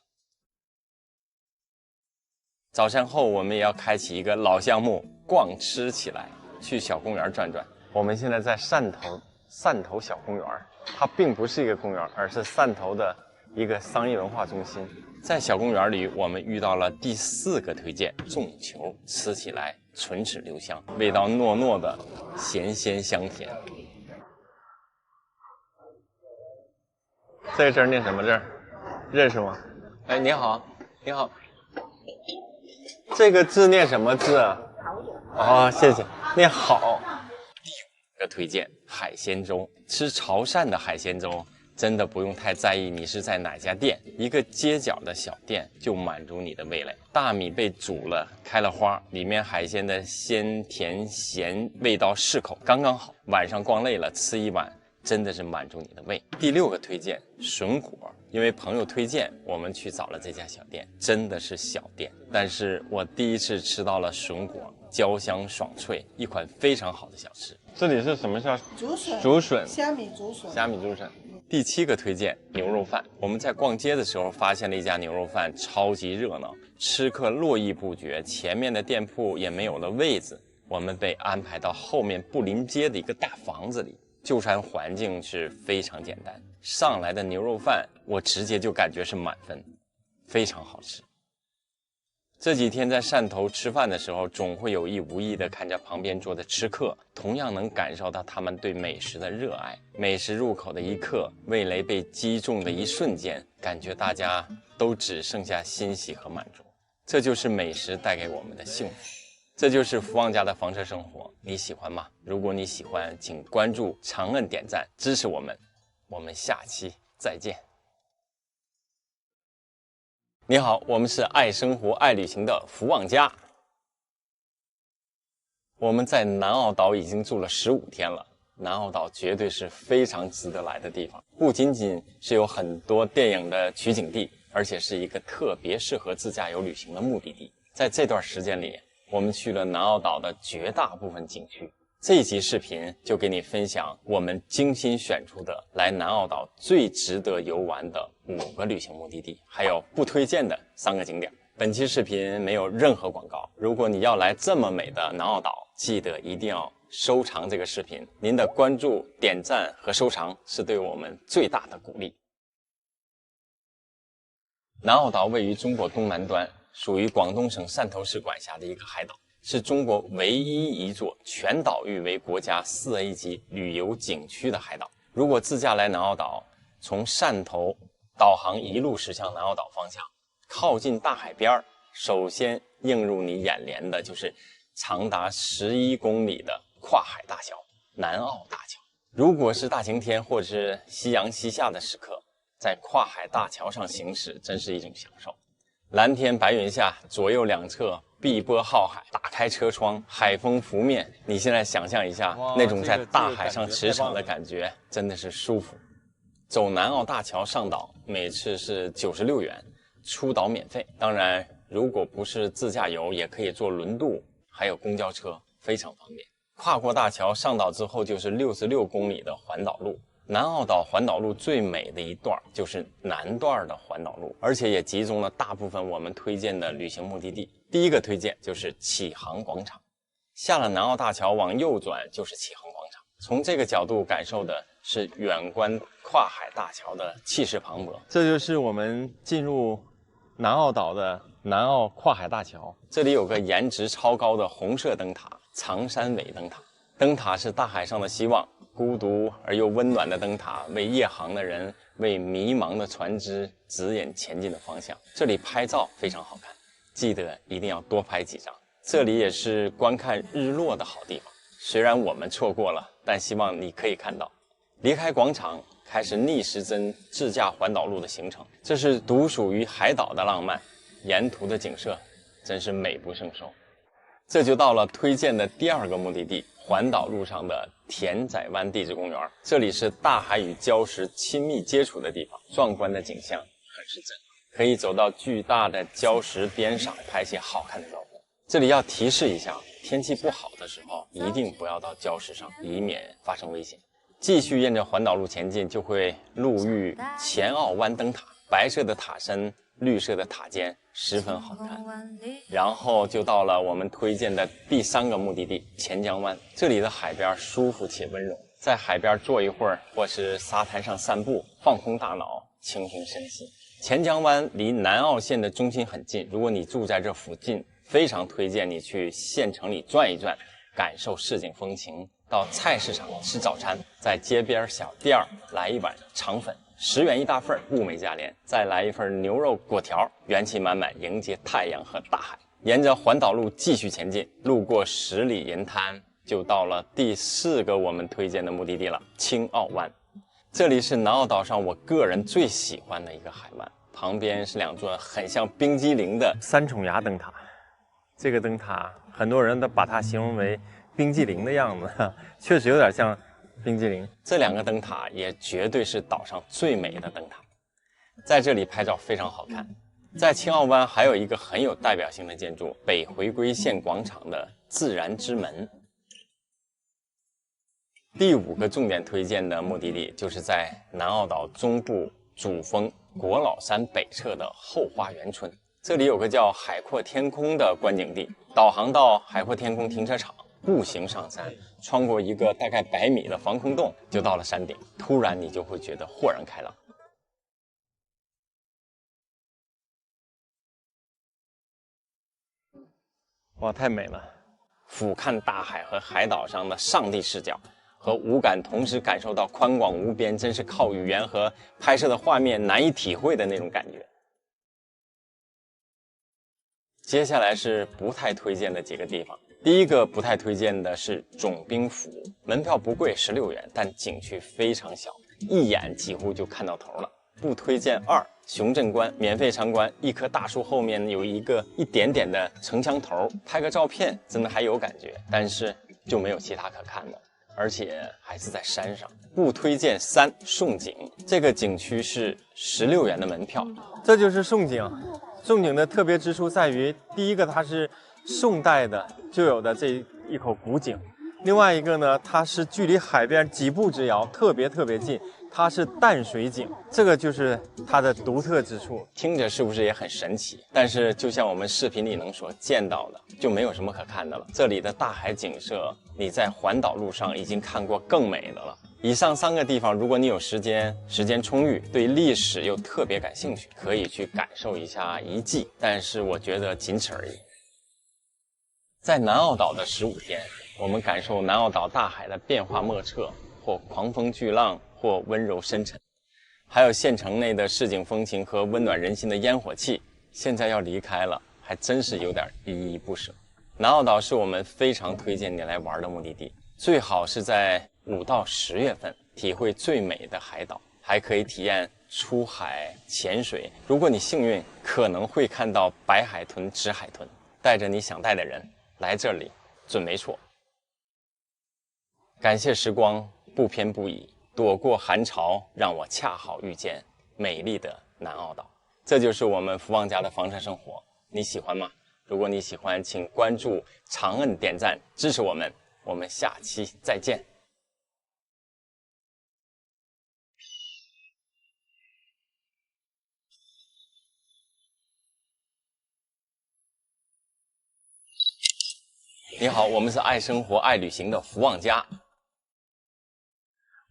早餐后，我们也要开启一个老项目，逛吃起来，去小公园转转。我们现在在汕头小公园，它并不是一个公园，而是汕头的一个商业文化中心。在小公园里，我们遇到了第4个推荐，粽球，吃起来唇齿留香，味道糯糯的，咸鲜香甜。这个字念什么字？认识吗？哎，你好，你好。这个字念什么字啊？哦，谢谢，念好。第5个推荐，海鲜粥。吃潮汕的海鲜粥，真的不用太在意你是在哪家店，一个街角的小店就满足你的味蕾。大米被煮了，开了花，里面海鲜的鲜甜咸味道适口，刚刚好。晚上逛累了，吃一碗真的是满足你的胃。第6个推荐，笋果。因为朋友推荐，我们去找了这家小店，真的是小店，但是我第一次吃到了笋果，焦香爽脆，一款非常好的小吃。这里是什么叫竹笋？虾米竹笋。虾米竹笋。第7个推荐，牛肉饭。我们在逛街的时候发现了一家牛肉饭，超级热闹，吃客络绎不绝，前面的店铺也没有了位子，我们被安排到后面不临街的一个大房子里。就餐环境是非常简单，上来的牛肉饭我直接就感觉是满分，非常好吃。这几天在汕头吃饭的时候，总会有意无意地看着旁边桌的吃客，同样能感受到他们对美食的热爱。美食入口的一刻，味蕾被击中的一瞬间，感觉大家都只剩下欣喜和满足。这就是美食带给我们的幸福。这就是福旺家的房车生活，你喜欢吗？如果你喜欢，请关注、长按点赞支持我们。我们下期再见。你好，我们是爱生活、爱旅行的福旺家。我们在南澳岛已经住了15天了，南澳岛绝对是非常值得来的地方，不仅仅是有很多电影的取景地，而且是一个特别适合自驾游旅行的目的地。在这段时间里，我们去了南澳岛的绝大部分景区。这一期视频就给你分享我们精心选出的来南澳岛最值得游玩的5个旅行目的地，还有不推荐的3个景点。本期视频没有任何广告，如果你要来这么美的南澳岛，记得一定要收藏这个视频。您的关注、点赞和收藏是对我们最大的鼓励。南澳岛位于中国东南端，属于广东省汕头市管辖的一个海岛，是中国唯一一座全岛誉为国家4A 级旅游景区的海岛。如果自驾来南澳岛，从汕头导航一路驶向南澳岛方向，靠近大海边，首先映入你眼帘的就是长达11公里的跨海大桥——南澳大桥。如果是大晴天或者是夕阳西下的时刻，在跨海大桥上行驶真是一种享受。蓝天白云下，左右两侧碧波浩海，打开车窗，海风拂面，你现在想象一下那种在大海上驰骋的感觉，真的是舒服。走南澳大桥上岛，每次是96元，出岛免费。当然，如果不是自驾游，也可以坐轮渡，还有公交车，非常方便。跨过大桥上岛之后，就是66公里的环岛路。南澳岛环岛路最美的一段就是南段的环岛路，而且也集中了大部分我们推荐的旅行目的地。第一个推荐就是启航广场，下了南澳大桥往右转就是启航广场。从这个角度感受的是远观跨海大桥的气势磅礴。这就是我们进入南澳岛的南澳跨海大桥。这里有个颜值超高的红色灯塔——长山尾灯塔。灯塔是大海上的希望，孤独而又温暖的灯塔为夜航的人，为迷茫的船只指引前进的方向。这里拍照非常好看，记得一定要多拍几张。这里也是观看日落的好地方，虽然我们错过了，但希望你可以看到。离开广场，开始逆时针自驾环岛路的行程，这是独属于海岛的浪漫，沿途的景色真是美不胜收。这就到了推荐的第2个目的地，环岛路上的田仔湾地质公园。这里是大海与礁石亲密接触的地方，壮观的景象很是震撼，可以走到巨大的礁石边上拍些好看的照片。这里要提示一下，天气不好的时候一定不要到礁石上，以免发生危险。继续沿着环岛路前进，就会路遇前澳湾灯塔，白色的塔身，绿色的塔尖，十分好看。然后就到了我们推荐的第3个目的地钱江湾。这里的海边舒服且温柔，在海边坐一会儿，或是沙滩上散步，放空大脑，轻松身心。钱江湾离南澳县的中心很近，如果你住在这附近，非常推荐你去县城里转一转，感受市井风情。到菜市场吃早餐，在街边小店来一碗肠粉，10元一大份，物美价廉。再来一份牛肉果条，元气满满，迎接太阳和大海。沿着环岛路继续前进，路过10里银滩，就到了第4个我们推荐的目的地了——青澳湾。这里是南澳岛上我个人最喜欢的一个海湾，旁边是2座很像冰激凌的3重崖灯塔。这个灯塔很多人都把它形容为冰激凌的样子，确实有点像冰激凌。这2个灯塔也绝对是岛上最美的灯塔，在这里拍照非常好看。在青澳湾还有一个很有代表性的建筑——北回归线广场的自然之门。第5个重点推荐的目的地就是在南澳岛中部主峰国老山北侧的后花园村。这里有个叫海阔天空的观景地，导航到海阔天空停车场，步行上山，穿过一个大概100米的防空洞，就到了山顶。突然你就会觉得豁然开朗。哇，太美了！俯瞰大海和海岛上的上帝视角，和五感同时感受到宽广无边，真是靠语言和拍摄的画面难以体会的那种感觉。接下来是不太推荐的几个地方。第一个不太推荐的是总兵府，门票不贵，16元，但景区非常小，一眼几乎就看到头了。不推荐2，熊镇关，免费参观，一棵大树后面有一点点的城墙头，拍个照片真的还有感觉，但是就没有其他可看的，而且还是在山上。不推荐3，宋井，这个景区是16元的门票。这就是宋井。宋井的特别之处在于，第一个它是宋代的就有的这一口古井，另外一个呢，它是距离海边几步之遥，特别近，它是淡水井，这个就是它的独特之处。听着是不是也很神奇？但是就像我们视频里能所见到的，就没有什么可看的了。这里的大海景色，你在环岛路上已经看过更美的了。以上3个地方，如果你有时间充裕，对历史又特别感兴趣，可以去感受一下遗迹，但是我觉得仅此而已。在南澳岛的15天，我们感受南澳岛大海的变化莫测，或狂风巨浪，或温柔深沉，还有县城内的市井风情和温暖人心的烟火气。现在要离开了，还真是有点依依不舍。南澳岛是我们非常推荐你来玩的目的地，最好是在5到10月份，体会最美的海岛，还可以体验出海潜水。如果你幸运，可能会看到白海豚、紫海豚。带着你想带的人来这里，准没错。感谢时光不偏不倚，躲过寒潮，让我恰好遇见美丽的南澳岛。这就是我们福旺家的房车生活，你喜欢吗？如果你喜欢，请关注、长按点赞支持我们。我们下期再见。你好，我们是爱生活、爱旅行的福旺家。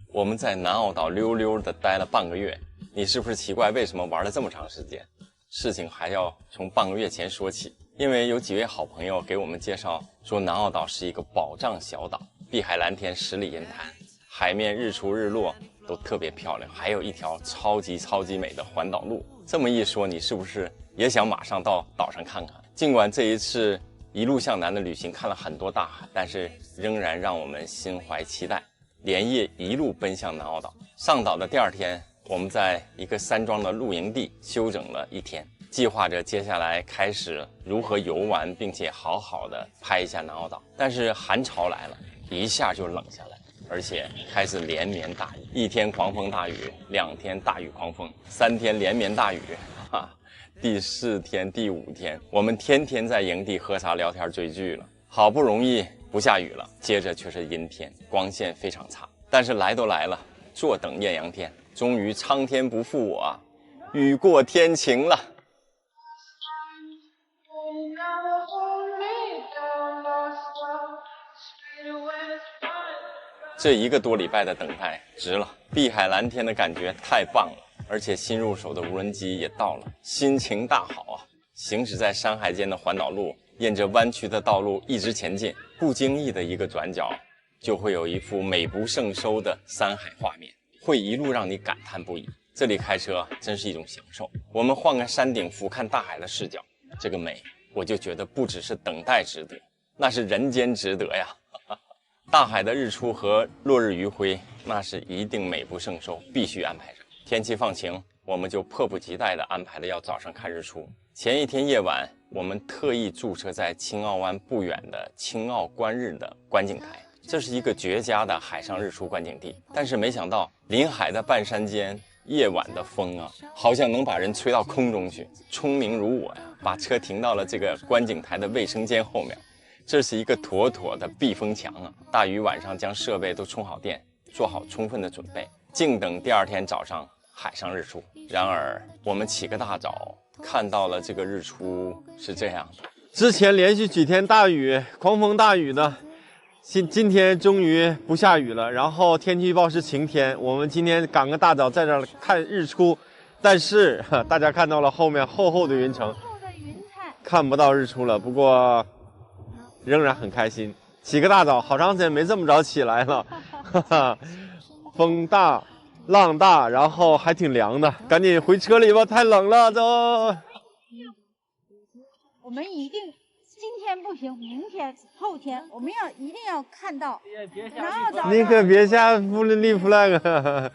我们在南澳岛溜溜的待了半个月，你是不是奇怪为什么玩了这么长时间？事情还要从半个月前说起，因为有几位好朋友给我们介绍说，南澳岛是一个宝藏小岛，碧海蓝天，十里银滩，海面日出日落都特别漂亮，还有一条超级美的环岛路。这么一说，你是不是也想马上到岛上看看？尽管这一次一路向南的旅行看了很多大海，但是仍然让我们心怀期待，连夜一路奔向南澳岛。上岛的第2天，我们在一个山庄的露营地休整了1天，计划着接下来开始如何游玩，并且好好的拍一下南澳岛。但是寒潮来了，一下就冷下来，而且开始连绵大雨，1天狂风大雨，2天大雨狂风，3天连绵大雨，第4天、第5天，我们天天在营地喝茶聊天追剧了。好不容易不下雨了，接着却是阴天，光线非常差。但是来都来了，坐等艳阳天，终于苍天不负我啊，雨过天晴了。这1个多礼拜的等待值了，碧海蓝天的感觉太棒了。而且新入手的无人机也到了，心情大好啊！行驶在山海间的环岛路，沿着弯曲的道路一直前进，不经意的一个转角，就会有一幅美不胜收的山海画面，会一路让你感叹不已。这里开车真是一种享受。我们换个山顶俯瞰大海的视角，这个美，我就觉得不只是等待值得，那是人间值得呀！大海的日出和落日余晖，那是一定美不胜收，必须安排上。天气放晴，我们就迫不及待地安排了要早上看日出。前一天夜晚，我们特意驻车在青澳湾不远的青澳观日的观景台，这是一个绝佳的海上日出观景地。但是没想到，临海的半山间，夜晚的风啊，好像能把人吹到空中去。聪明如我呀，把车停到了这个观景台的卫生间后面，这是一个妥妥的避风墙啊！大鱼晚上将设备都充好电，做好充分的准备，静等第2天早上海上日出。然而我们起个大早看到了这个日出是这样的，之前连续几天大雨，狂风大雨的，今天终于不下雨了，然后天气预报是晴天。我们今天赶个大早在这儿看日出，但是大家看到了后面厚厚的云层，看不到日出了。不过仍然很开心。起个大早，好长时间没这么早起来了，哈哈，风大浪大，然后还挺凉的，赶紧回车里吧，太冷了，走。我们一定。今天不行，明天、后天我们一定要看到。你可别瞎立 flag。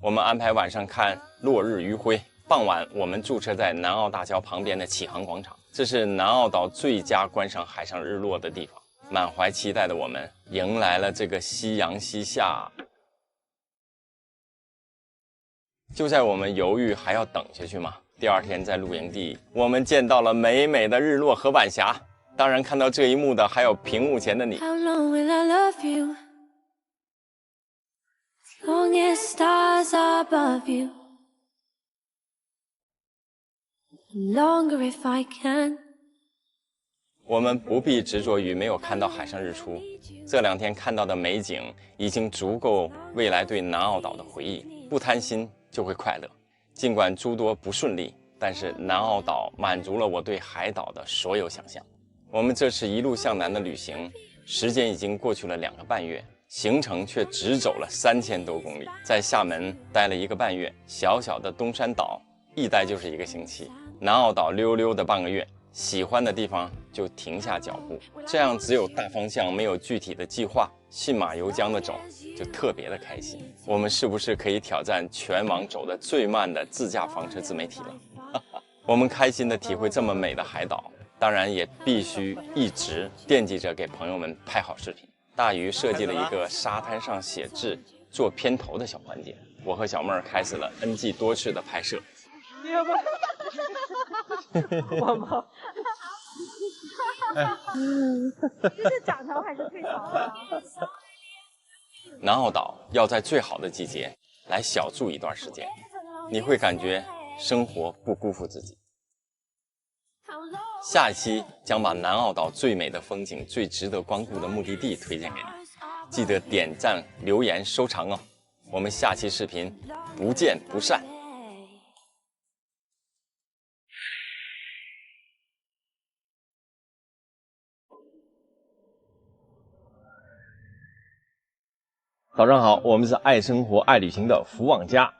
我们安排晚上看落日余晖，傍晚我们驻车在南澳大桥旁边的启航广场，这是南澳岛最佳观赏海上日落的地方。满怀期待的我们迎来了这个夕阳西下。就在我们犹豫还要等下去吗？第二天在露营地，我们见到了美美的日落和晚霞。当然，看到这一幕的还有屏幕前的你。我们不必执着于没有看到海上日出，这2天看到的美景已经足够未来对南澳岛的回忆。不贪心就会快乐。尽管诸多不顺利，但是南澳岛满足了我对海岛的所有想象。我们这次一路向南的旅行，时间已经过去了2个半月，行程却只走了3000多公里。在厦门待了1个半月，小小的东山岛一待就是1个星期，南澳岛溜溜的半个月，喜欢的地方就停下脚步。这样只有大方向，没有具体的计划，信马由缰的走，就特别的开心。我们是不是可以挑战全网走得最慢的自驾房车自媒体了？我们开心的体会这么美的海岛，当然也必须一直惦记着给朋友们拍好视频。大鱼设计了一个沙滩上写字做片头的小环节，我和小妹儿开始了 NG 多次的拍摄。你要不我吗？这是涨潮还是退潮啊？南澳岛要在最好的季节来小住一段时间，你会感觉生活不辜负自己。下一期将把南澳岛最美的风景、最值得光顾的目的地推荐给你，记得点赞、留言、收藏哦。我们下期视频不见不散。早上好，我们是爱生活爱旅行的福网家。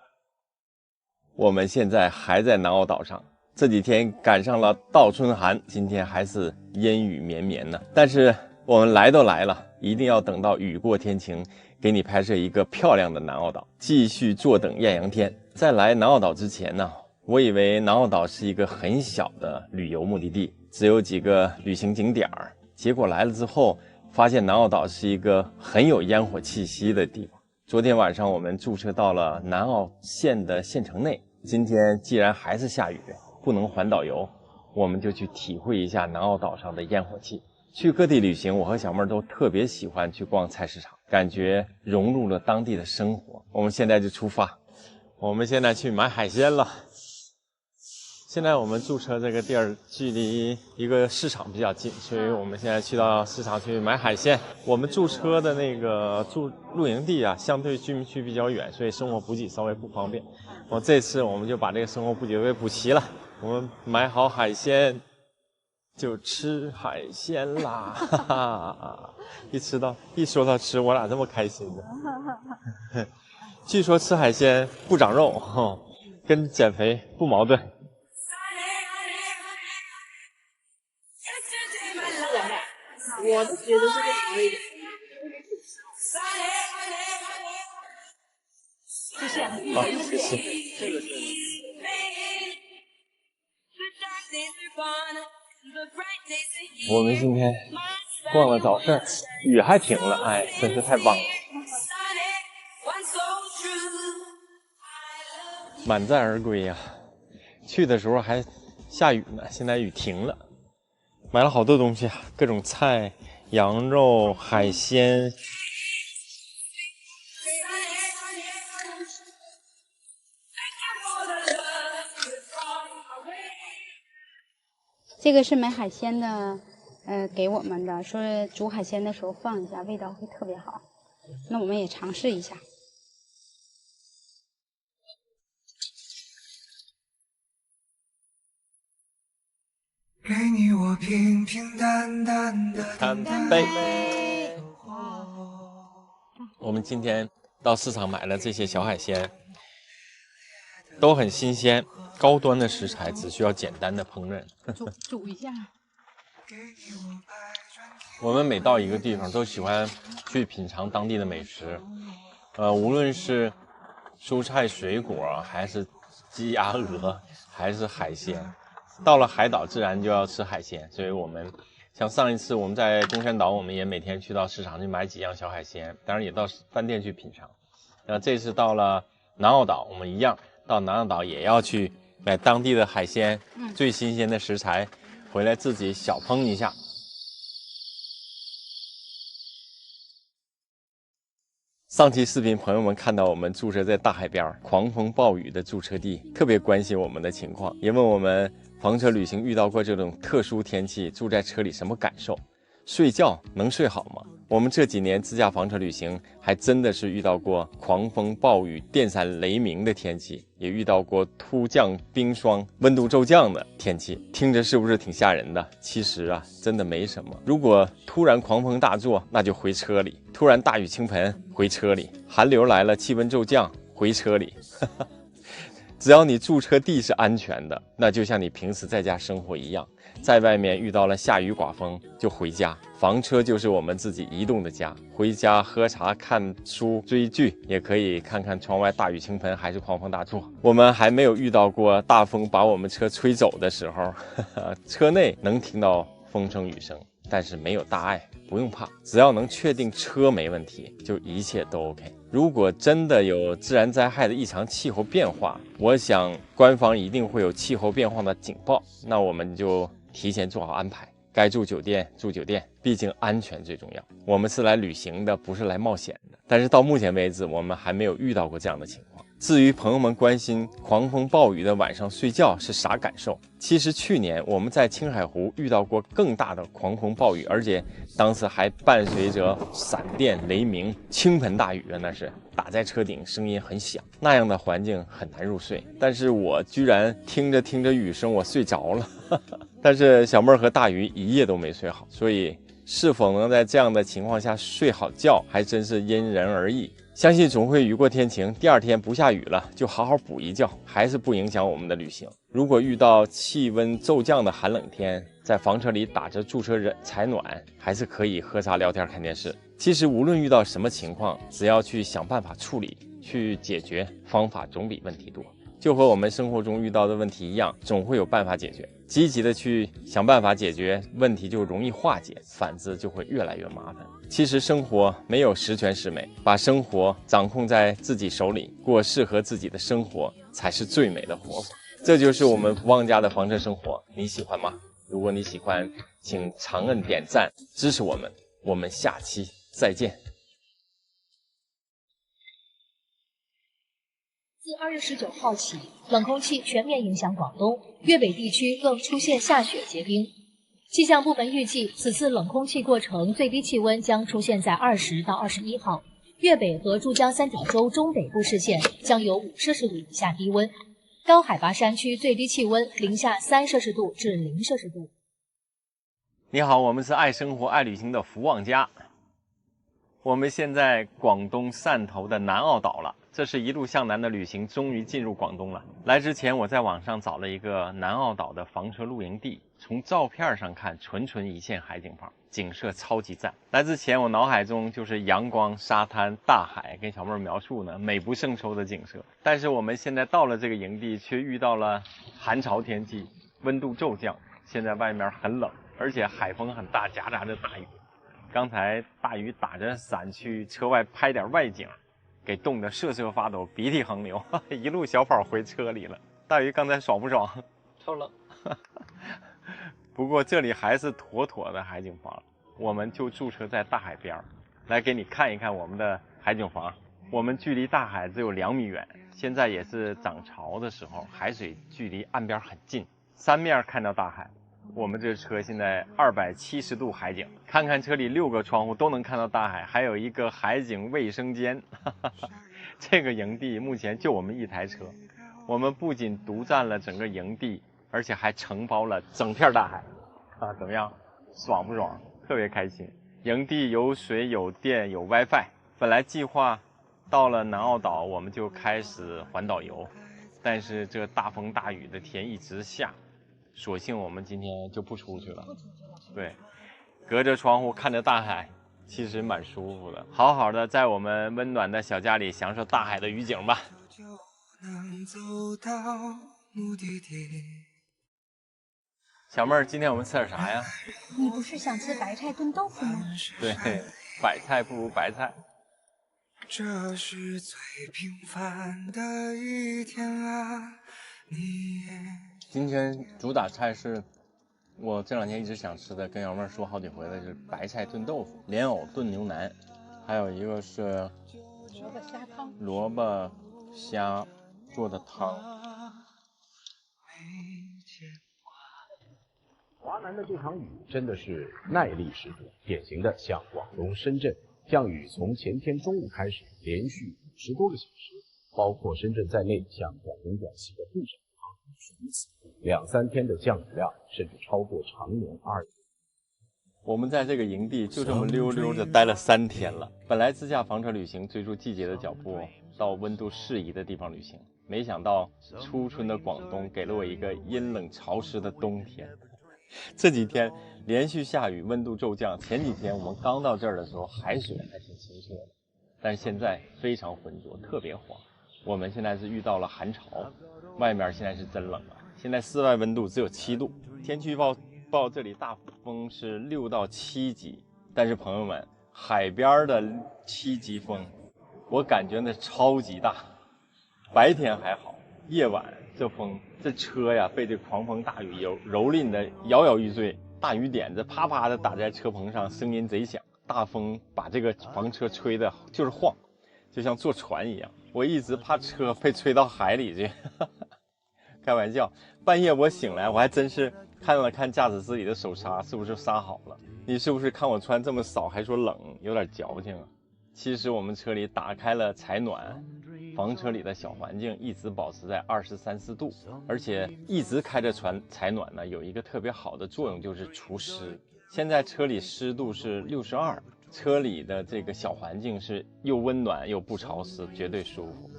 我们现在还在南澳岛上，这几天赶上了倒春寒，今天还是烟雨绵绵呢。但是我们来都来了，一定要等到雨过天晴，给你拍摄一个漂亮的南澳岛，继续坐等艳阳天。在来南澳岛之前呢，我以为南澳岛是一个很小的旅游目的地，只有几个旅行景点儿。结果来了之后，发现南澳岛是一个很有烟火气息的地方。昨天晚上我们驻车到了南澳县的县城内，今天既然还是下雨，不能环岛游，我们就去体会一下南澳岛上的烟火气。去各地旅行，我和小妹都特别喜欢去逛菜市场，感觉融入了当地的生活。我们现在就出发，我们现在去买海鲜了。现在我们驻车这个地儿距离一个市场比较近，所以我们现在去到市场去买海鲜。我们驻车的那个露营地啊，相对居民区比较远，所以生活补给稍微不方便。这次我们就把这个生活补给给补齐了。我们买好海鲜就吃海鲜啦，哈哈！一说到吃，我俩这么开心呢？据说吃海鲜不长肉，跟减肥不矛盾。我都觉得这个可以。谢谢。好，谢谢。这个是。我们今天逛了早市，雨还停了，哎，真是太棒了。满载而归呀！去的时候还下雨呢，现在雨停了。买了好多东西啊，各种菜、羊肉、海鲜。这个是买海鲜的给我们的，说煮海鲜的时候放一下，味道会特别好。那我们也尝试一下。给你我平平淡淡的干杯！我们今天到市场买了这些小海鲜，都很新鲜，高端的食材只需要简单的烹饪。煮一下。我们每到一个地方都喜欢去品尝当地的美食，无论是蔬菜水果，还是鸡鸭鹅，还是海鲜。到了海岛自然就要吃海鲜，所以我们像上一次我们在中山岛，我们也每天去到市场去买几样小海鲜，当然也到饭店去品尝。这次到了南澳岛，我们一样到南澳岛也要去买当地的海鲜，最新鲜的食材，回来自己小烹一下。上期视频，朋友们看到我们驻车在大海边，狂风暴雨的驻车地，特别关心我们的情况，也问我们房车旅行遇到过这种特殊天气，住在车里什么感受？睡觉能睡好吗？我们这几年自驾房车旅行，还真的是遇到过狂风暴雨、电闪雷鸣的天气，也遇到过突降冰霜、温度骤降的天气。听着是不是挺吓人的？其实啊，真的没什么。如果突然狂风大作，那就回车里；突然大雨倾盆，回车里；寒流来了，气温骤降，回车里。只要你驻车地是安全的，那就像你平时在家生活一样，在外面遇到了下雨刮风就回家，房车就是我们自己移动的家。回家喝茶、看书、追剧，也可以看看窗外大雨倾盆还是狂风大作。我们还没有遇到过大风把我们车吹走的时候，车内能听到风声雨声，但是没有大碍，不用怕，只要能确定车没问题，就一切都 OK。如果真的有自然灾害的异常气候变化，我想官方一定会有气候变化的警报，那我们就提前做好安排，该住酒店住酒店，毕竟安全最重要。我们是来旅行的，不是来冒险的。但是到目前为止，我们还没有遇到过这样的情况。至于朋友们关心狂风暴雨的晚上睡觉是啥感受，其实去年我们在青海湖遇到过更大的狂风暴雨，而且当时还伴随着闪电雷鸣，倾盆大雨啊，那是打在车顶，声音很响，那样的环境很难入睡。但是我居然听着听着雨声，我睡着了。但是小妹儿和大鱼一夜都没睡好，所以是否能在这样的情况下睡好觉，还真是因人而异。相信总会雨过天晴，第二天不下雨了，就好好补一觉，还是不影响我们的旅行。如果遇到气温骤降的寒冷天，在房车里打着驻车采暖，还是可以喝茶聊天看电视。其实无论遇到什么情况，只要去想办法处理，去解决，方法总比问题多。就和我们生活中遇到的问题一样，总会有办法解决。积极的去想办法解决问题，就容易化解，反之就会越来越麻烦。其实生活没有十全十美，把生活掌控在自己手里，过适合自己的生活，才是最美的活法。这就是我们福旺家的房车生活，你喜欢吗？如果你喜欢，请长按点赞支持我们，我们下期再见。自2月19号起，冷空气全面影响广东，粤北地区更出现下雪结冰。气象部门预计，此次冷空气过程最低气温将出现在20到21号，粤北和珠江三角洲中北部市县将有5摄氏度以下低温，高海拔山区最低气温零下3摄氏度至0摄氏度。你好，我们是爱生活爱旅行的福旺家，我们现在广东汕头的南澳岛了。这是一路向南的旅行，终于进入广东了。来之前，我在网上找了一个南澳岛的房车露营地，从照片上看，纯一线海景房，景色超级赞。来之前，我脑海中就是阳光、沙滩、大海，跟小妹描述呢，美不胜收的景色。但是我们现在到了这个营地，却遇到了寒潮天气，温度骤降，现在外面很冷，而且海风很大，夹杂着大雨。刚才大雨打着伞去车外拍点外景，给冻得瑟瑟发抖，鼻涕横流，一路小跑回车里了。大鱼刚才爽不爽？超冷。不过这里还是妥妥的海景房，我们就驻车在大海边，来给你看一看我们的海景房。我们距离大海只有2米远，现在也是涨潮的时候，海水距离岸边很近，三面看到大海。我们这车现在270度海景，看看车里6个窗户都能看到大海，还有一个海景卫生间。这个营地目前就我们一台车，我们不仅独占了整个营地，而且还承包了整片大海。啊，怎么样？爽不爽？特别开心。营地有水有电有 WiFi。本来计划到了南澳岛我们就开始环岛游，但是这大风大雨的天一直下，索性我们今天就不出去了。对，隔着窗户看着大海，其实蛮舒服的。好好的在我们温暖的小家里享受大海的雨景吧。就能走到目的地。小妹儿，今天我们吃点啥呀？你不是想吃白菜炖豆腐吗？对，白菜不如白菜。这是最平凡的一天啊，你也今天主打菜是我这2天一直想吃的，跟姚妹说好几回的，就是白菜炖豆腐、莲藕炖牛腩，还有一个是萝卜虾汤，萝卜虾做的汤。华南的这场雨真的是耐力十足，典型的像广东深圳，降雨从前天中午开始，连续50多个小时，包括深圳在内，像广东、广西的不少地方都如此，2、3天的降雨量甚至超过常年2月。我们在这个营地就这么溜溜的待了3天了。本来自驾房车旅行，追逐季节的脚步，到温度适宜的地方旅行，没想到初春的广东给了我一个阴冷潮湿的冬天。这几天连续下雨，温度骤降。前几天我们刚到这儿的时候，海水还挺清澈的，但是现在非常浑浊，特别黄。我们现在是遇到了寒潮，外面现在是真冷啊！现在室外温度只有7度。天气预报这里大风是6到7级，但是朋友们，海边的7级风，我感觉那超级大。白天还好，夜晚这风，这车呀被这狂风大雨蹂躏的摇摇欲坠，大雨点子啪啪的打在车棚上，声音贼响。大风把这个房车吹的就是晃，就像坐船一样。我一直怕车被吹到海里去，开玩笑。半夜我醒来，我还真是看了看驾驶室里的手刹是不是刹好了。你是不是看我穿这么少还说冷，有点矫情啊？其实我们车里打开了采暖，房车里的小环境一直保持在23、24度，而且一直开着采暖呢，有一个特别好的作用就是除湿。现在车里湿度是62，车里的这个小环境是又温暖又不潮湿，绝对舒服。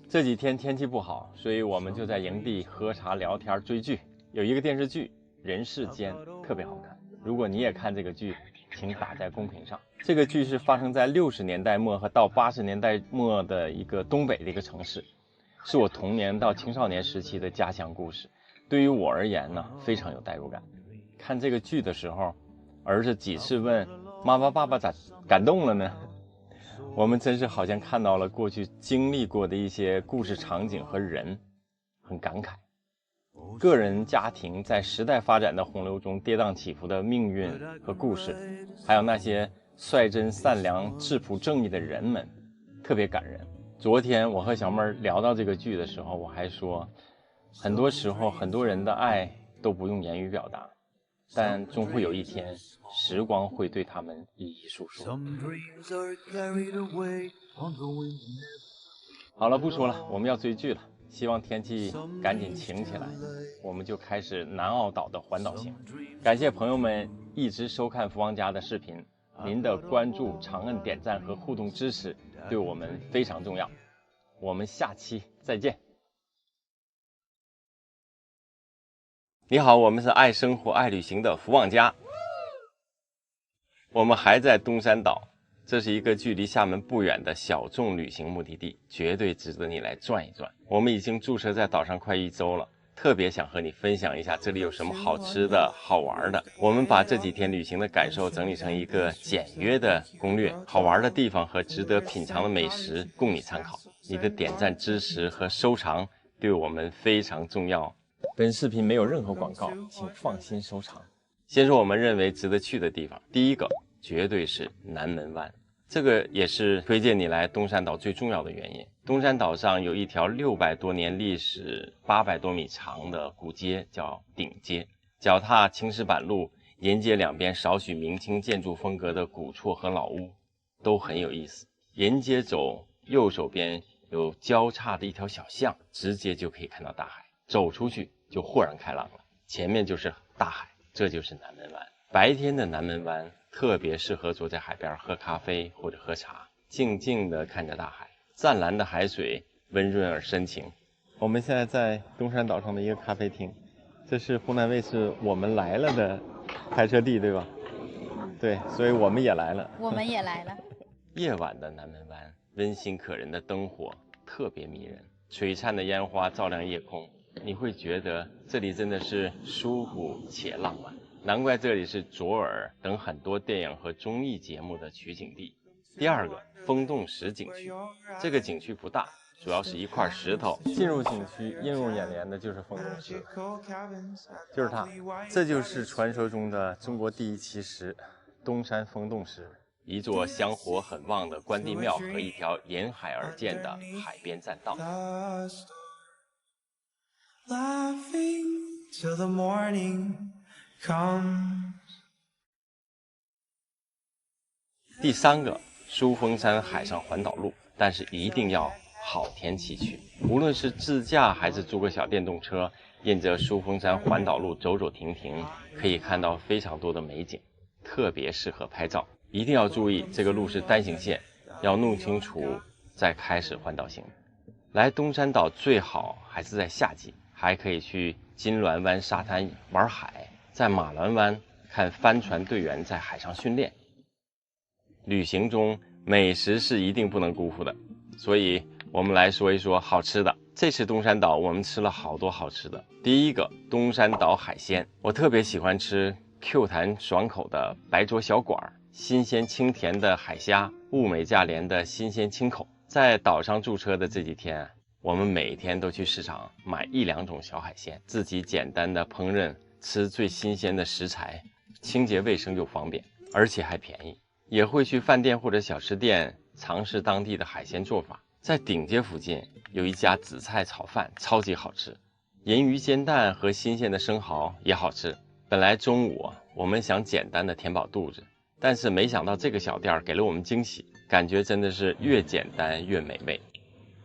这几天天气不好，所以我们就在营地喝茶聊天追剧。有一个电视剧《人世间》特别好看，如果你也看这个剧，请打在公屏上。这个剧是发生在60年代末和到80年代末的一个东北的一个城市，是我童年到青少年时期的家乡故事。对于我而言呢，非常有代入感。看这个剧的时候，儿子几次问妈妈爸爸咋感动了呢？我们真是好像看到了过去经历过的一些故事场景和人，很感慨。个人家庭在时代发展的洪流中跌宕起伏的命运和故事，还有那些率真善良质朴正义的人们，特别感人。昨天我和小妹聊到这个剧的时候，我还说很多时候很多人的爱都不用言语表达，但终会有一天时光会对他们一一诉说。好了，不说了，我们要追剧了，希望天气赶紧晴起来，我们就开始南澳岛的环岛行。感谢朋友们一直收看福王家的视频，您的关注、长按点赞和互动支持对我们非常重要。我们下期再见。你好，我们是爱生活、爱旅行的福王家。我们还在东山岛，这是一个距离厦门不远的小众旅行目的地，绝对值得你来转一转。我们已经驻车在岛上快1周了，特别想和你分享一下这里有什么好吃的好玩的。我们把这几天旅行的感受整理成一个简约的攻略，好玩的地方和值得品尝的美食供你参考。你的点赞、支持和收藏对我们非常重要。本视频没有任何广告，请放心收藏。先说我们认为值得去的地方，第一个绝对是南门湾，这个也是推荐你来东山岛最重要的原因。东山岛上有一条600多年历史、800多米长的古街，叫顶街。脚踏青石板路，沿街两边少许明清建筑风格的古厝和老屋，都很有意思。沿街走，右手边有交叉的一条小巷，直接就可以看到大海，走出去就豁然开朗了，前面就是大海，这就是南门湾。白天的南门湾特别适合坐在海边喝咖啡或者喝茶，静静地看着大海，湛蓝的海水温润而深情。我们现在在东山岛上的一个咖啡厅，这是湖南卫视《我们来了》的拍摄地，对吧？对，所以我们也来了。我们也来了。夜晚的南门湾，温馨可人的灯火特别迷人，璀璨的烟花照亮夜空，你会觉得这里真的是舒服且浪漫。难怪这里是卓尔等很多电影和综艺节目的取景地。第二个，风洞石景区，这个景区不大，主要是一块石头。进入景区映入眼帘的就是风洞石，就是它，这就是传说中的中国第一奇石——东山风洞石，一座香火很旺的关帝庙和一条沿海而建的海边栈道。第三个，书峰山海上环岛路，但是一定要好天气去。无论是自驾还是租个小电动车，沿着书峰山环岛路走走停停，可以看到非常多的美景，特别适合拍照。一定要注意，这个路是单行线，要弄清楚再开始环岛行。来东山岛最好还是在夏季，还可以去金銮湾沙滩玩海，在马銮湾看帆船队员在海上训练。旅行中美食是一定不能辜负的，所以我们来说一说好吃的。这次东山岛我们吃了好多好吃的。第一个，东山岛海鲜，我特别喜欢吃 Q 弹爽口的白灼小馆，新鲜清甜的海虾，物美价廉的新鲜清口。在岛上驻车的这几天，我们每天都去市场买1-2种小海鲜，自己简单的烹饪，吃最新鲜的食材，清洁卫生又方便，而且还便宜。也会去饭店或者小吃店尝试当地的海鲜做法。在顶街附近有一家紫菜炒饭，超级好吃，盐鱼煎蛋和新鲜的生蚝也好吃。本来中午我们想简单的填饱肚子，但是没想到这个小店给了我们惊喜，感觉真的是越简单越美味，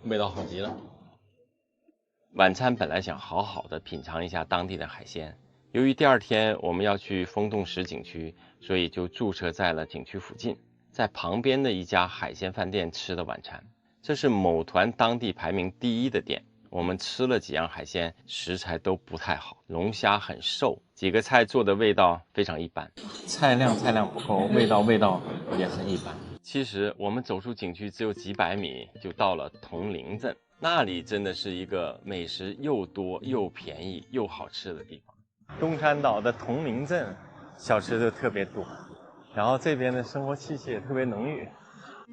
味道好极了。晚餐本来想好好的品尝一下当地的海鲜，由于第二天我们要去风洞石景区，所以就驻车在了景区附近，在旁边的一家海鲜饭店吃的晚餐。这是某团当地排名第1的店。我们吃了几样海鲜，食材都不太好，龙虾很瘦，几个菜做的味道非常一般，菜量不够，味道也很一般。其实我们走出景区只有几百米就到了铜陵镇，那里真的是一个美食又多又便宜又好吃的地方。东山岛的铜陵镇小吃就特别多，然后这边的生活气息也特别浓郁。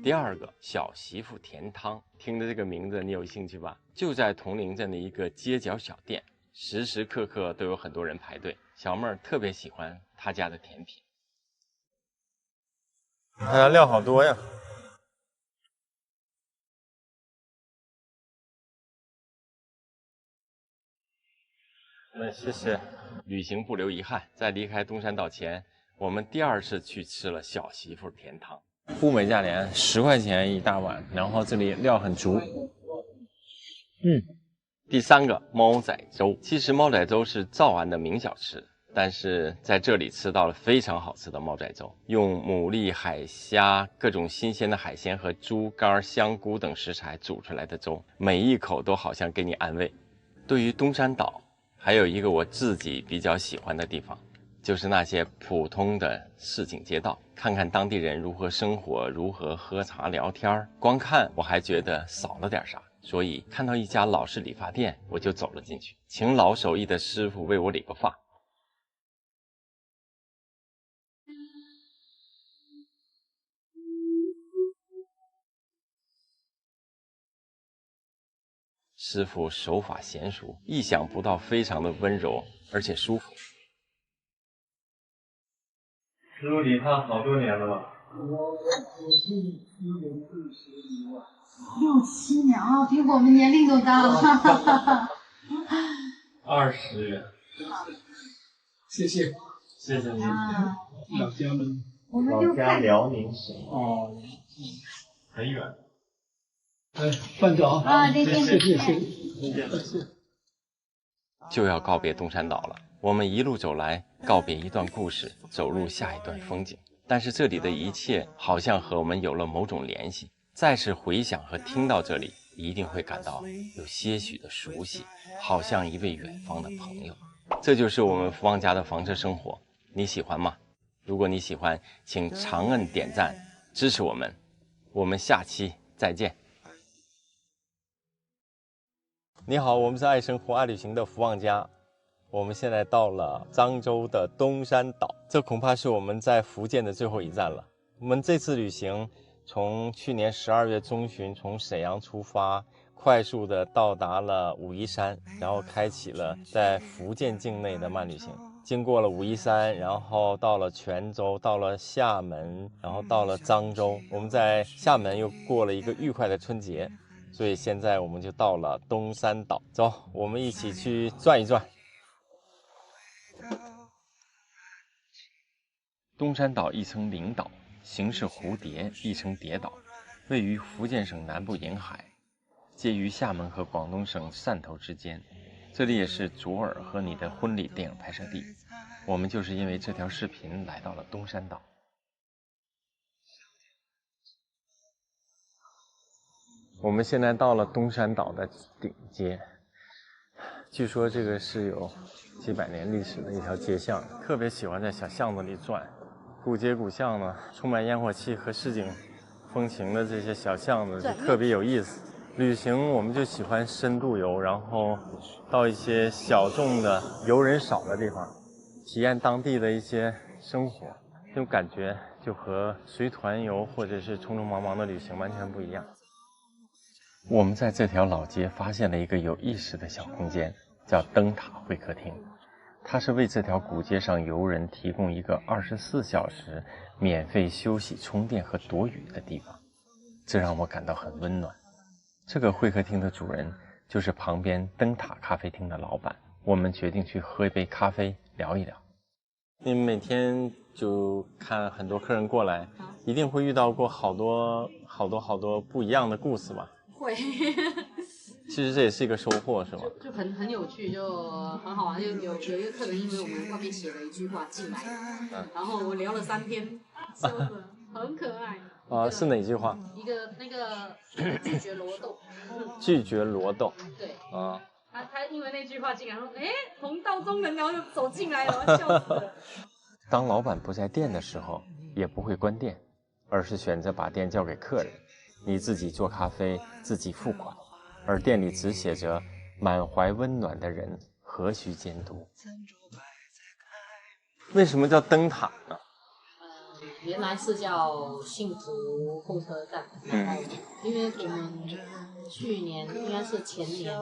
第二个，小媳妇甜汤，听着这个名字你有兴趣吧？就在铜陵镇的一个街角小店，时时刻刻都有很多人排队。小妹儿特别喜欢他家的甜品。他家料好多呀。谢谢。旅行不留遗憾，在离开东山岛前，我们第2次去吃了小媳妇甜汤，物美价廉，10块钱一大碗，然后这里料很足。第3个，猫仔粥。其实猫仔粥是诏安的名小吃，但是在这里吃到了非常好吃的猫仔粥，用牡蛎、海虾、各种新鲜的海鲜和猪肝、香菇等食材煮出来的粥，每一口都好像给你安慰。对于东山岛，还有一个我自己比较喜欢的地方，就是那些普通的市井街道，看看当地人如何生活，如何喝茶聊天。光看我还觉得少了点啥，所以看到一家老式理发店，我就走了进去，请老手艺的师傅为我理个发。师傅手法娴熟，意想不到非常的温柔而且舒服。师傅理发好多年了吧？我是6、7年啊，比我们年龄都大了。20元。谢谢，谢谢您。老家呢？老家辽宁省。哦，很远。哎，慢走啊！再见，谢谢。就要告别东山岛了，我们一路走来，告别一段故事，走入下一段风景。但是这里的一切好像和我们有了某种联系，再次回想和听到这里，一定会感到有些许的熟悉，好像一位远方的朋友。这就是我们福旺家的房车生活，你喜欢吗？如果你喜欢，请长按点赞支持我们，我们下期再见。你好，我们是爱生活爱旅行的福旺家，我们现在到了漳州的东山岛，这恐怕是我们在福建的最后一站了。我们这次旅行从去年12月中旬从沈阳出发，快速的到达了武夷山，然后开启了在福建境内的慢旅行。经过了武夷山，然后到了泉州，到了厦门，然后到了漳州。我们在厦门又过了一个愉快的春节，所以现在我们就到了东山岛。走，我们一起去转一转。东山岛亦称领岛，形似蝴蝶，亦称蝶岛，位于福建省南部沿海，介于厦门和广东省汕头之间。这里也是左耳和你的婚礼电影拍摄地。我们就是因为这条视频来到了东山岛。我们现在到了东山岛的顶街，据说这个是有几百年历史的一条街巷，特别喜欢在小巷子里转。古街古巷呢，充满烟火气和市井风情的这些小巷子就特别有意思。旅行我们就喜欢深度游，然后到一些小众的游人少的地方，体验当地的一些生活，这种感觉就和随团游或者是匆匆忙忙的旅行完全不一样。我们在这条老街发现了一个有意思的小空间，叫灯塔会客厅。它是为这条古街上游人提供一个24小时免费休息、充电和躲雨的地方，这让我感到很温暖。这个会客厅的主人就是旁边灯塔咖啡厅的老板，我们决定去喝一杯咖啡聊一聊。你们每天就看很多客人过来，一定会遇到过好多不一样的故事吧？会。其实这也是一个收获，是吗？就很有趣，就很好玩。就有一个客人因为我们外面写了一句话进来，然后我聊了3天，笑死，很可爱。是哪句话？一个那个拒绝罗豆。拒绝罗豆。对。他因为那句话进来说，同道中人，然后就走进来了，笑死了。当老板不在店的时候，也不会关店，而是选择把店交给客人，你自己做咖啡，自己付款，而店里只写着满怀温暖的人何须监督。为什么叫灯塔呢？原来是叫幸福候车站，因为我们去年应该是前年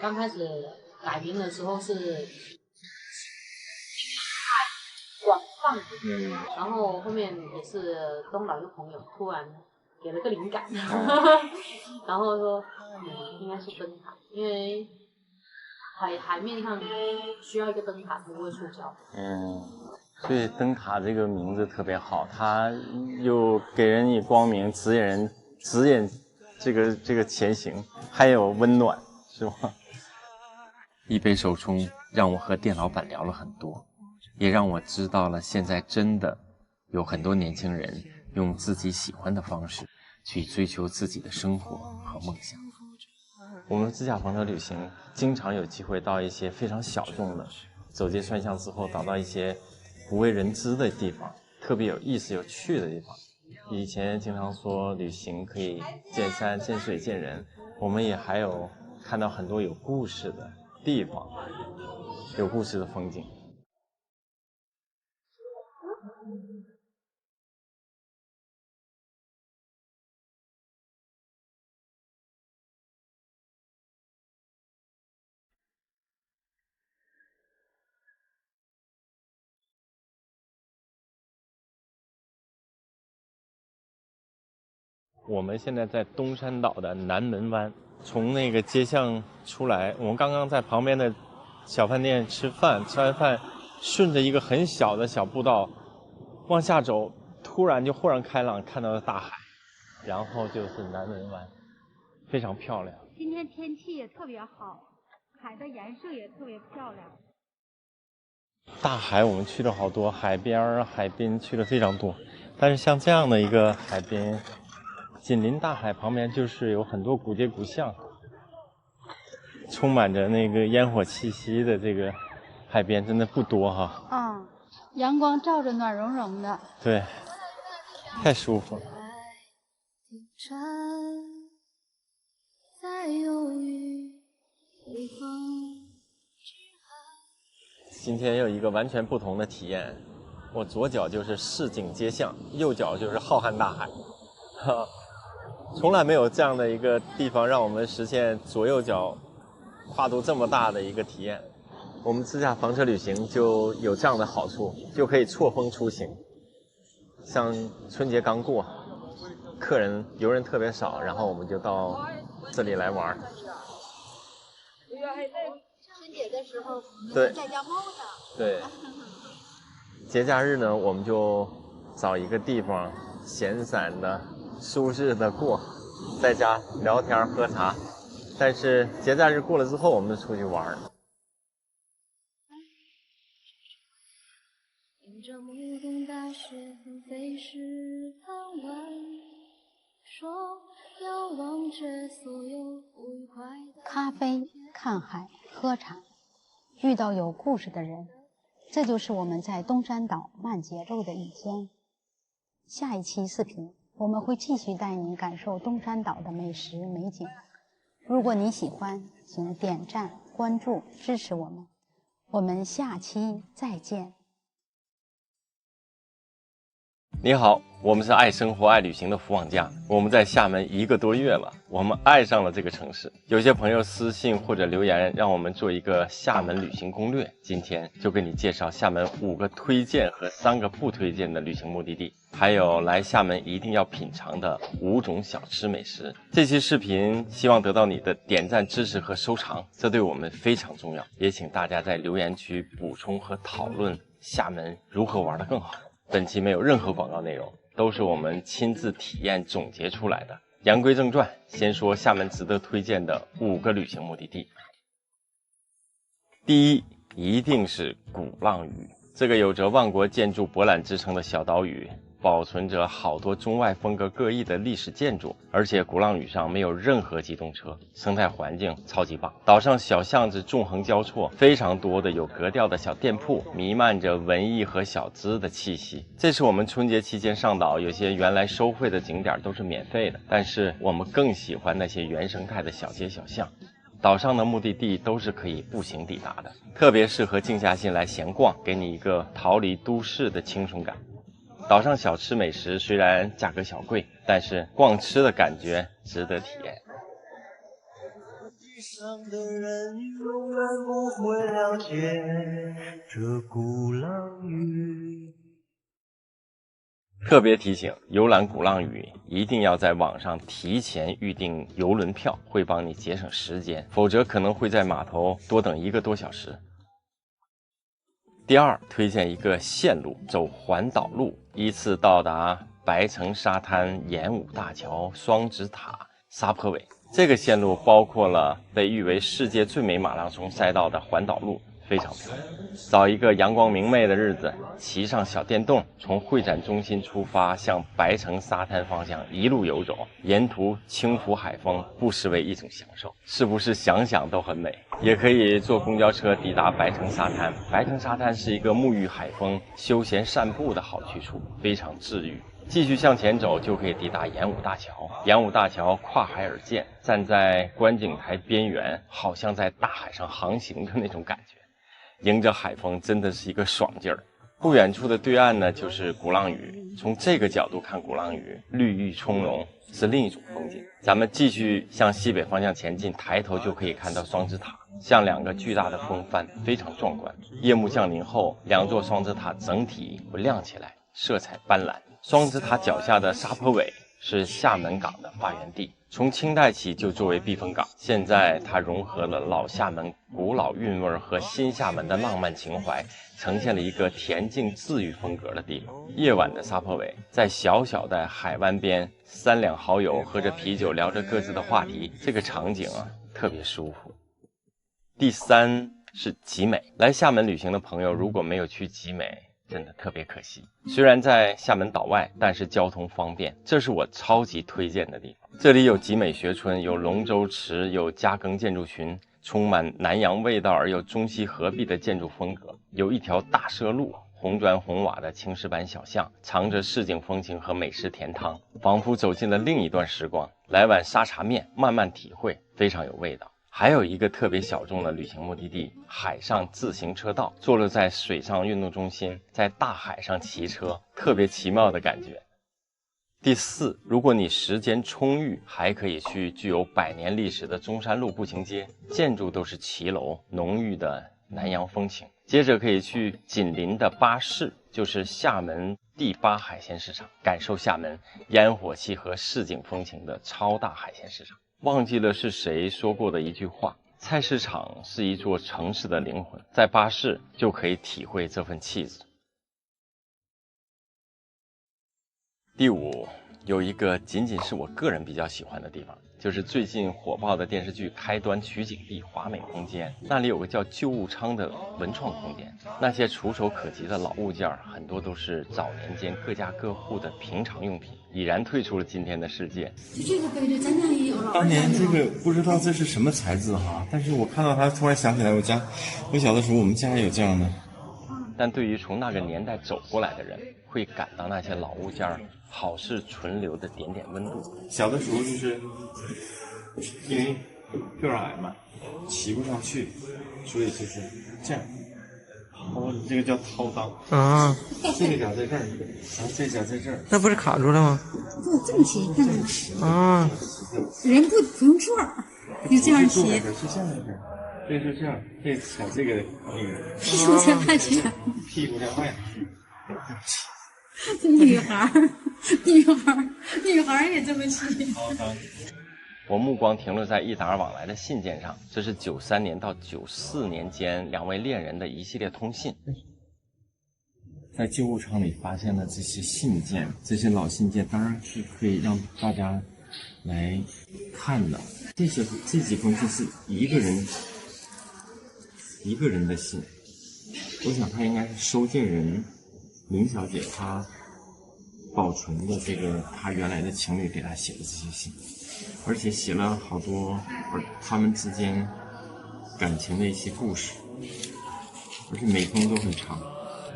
刚开始改名的时候是广泛，然后后面也是东岛一个朋友突然给了个灵感，然后说应该是灯塔，因为海面上需要一个灯塔，不会触礁。所以灯塔这个名字特别好，它又给人以光明，指引这个前行，还有温暖，是吗？一杯手冲让我和店老板聊了很多，也让我知道了现在真的有很多年轻人用自己喜欢的方式去追求自己的生活和梦想。我们自驾房车旅行经常有机会到一些非常小众的，走街串巷之后找到一些不为人知的地方，特别有意思有趣的地方。以前经常说旅行可以见山见水见人，我们也还有看到很多有故事的地方，有故事的风景。我们现在在东山岛的南门湾，从那个街巷出来，我们刚刚在旁边的小饭店吃饭，吃完饭顺着一个很小的小步道往下走，突然就豁然开朗，看到了大海，然后就是南门湾，非常漂亮。今天天气也特别好，海的颜色也特别漂亮。大海我们去了好多，海边海滨去了非常多，但是像这样的一个海滨，紧邻大海，旁边就是有很多古街古巷，充满着那个烟火气息的这个海边真的不多哈。阳光照着暖融融的，对，太舒服了。今天有一个完全不同的体验，我左脚就是市井街巷，右脚就是浩瀚大海，从来没有这样的一个地方让我们实现左右脚跨度这么大的一个体验。我们自驾房车旅行就有这样的好处，就可以错峰出行。像春节刚过，游人特别少，然后我们就到这里来玩。春节的时候，对，在家猫呢。对，节假日呢，我们就找一个地方闲散的、舒适的过，在家聊天喝茶。但是节假日过了之后，我们就出去玩。咖啡、看海、喝茶，遇到有故事的人，这就是我们在东山岛慢节奏的一天。下一期视频，我们会继续带您感受东山岛的美食美景。如果你喜欢，请点赞、关注、支持我们。我们下期再见。你好，我们是爱生活爱旅行的福网家，我们在厦门1个多月了，我们爱上了这个城市。有些朋友私信或者留言让我们做一个厦门旅行攻略，今天就给你介绍厦门5个推荐和3个不推荐的旅行目的地，还有来厦门一定要品尝的5种小吃美食。这期视频希望得到你的点赞、支持和收藏，这对我们非常重要。也请大家在留言区补充和讨论厦门如何玩得更好。本期没有任何广告内容，都是我们亲自体验总结出来的。言归正传，先说厦门值得推荐的5个旅行目的地。第一，一定是鼓浪屿。这个有着万国建筑博览之称的小岛屿，保存着好多中外风格各异的历史建筑，而且鼓浪屿上没有任何机动车，生态环境超级棒。岛上小巷子纵横交错，非常多的有格调的小店铺，弥漫着文艺和小资的气息。这是我们春节期间上岛，有些原来收费的景点都是免费的，但是我们更喜欢那些原生态的小街小巷。岛上的目的地都是可以步行抵达的，特别适合静下心来闲逛，给你一个逃离都市的轻松感。岛上小吃美食虽然价格小贵，但是逛吃的感觉值得体验。地上的人永远不会了解这鼓浪屿。特别提醒，游览鼓浪屿一定要在网上提前预订邮轮票，会帮你节省时间，否则可能会在码头多等1个多小时。第二，推荐一个线路，走环岛路，依次到达白城沙滩、演武大桥、双子塔、沙坡尾。这个线路包括了被誉为世界最美马拉松赛道的环岛路，非常漂亮。找一个阳光明媚的日子，骑上小电动，从会展中心出发，向白城沙滩方向一路游走，沿途轻拂海风，不失为一种享受。是不是想想都很美？也可以坐公交车抵达白城沙滩。白城沙滩是一个沐浴海风、休闲散步的好去处，非常治愈。继续向前走，就可以抵达演武大桥。演武大桥跨海而建，站在观景台边缘，好像在大海上航行的那种感觉，迎着海风，真的是一个爽劲儿。不远处的对岸呢，就是鼓浪屿。从这个角度看鼓浪屿，绿郁葱茏，是另一种风景。咱们继续向西北方向前进，抬头就可以看到双子塔，像2个巨大的风帆，非常壮观。夜幕降临后，2座双子塔整体会亮起来，色彩斑斓。双子塔脚下的沙坡尾是厦门港的发源地，从清代起就作为避风港。现在它融合了老厦门古老韵味和新厦门的浪漫情怀，呈现了一个恬静自愈风格的地方。夜晚的撒泼尾，在小小的海湾边，3两好友喝着啤酒，聊着各自的话题，这个场景啊特别舒服。第3是集美。来厦门旅行的朋友如果没有去集美，真的特别可惜。虽然在厦门岛外，但是交通方便，这是我超级推荐的地方。这里有集美学村，有龙舟池，有嘉庚建筑群，充满南洋味道而又中西合璧的建筑风格，有一条大社路，红砖红瓦的青石板小巷，藏着市井风情和美食甜汤，仿佛走进了另一段时光。来碗沙茶面，慢慢体会，非常有味道。还有一个特别小众的旅行目的地，海上自行车道，坐落在水上运动中心，在大海上骑车，特别奇妙的感觉。第4，如果你时间充裕，还可以去具有100年历史的中山路步行街，建筑都是骑楼，浓郁的南洋风情。接着可以去紧邻的巴士，就是厦门第8海鲜市场，感受厦门烟火气和市井风情的超大海鲜市场。忘记了是谁说过的一句话，菜市场是一座城市的灵魂，在巴士就可以体会这份气质。第5，有一个仅仅是我个人比较喜欢的地方，就是最近火爆的电视剧开端取景地华美空间，那里有个叫旧物仓的文创空间，那些触手可及的老物件很多都是早年间各家各户的平常用品，已然退出了今天的世界。这个杯子咱家也有了。当年这个不知道这是什么材质哈，但是我看到它，突然想起来我小的时候我们家有这样的。但对于从那个年代走过来的人，会感到那些老物件好事存留的点点温度。小的时候就是因为个儿矮嘛，骑不上去，所以就是这样。这个叫掏裆啊，这个脚在这儿，然后这脚在这儿，那不是卡住了吗？不，这么骑，看看啊，人不用坐，就这样骑，是这样的，对，是这样，这踩这个屁股在外边，屁股在外。这女孩也这么骑。我目光停留在一沓往来的信件上，这是93年到94年间2位恋人的一系列通信。在旧物仓里发现了这些信件，这些老信件当然是可以让大家来看的。这几封信是一个人的信，我想他应该是收件人林小姐她保存的这个她原来的情侣给她写的这些信，而且写了好多他们之间感情的一些故事，而且每封都很长。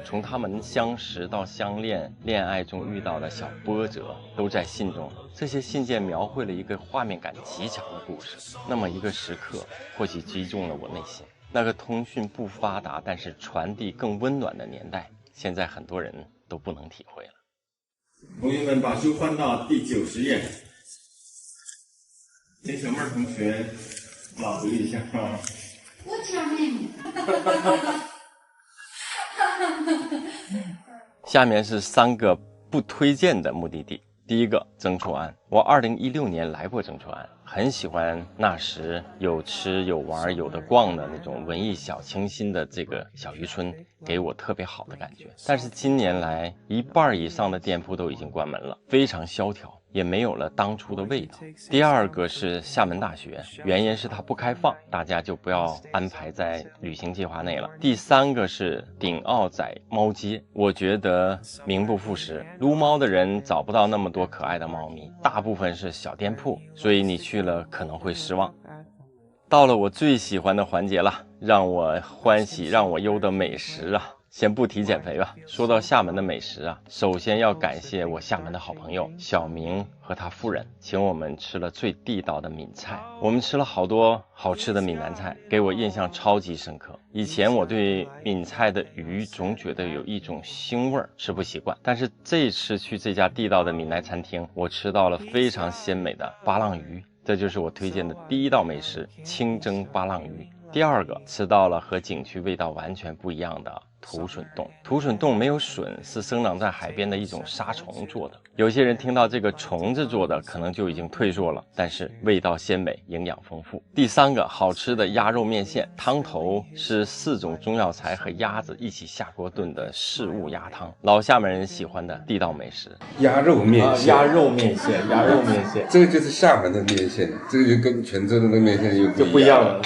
从他们相识到相恋，恋爱中遇到的小波折都在信中。这些信件描绘了一个画面感极强的故事。那么一个时刻，或许击中了我内心。那个通讯不发达，但是传递更温暖的年代，现在很多人都不能体会了。同学们，把书翻到第90页。给小妹儿同学朗读一下啊！我家妹妹。下面是3个不推荐的目的地。第1个，曾厝垵。我2016年来过曾厝垵，很喜欢那时有吃有玩有的逛的那种文艺小清新的这个小渔村，给我特别好的感觉。但是今年来，1半以上的店铺都已经关门了，非常萧条，也没有了当初的味道。第2个是厦门大学，原因是它不开放，大家就不要安排在旅行计划内了。第3个是顶澳仔猫街，我觉得名不副实，撸猫的人找不到那么多可爱的猫咪，大部分是小店铺，所以你去了可能会失望。到了我最喜欢的环节了，让我欢喜让我忧的美食啊！先不提减肥吧，说到厦门的美食啊，首先要感谢我厦门的好朋友小明和他夫人，请我们吃了最地道的闽菜。我们吃了好多好吃的闽南菜，给我印象超级深刻。以前我对闽菜的鱼总觉得有一种腥味，吃不习惯，但是这次去这家地道的闽南餐厅，我吃到了非常鲜美的巴浪鱼，这就是我推荐的第1道美食，清蒸巴浪鱼。第二个，吃到了和景区味道完全不一样的土笋冻。土笋冻没有笋，是生长在海边的一种沙虫做的。有些人听到这个虫子做的，可能就已经退缩了，但是味道鲜美，营养丰富。第三个，好吃的鸭肉面线，汤头是4种中药材和鸭子一起下锅炖的事物鸭汤，老厦门人喜欢的地道美食。鸭肉面线，鸭肉面线，鸭肉面线，这个就是厦门的面线，这个就跟泉州的那个面线就不一样了。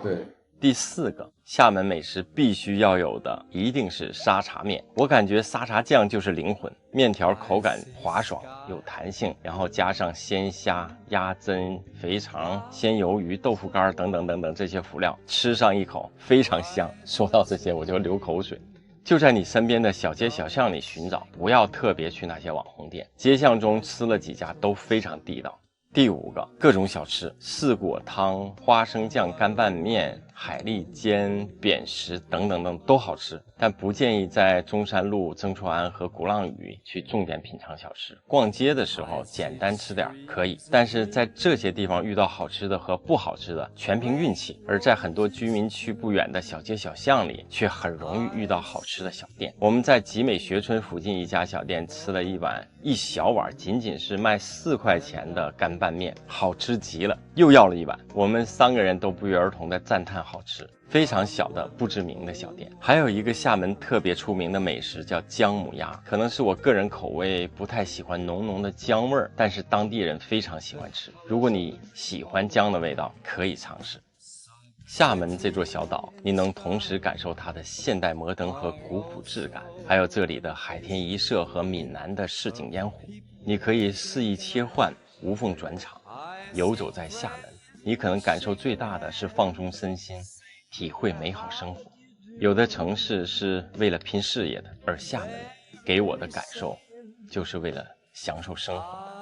对。第4个，厦门美食必须要有的一定是沙茶面。我感觉沙茶酱就是灵魂，面条口感滑爽有弹性，然后加上鲜虾、鸭胗、肥肠、鲜鱿鱼、豆腐干等等等等这些辅料，吃上一口非常香。说到这些我就流口水。就在你身边的小街小巷里寻找，不要特别去那些网红店，街巷中吃了几家都非常地道。第5个，各种小吃，四果汤、花生酱干拌面、海蛎煎、扁食等等等都好吃，但不建议在中山路、曾厝垵和鼓浪屿去重点品尝小吃。逛街的时候简单吃点可以，但是在这些地方遇到好吃的和不好吃的全凭运气，而在很多居民区不远的小街小巷里却很容易遇到好吃的小店。我们在集美学村附近一家小店吃了一小碗仅仅是卖4块钱的干拌面，好吃极了，又要了一碗。我们3个人都不约而同的赞叹好吃。非常小的不知名的小店。还有一个厦门特别出名的美食叫姜母鸭，可能是我个人口味不太喜欢浓浓的姜味儿，但是当地人非常喜欢吃。如果你喜欢姜的味道，可以尝试。厦门这座小岛，你能同时感受它的现代摩登和古朴质感，还有这里的海天一色和闽南的市井烟火。你可以肆意切换，无缝转场。游走在厦门，你可能感受最大的是放松身心，体会美好生活。有的城市是为了拼事业的，而厦门给我的感受就是为了享受生活。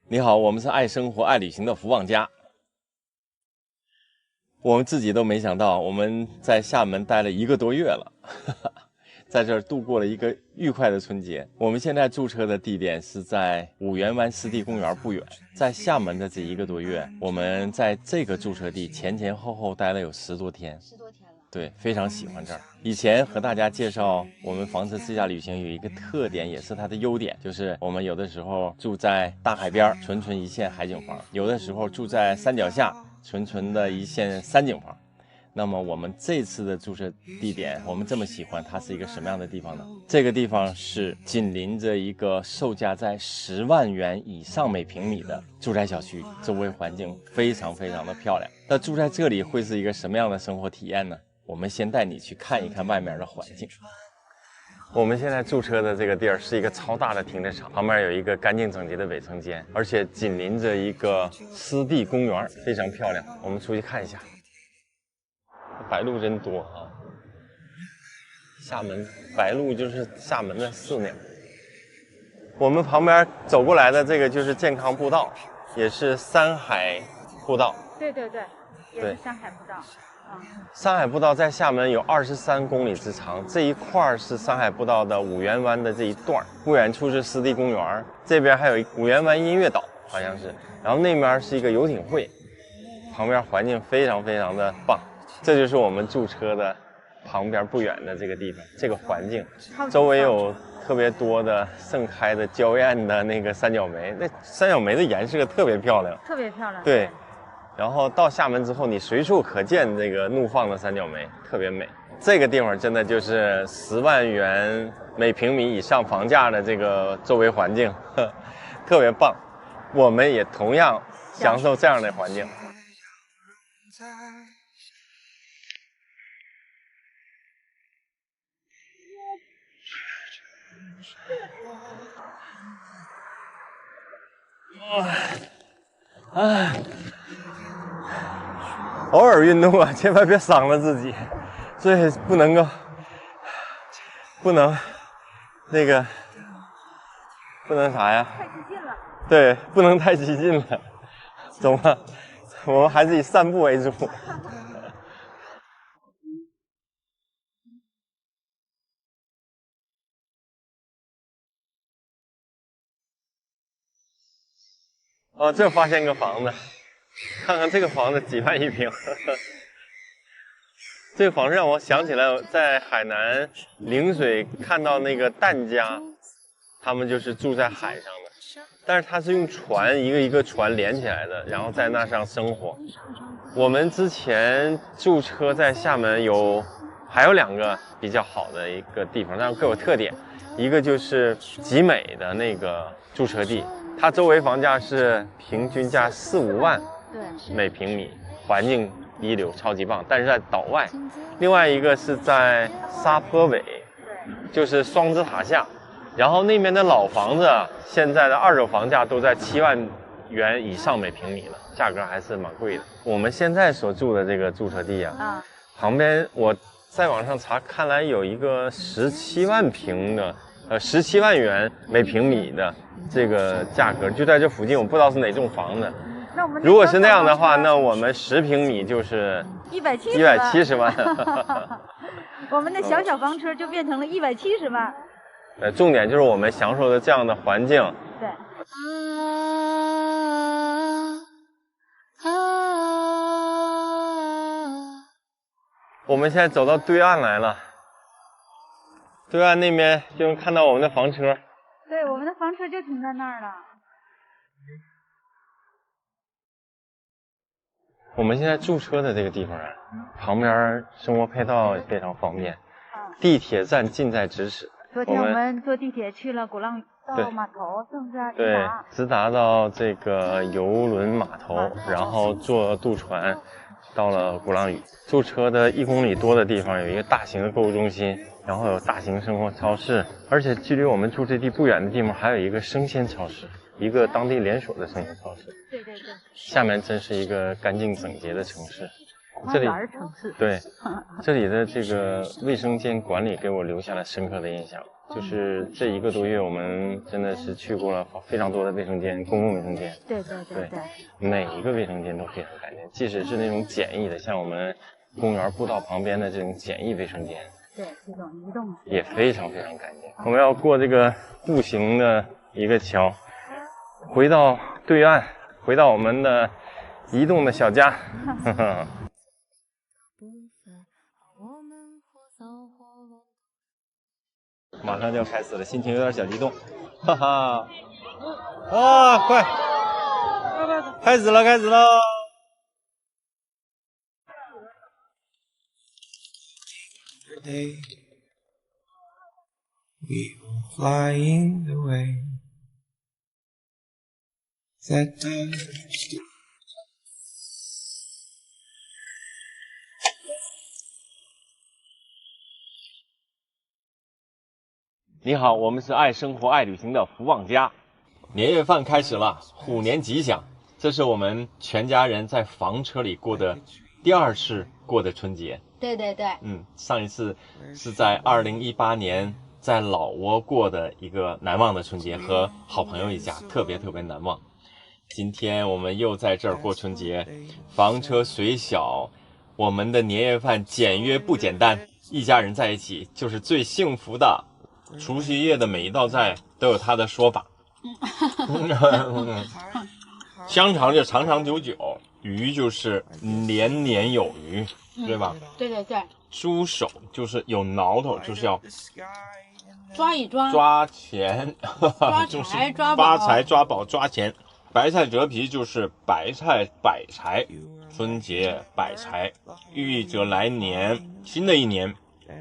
你好，我们是爱生活爱旅行的福旺家。我们自己都没想到，我们在厦门待了1个多月了，在这儿度过了一个愉快的春节。我们现在驻车的地点是在五缘湾湿地公园不远。在厦门的这1个多月，我们在这个驻车地前后待了有10多天。10多天了。对，非常喜欢这儿。以前和大家介绍我们房车自驾旅行有一个特点，也是它的优点，就是我们有的时候住在大海边，纯纯一线海景房；有的时候住在山脚下，纯纯的一线山景房。那么我们这次的驻车地点，我们这么喜欢它是一个什么样的地方呢？这个地方是紧邻着一个售价在10万元以上每平米的住宅小区，周围环境非常的漂亮。那住在这里会是一个什么样的生活体验呢？我们先带你去看一看外面的环境。我们现在驻车的这个地儿是一个超大的停车场，旁边有一个干净整洁的卫生间，而且紧邻着一个湿地公园，非常漂亮。我们出去看一下。白鹭真多啊！厦门白鹭就是厦门的饲鸟。我们旁边走过来的这个就是健康步道，也是山海步道。对，也是山海步道。山海步道在厦门有23公里之长，这一块是山海步道的五缘湾的这一段，不远处是湿地公园，这边还有五缘湾音乐岛，好像是，然后那边是一个游艇会，旁边环境非常的棒。这就是我们驻车的旁边不远的这个地方，这个环境，周围有特别多的盛开的娇艳的那个三角梅，那三角梅的颜色特别漂亮，对。然后到厦门之后，你随处可见这个怒放的三角梅，特别美。这个地方真的就是10万元每平米以上房价的这个周围环境，特别棒。我们也同样享受这样的环境。偶尔运动啊，千万别伤了自己，所以不能啥呀？太激进了。对，不能太激进了。走吧，我们还是以散步为主。哦，这发现个房子，看看这个房子几万一平。这个房子让我想起来在海南陵水看到那个疍家，他们就是住在海上的，但是他是用船一个一个船连起来的，然后在那上生活。我们之前驻车在厦门还有2个比较好的一个地方，但是各有特点。一个就是集美的那个驻车地，它周围房价是平均价4、5万每平米，环境一流，超级棒。但是在岛外，另外一个是在沙坡尾，就是双子塔下，然后那边的老房子现在的2手房价都在7万元以上每平米了，价格还是蛮贵的。我们现在所住的这个驻车地啊，旁边我在网上查，看来有一个17万平的，17万元每平米的这个价格，就在这附近，我不知道是哪栋房子。如果是那样的话，那我们10平米就是170万。我们的小房车就变成了170万。重点就是我们享受的这样的环境。对。我们现在走到对岸来了，对岸那边就能看到我们的房车。对，我们的房车就停在那儿了。我们现在驻车的这个地方啊，旁边生活配套也非常方便，地铁站近在咫尺。昨天我们坐地铁去了鼓浪屿到码头，是不是？对，直达到这个邮轮码头，然后坐渡船到了鼓浪屿。驻车的1公里多的地方有一个大型的购物中心，然后有大型生活超市，而且距离我们驻车地不远的地方还有一个生鲜超市，一个当地连锁的生活超市。对对对。厦门真是一个干净整洁的城市。这里城市。对，这里的这个卫生间管理给我留下了深刻的印象。就是这1个多月，我们真的是去过了非常多的卫生间，公共卫生间。对对对对。每一个卫生间都非常干净，即使是那种简易的，像我们公园步道旁边的这种简易卫生间，对，这种移动也非常非常干净。我们要过这个步行的一个桥，回到对岸，回到我们的移动的小家。呵呵。马上就要开始了，心情有点小激动，哈哈！啊，快，开始了，开始了！你好，我们是爱生活爱旅行的福旺家。年夜饭开始了，虎年吉祥。这是我们全家人在房车里过的第2次过的春节。对对对。上一次是在2018年在老挝过的一个难忘的春节，和好朋友一家，特别特别难忘。今天我们又在这儿过春节，房车虽小，我们的年夜饭简约不简单，一家人在一起就是最幸福的。除夕夜的每一道菜都有它的说法。香肠就长长久久，鱼就是年年有余，对吧？对对对。猪手就是有挠头，就是要抓一抓，抓钱，抓财抓宝，发财抓宝抓钱。白菜折皮就是白菜百财，春节百财，寓意着来年新的一年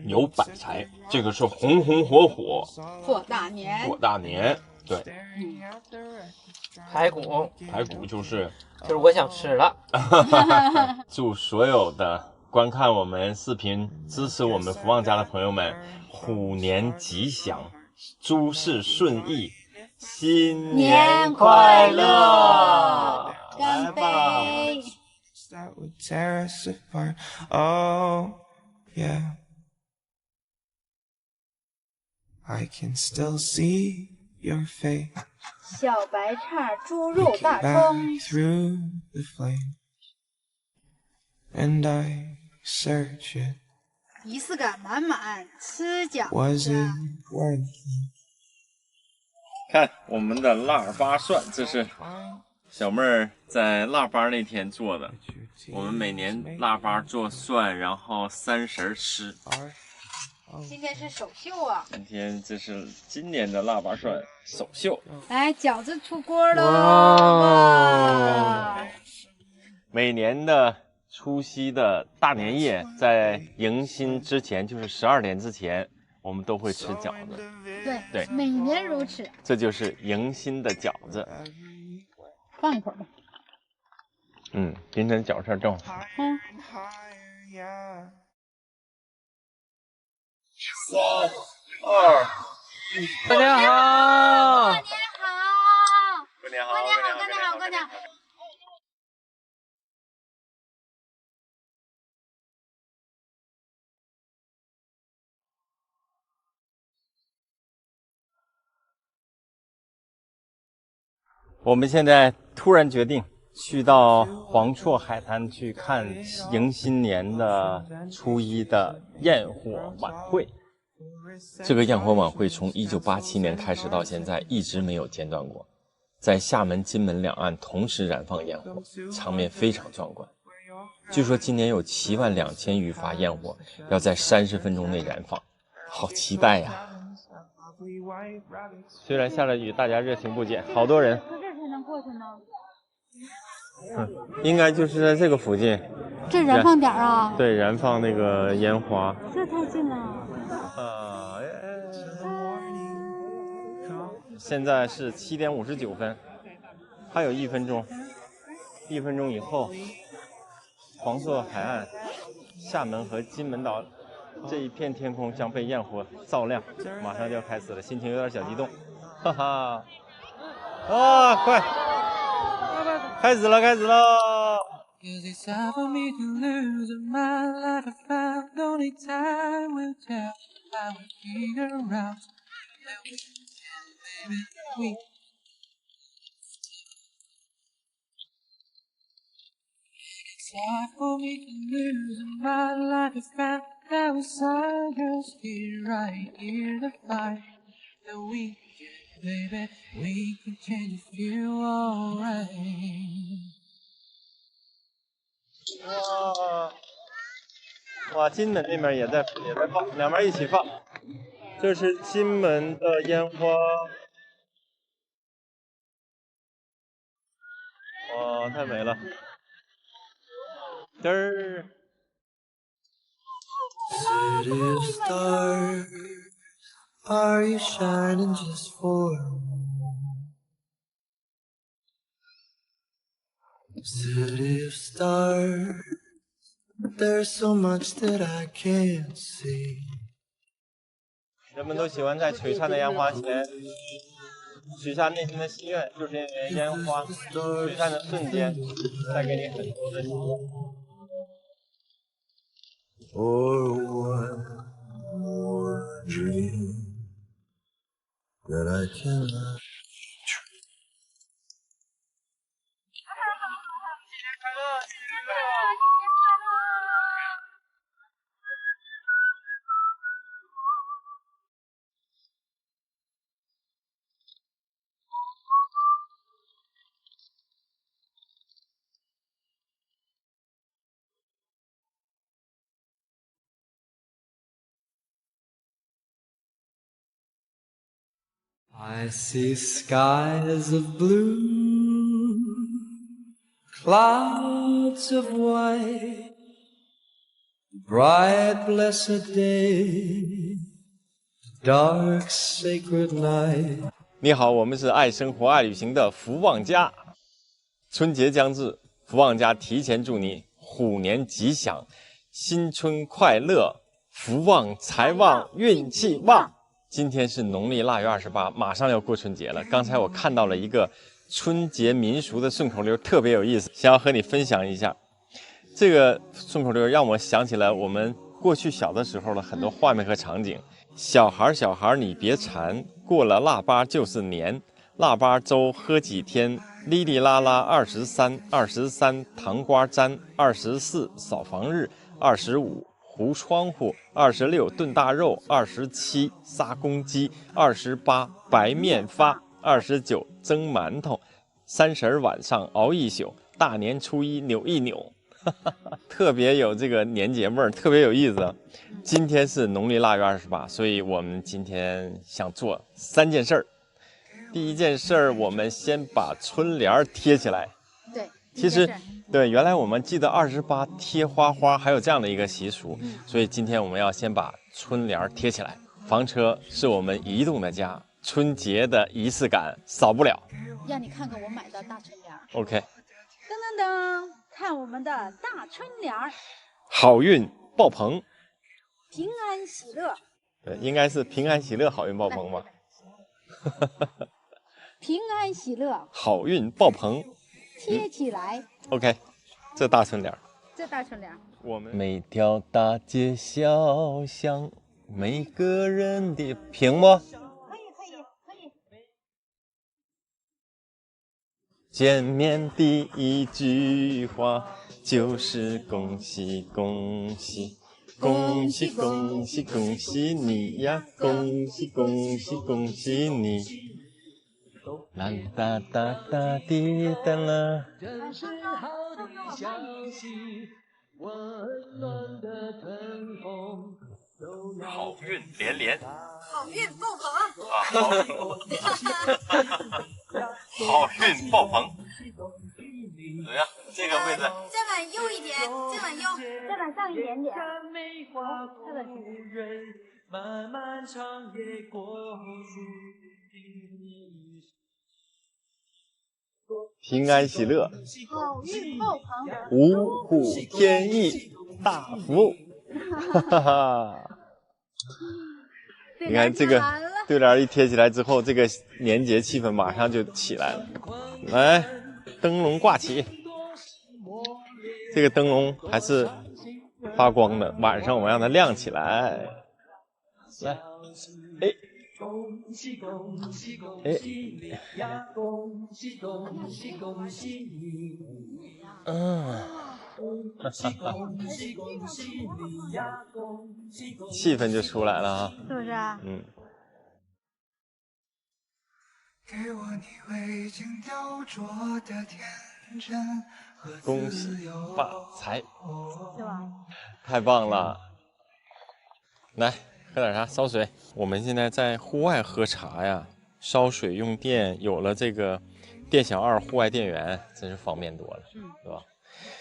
有百财，这个是红红火火过大年，过大年。对，排骨就是我想吃了。祝所有的观看我们视频、支持我们福旺家的朋友们，虎年吉祥，诸事顺意，新年快乐！干杯！ That would tear us apart. Oh, yeah. I can still see your face 小白菜猪肉大葱。 through the flame, and I search it. 仪式感满满，吃饺 Was 子。 it worth it? 看我们的腊八蒜，这是小妹儿在腊八那天做的。我们每年腊八做蒜，然后30吃。今天是首秀啊！今天这是今年的腊八蒜首秀。来，饺子出锅喽！哇！每年的除夕的大年夜，在迎新之前，就是12点之前，我们都会吃饺子。对，每年如此。这就是迎新的饺子。放一会儿吧。今天饺子正好。3、2、1，过年好！过年好！过年好！过年好！过年好！过年好！我们现在突然决定去到黄厝海滩去看迎新年的初一的焰火晚会。这个焰火晚会从1987年开始到现在一直没有间断过，在厦门、金门两岸同时燃放焰火，场面非常壮观。据说今年有72000余发焰火要在30分钟内燃放，好期待呀！虽然下了雨，大家热情不减，好多人。这才能过去呢？应该就是在这个附近。这燃放点啊？对，燃放那个烟花。这太近了。现在是7点59分，还有1分钟。1分钟以后，黄厝海岸、厦门和金门岛这一片天空将被焰火照亮，马上就要开始了，心情有点小激动，哈哈！啊，快，开始了，开始了！ 'Cause it's time for me to lose my life. I found only time will tell. I will figure out that we can, baby, we. It's time for me to lose my life. I found that we sign girls here, right here to fight. That we can, baby, we can change if you alright. 哇，金门那边也在放，两边一起放。这是金门的烟花，哇，太美了！嘚儿。City of stars, are you shining just for me? City of stars, there's so much that I can't see. 人们都喜欢在璀璨的烟花前许下内心的心愿，就是因为烟花璀璨的瞬间带给你很多的喜悦。Or one more dream that I cannot. I see skies of blue, clouds of white, bright blessed day, dark sacred night. 你好，我们是爱生活爱旅行的福旺家。春节将至，福旺家提前祝你虎年吉祥，新春快乐，福旺财旺，运气旺。今天是农历腊月28，马上要过春节了。刚才我看到了一个春节民俗的顺口溜，特别有意思，想要和你分享一下。这个顺口溜让我想起来我们过去小的时候的很多画面和场景。小孩儿，小孩儿，你别馋，过了腊八就是年，粑粥喝几天，哩哩啦啦23糖瓜粘，24扫房日，25糊窗户，26炖大肉，27杀公鸡，28白面发，29蒸馒头，30晚上熬一宿，大年初一扭一扭。特别有这个年节味儿，特别有意思。今天是农历腊月28，所以我们今天想做3件事儿。第一件事儿，我们先把春联贴起来。对，其实对，原来我们记得28贴花花，还有这样的一个习俗，所以今天我们要先把春联贴起来。房车是我们移动的家，春节的仪式感少不了。让你看看我买的大春联。OK。噔噔噔，看我们的大春联儿，好运爆棚，平安喜乐。对，应该是平安喜乐，好运爆棚吧。平安喜乐，好运爆棚，贴起来。OK， 这大春联。这大春联。我们每条大街小巷，每个人的屏幕。见面第一句话就是恭喜恭喜，恭喜恭喜恭喜你呀，恭喜恭喜恭喜你。啦哒哒哒滴哒啦。这是好的消息，温暖的春风。好运连连，好运爆棚好运爆棚，怎么样？这个位置再往右一点，再往右，再往上一点点。漫漫长夜过去，平安喜乐，好运爆棚，五虎添翼，大福。哈哈哈！你看这个对联一贴起来之后，这个年节气氛马上就起来了。来，灯笼挂起，这个灯笼还是发光的，晚上我们让它亮起来。来，哎，恭喜恭喜恭喜你呀！恭喜恭喜恭喜你！气氛就出来了啊，是不是啊？给我你未经雕琢的天真和自由，恭喜发财，是吧？太棒了！来喝点啥？烧水。我们现在在户外喝茶呀，烧水用电，有了这个店小二户外电源，真是方便多了，是吧？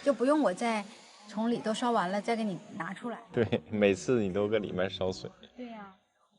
就不用我再从里头烧完了再给你拿出来。对，每次你都搁里面烧水。对呀。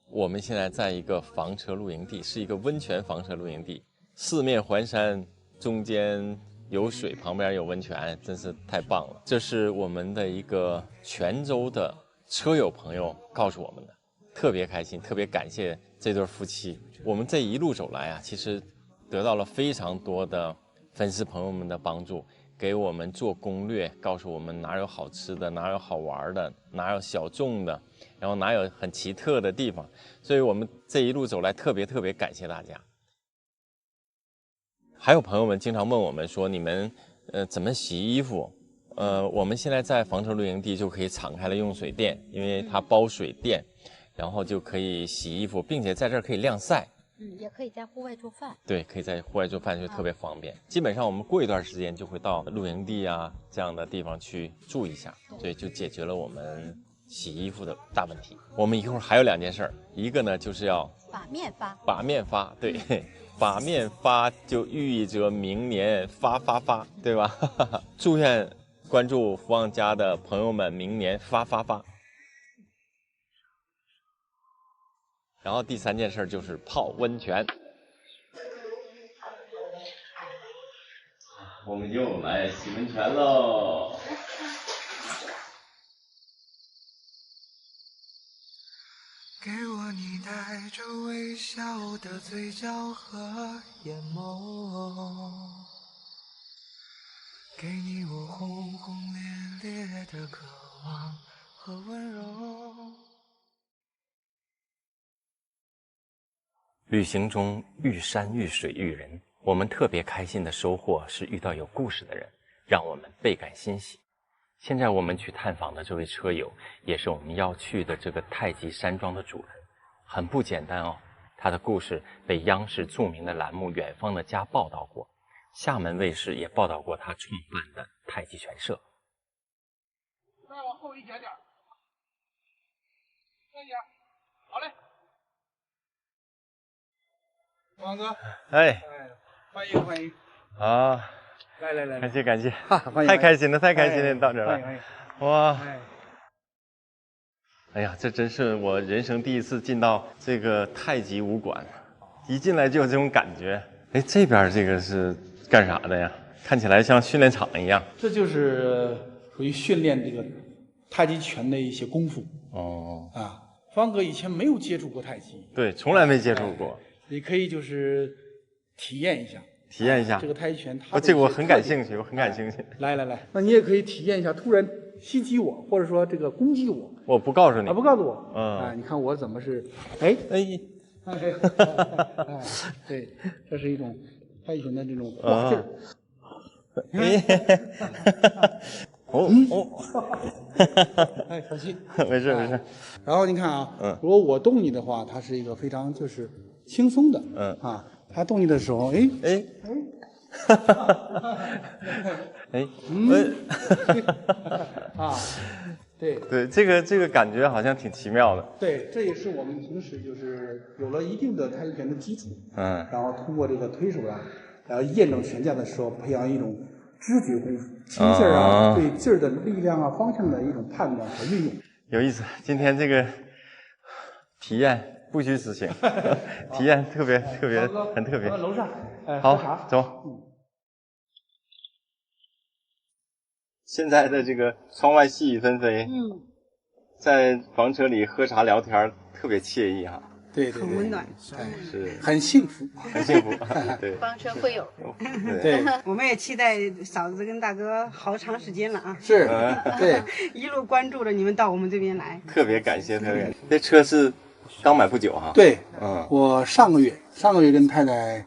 我们现在在一个房车露营地，是一个温泉房车露营地，四面环山，中间有水，旁边有温泉，真是太棒了。这是我们的一个泉州的车友朋友告诉我们的，特别开心，特别感谢这对夫妻。我们这一路走来啊，其实得到了非常多的粉丝朋友们的帮助，给我们做攻略，告诉我们哪有好吃的，哪有好玩的，哪有小众的，然后哪有很奇特的地方。所以我们这一路走来特别感谢大家。还有朋友们经常问我们说，你们怎么洗衣服？我们现在在房车露营地就可以敞开了用水电，因为它包水电，然后就可以洗衣服，并且在这儿可以晾晒。也可以在户外做饭。对，可以在户外做饭，就特别方便。基本上我们过一段时间就会到露营地啊这样的地方去住一下，所以就解决了我们洗衣服的大问题。我们一会儿还有2件事儿，一个呢就是要把面发，把面发，对，把面发就寓意着明年发，对吧？祝愿关注福旺家的朋友们明年发。然后第3件事就是泡温泉。我们又来洗温泉喽！给我你带着微笑的嘴角和眼眸，给你我轰轰烈烈的渴望和温柔。旅行中遇山遇水遇人，我们特别开心的收获是遇到有故事的人，让我们倍感欣喜。现在我们去探访的这位车友，也是我们要去的这个太极山庄的主人，很不简单哦。他的故事被央视著名的栏目《远方的家》报道过，厦门卫视也报道过他创办的太极拳社。再往后一点点，再一点，好嘞。王哥，哎，欢迎欢迎啊！来，感谢感谢，欢迎太开心了，太开心了，你到这儿欢迎来，哇！哎呀，这真是我人生第一次进到这个太极武馆，一进来就有这种感觉。哎，这边这个是干啥的呀？看起来像训练场一样。这就是属于训练这个太极拳的一些功夫。哦，啊，方哥以前没有接触过太极，对，从来没接触过。你可以就是体验一下。体验一下这个太极拳，它这个我很感兴趣，我很感兴趣。来，那你也可以体验一下，突然袭击我，或者说这个攻击我，我不告诉你，不告诉我，嗯，你看我怎么是，对，这是一种太极拳的这种挂劲儿。小心，没事。然后你看啊，如果我动你的话，它是一个非常就是轻松的，他动你的时候，对，这个感觉好像挺奇妙的。对，这也是我们平时就是有了一定的太极拳的基础，然后通过这个推手然后验证拳架的时候，培养一种知觉功夫、轻劲儿啊，对劲儿的力量啊、方向的一种判断和运用。有意思，今天这个体验。不虚此行，体验特别很特别。楼上，好，走。现在的这个窗外细雨纷飞，在房车里喝茶聊天，特别惬意哈。对，很温暖，是很幸福，很幸福。对，房车会友。对，我们也期待嫂子跟大哥好长时间了啊。是，对，一路关注着你们到我们这边来，特别感谢。这车是刚买不久哈。对，我上个月跟太太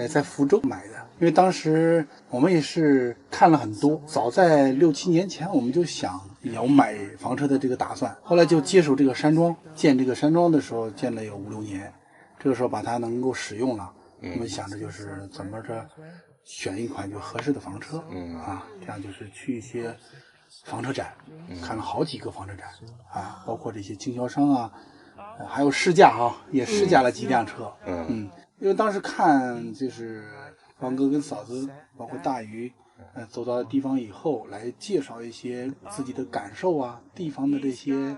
在福州买的，因为当时我们也是看了很多，早在6、7年前我们就想要买房车的这个打算，后来就接手这个山庄，建这个山庄的时候建了有5、6年，这个时候把它能够使用了，我们想着就是怎么着选一款就合适的房车，这样就是去一些房车展，看了好几个房车展包括这些经销商啊。还有试驾也试驾了几辆车，因为当时看就是王哥跟嫂子，包括大鱼，走到地方以后来介绍一些自己的感受啊，地方的这些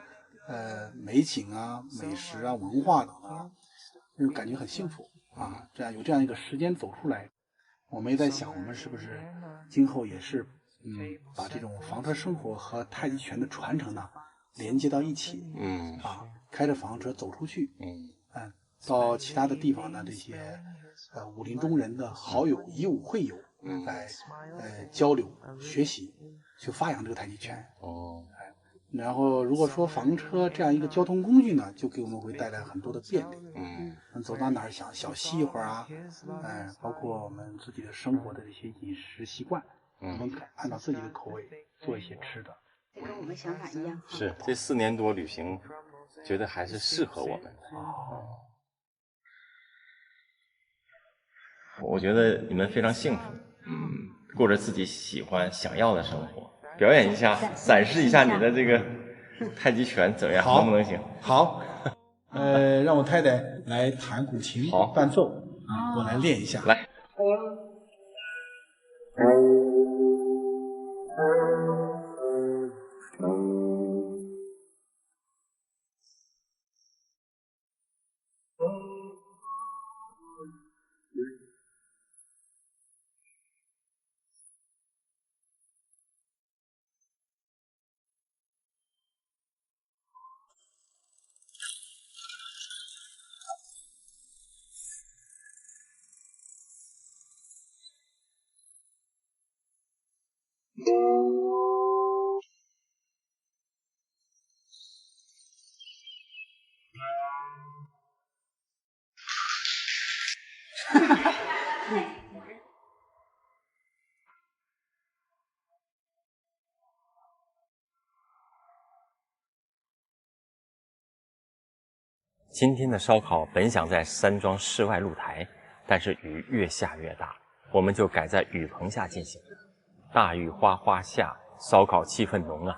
美景啊、美食啊、文化等等，就感觉很幸福这样有这样一个时间走出来，我们也在想，我们是不是今后也是把这种房车生活和太极拳的传承呢连接到一起，开着房车走出去，到其他的地方呢，这些武林中人的好友以武会友，来交流学习，去发扬这个太极拳。然后如果说房车这样一个交通工具呢，就给我们会带来很多的便利。走到哪儿想小息一会儿啊，包括我们自己的生活的这些饮食习惯，我们按照自己的口味做一些吃的。跟我们想法一样。是，这4年多旅行，觉得还是适合我们的。我觉得你们非常幸福，过着自己喜欢、想要的生活。表演一下，展示一下你的这个太极拳怎么样？能不能行？好，让我太太来弹古琴，伴奏我来练一下。来。今天的烧烤本想在山庄室外露台，但是雨越下越大，我们就改在雨棚下进行。大雨哗哗下，烧烤气氛浓啊。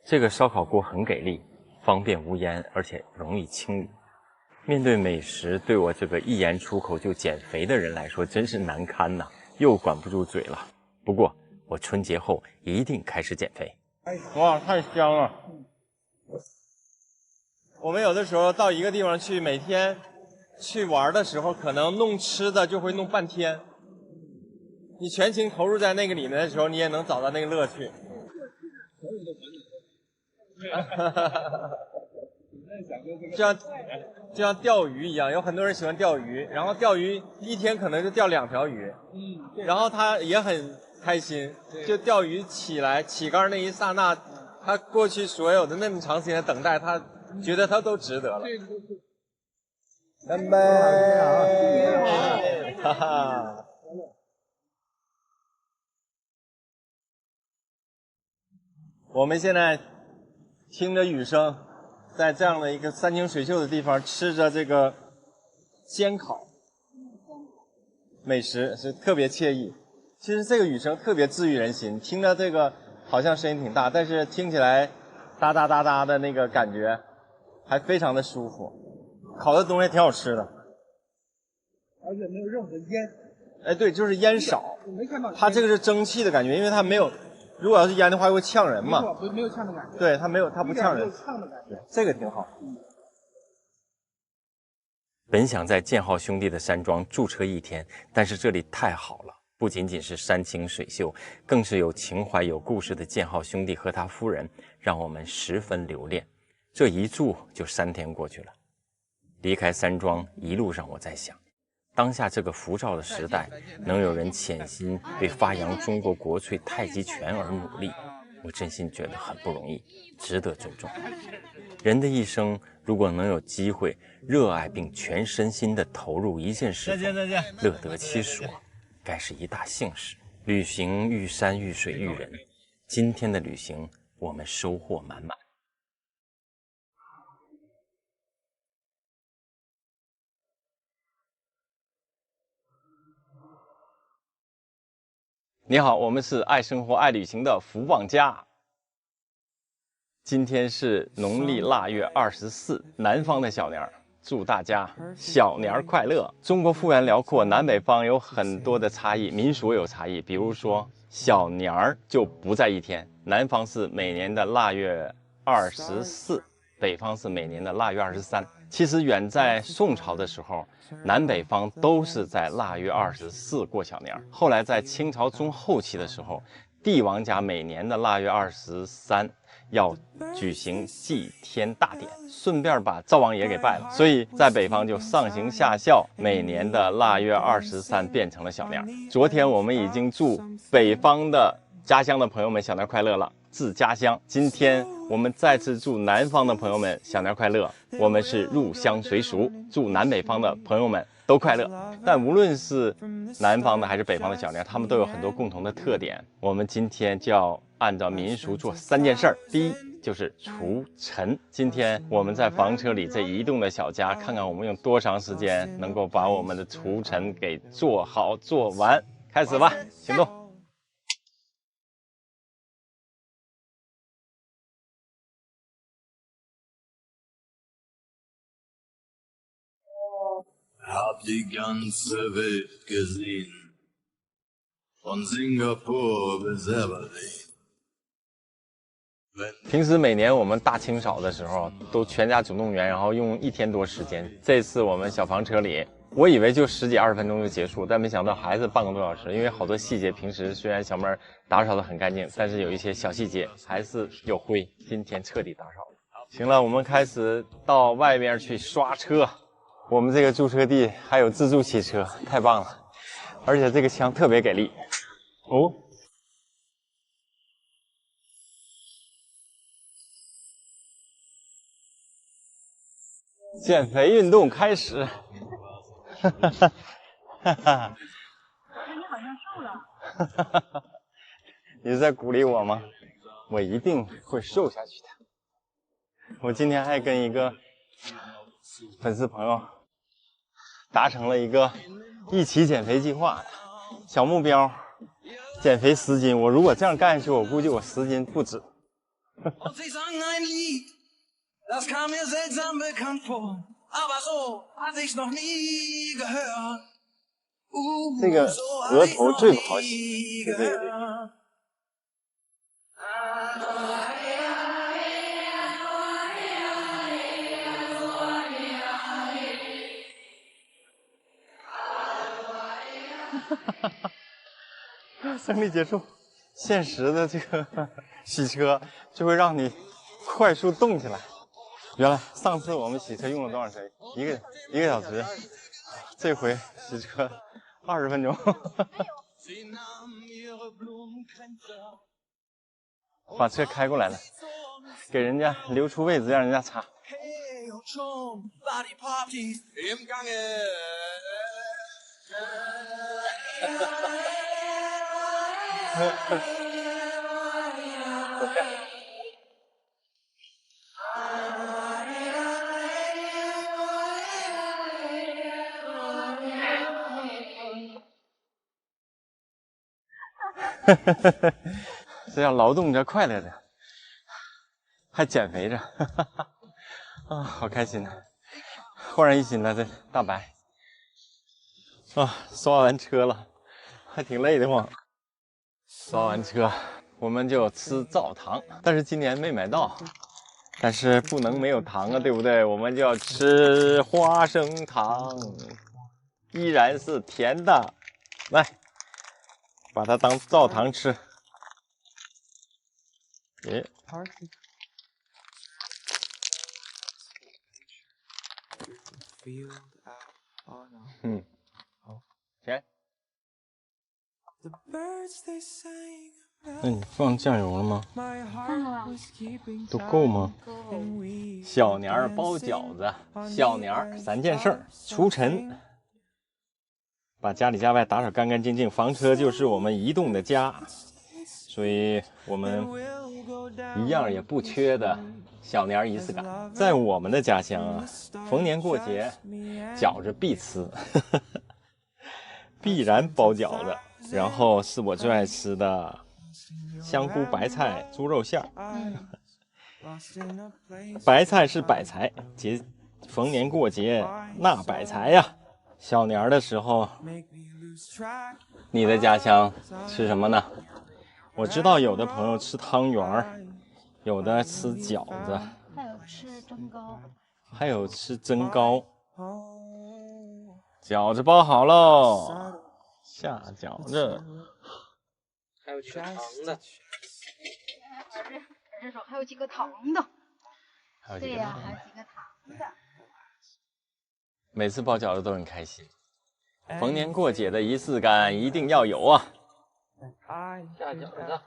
这个烧烤锅很给力，方便无烟，而且容易清理。面对美食，对我这个一言出口就减肥的人来说，真是难堪呐，又管不住嘴了。不过我春节后一定开始减肥。哇，太香了！我们有的时候到一个地方去，每天去玩的时候，可能弄吃的就会弄半天。你全情投入在那个里面的时候，你也能找到那个乐趣。就像钓鱼一样，有很多人喜欢钓鱼，然后钓鱼一天可能就钓2条鱼，然后他也很开心，就钓鱼起竿那一刹那，他过去所有的那么长时间的等待，他觉得他都值得了。干杯！哈哈。我们现在听着雨声，在这样的一个山清水秀的地方，吃着这个煎烤美食，是特别惬意。其实这个雨声特别治愈人心，听着这个好像声音挺大，但是听起来哒哒哒哒的那个感觉还非常的舒服。烤的东西挺好吃的，而且没有任何烟。哎，对，就是烟少。没看到它这个是蒸汽的感觉，因为它没有。如果要是烟的话，会呛人嘛？没有呛的感觉。对，它没有，它不呛人。呛的感觉，这个挺好。本想在建浩兄弟的山庄驻车1天，但是这里太好了，不仅仅是山清水秀，更是有情怀、有故事的建浩兄弟和他夫人，让我们十分留恋。这一住就3天过去了。离开山庄，一路上我在想。当下这个浮躁的时代，能有人潜心为发扬中国国粹太极拳而努力，我真心觉得很不容易，值得尊重。人的一生，如果能有机会热爱并全身心地投入一件事中，乐得其所，该是一大幸事。旅行遇山遇水遇人，今天的旅行我们收获满满。你好，我们是爱生活爱旅行的福旺家。今天是农历腊月24，南方的小年儿，祝大家小年儿快乐。中国幅员辽阔，南北方有很多的差异，民俗有差异。比如说小年儿就不在1天，南方是每年的腊月24，北方是每年的腊月23。其实远在宋朝的时候，南北方都是在腊月24过小年。后来在清朝中后期的时候，帝王家每年的腊月23要举行祭天大典，顺便把灶王爷给拜了，所以在北方就上行下效，每年的腊月23变成了小年。昨天我们已经祝北方的家乡的朋友们小年快乐了，致家乡。今天我们再次祝南方的朋友们小年快乐，我们是入乡随俗，祝南北方的朋友们都快乐。但无论是南方的还是北方的小年，他们都有很多共同的特点。我们今天就要按照民俗做3件事儿。第一就是除尘。今天我们在房车里这移动的小家，看看我们用多长时间能够把我们的除尘给做好做完。开始吧，行动。Hab die ganze Welt gesehen, von Singapur bis Aberdeen。平时每年我们大清扫的时候，都全家总动员，然后用1天多时间。这次我们小房车里，我以为就10几20分钟就结束，但没想到还是半个多小时。因为好多细节，平时虽然小妹打扫得很干净，但是有一些小细节还是有灰。今天彻底打扫了。行了，我们开始到外面去刷车。我们这个驻车地还有自助汽车，太棒了！而且这个枪特别给力哦。减肥运动开始，哈哈哈哈哈！你好像瘦了，哈哈哈哈！你是在鼓励我吗？我一定会瘦下去的。我今天还跟一个粉丝朋友达成了一个一起减肥计划，小目标减肥10斤。我如果这样干下去，我估计我10斤不止。这个额头最不好洗，是这个地方。胜利结束，现实的这个洗车就会让你快速动起来。原来上次我们洗车用了多长时间？一个小时，这回洗车20分钟。把车开过来了，给人家留出位置让人家擦。这叫劳动着快乐着，还减肥着，啊，好开心啊！焕然一新了，这大白啊，刷完车了，还挺累的慌。刷完车，我们就吃灶糖，但是今年没买到，但是不能没有糖啊，对不对？我们就要吃花生糖，依然是甜的，来，把它当灶糖吃。好，甜。那你放酱油了吗？放了。都够吗？小年儿包饺子，小年儿3件事儿：除尘，把家里家外打扫干干净净，房车就是我们移动的家，所以我们一样也不缺的小年仪式感。在我们的家乡啊，逢年过节饺子必吃，必然包饺子，然后是我最爱吃的香菇白菜猪肉馅儿。白菜是百财，逢年过节纳百财呀。小年的时候，你的家乡吃什么呢？我知道有的朋友吃汤圆，有的吃饺子，还有吃蒸糕，还有吃蒸糕。饺子包好喽，下饺子。还有吃糖的。儿子说还有几个糖的。对呀，还有几个糖的。每次包饺子都很开心，逢年过节的仪式感一定要有啊！下饺子，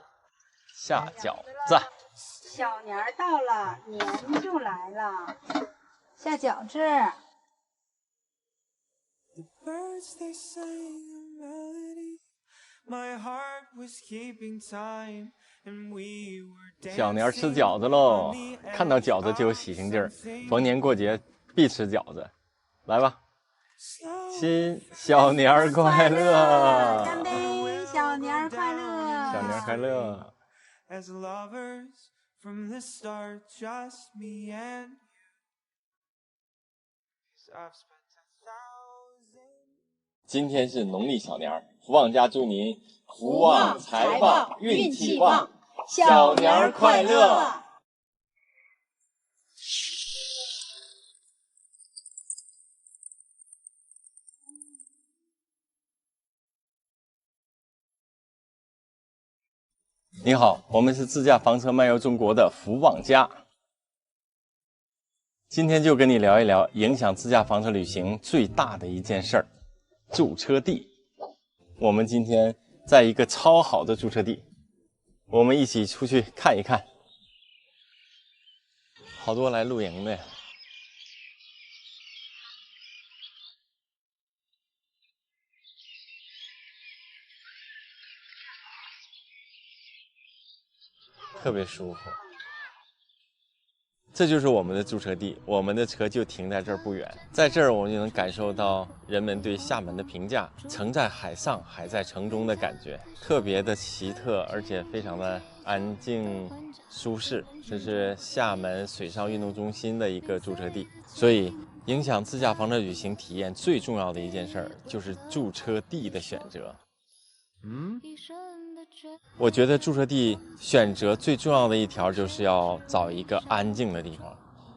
下饺子。小年儿到了，年就来了，下饺子。小年吃饺子喽，看到饺子就有喜庆劲儿，逢年过节必吃饺子。来吧，新小年儿快乐！干杯，小年儿快乐！小年儿快乐！今天是农历小年儿，福旺家祝您福旺财旺运气旺，小年儿快乐！你好，我们是自驾房车漫游中国的福旺家。今天就跟你聊一聊影响自驾房车旅行最大的一件事儿——驻车地。我们今天在一个超好的驻车地，我们一起出去看一看。好多来露营的呀。特别舒服。这就是我们的驻车地，我们的车就停在这儿不远，在这儿我们就能感受到人们对厦门的评价，城在海上，海在城中的感觉，特别的奇特，而且非常的安静舒适。这是厦门水上运动中心的一个驻车地，所以影响自驾房车旅行体验最重要的一件事儿就是驻车地的选择。我觉得驻车地选择最重要的一条就是要找一个安静的地方，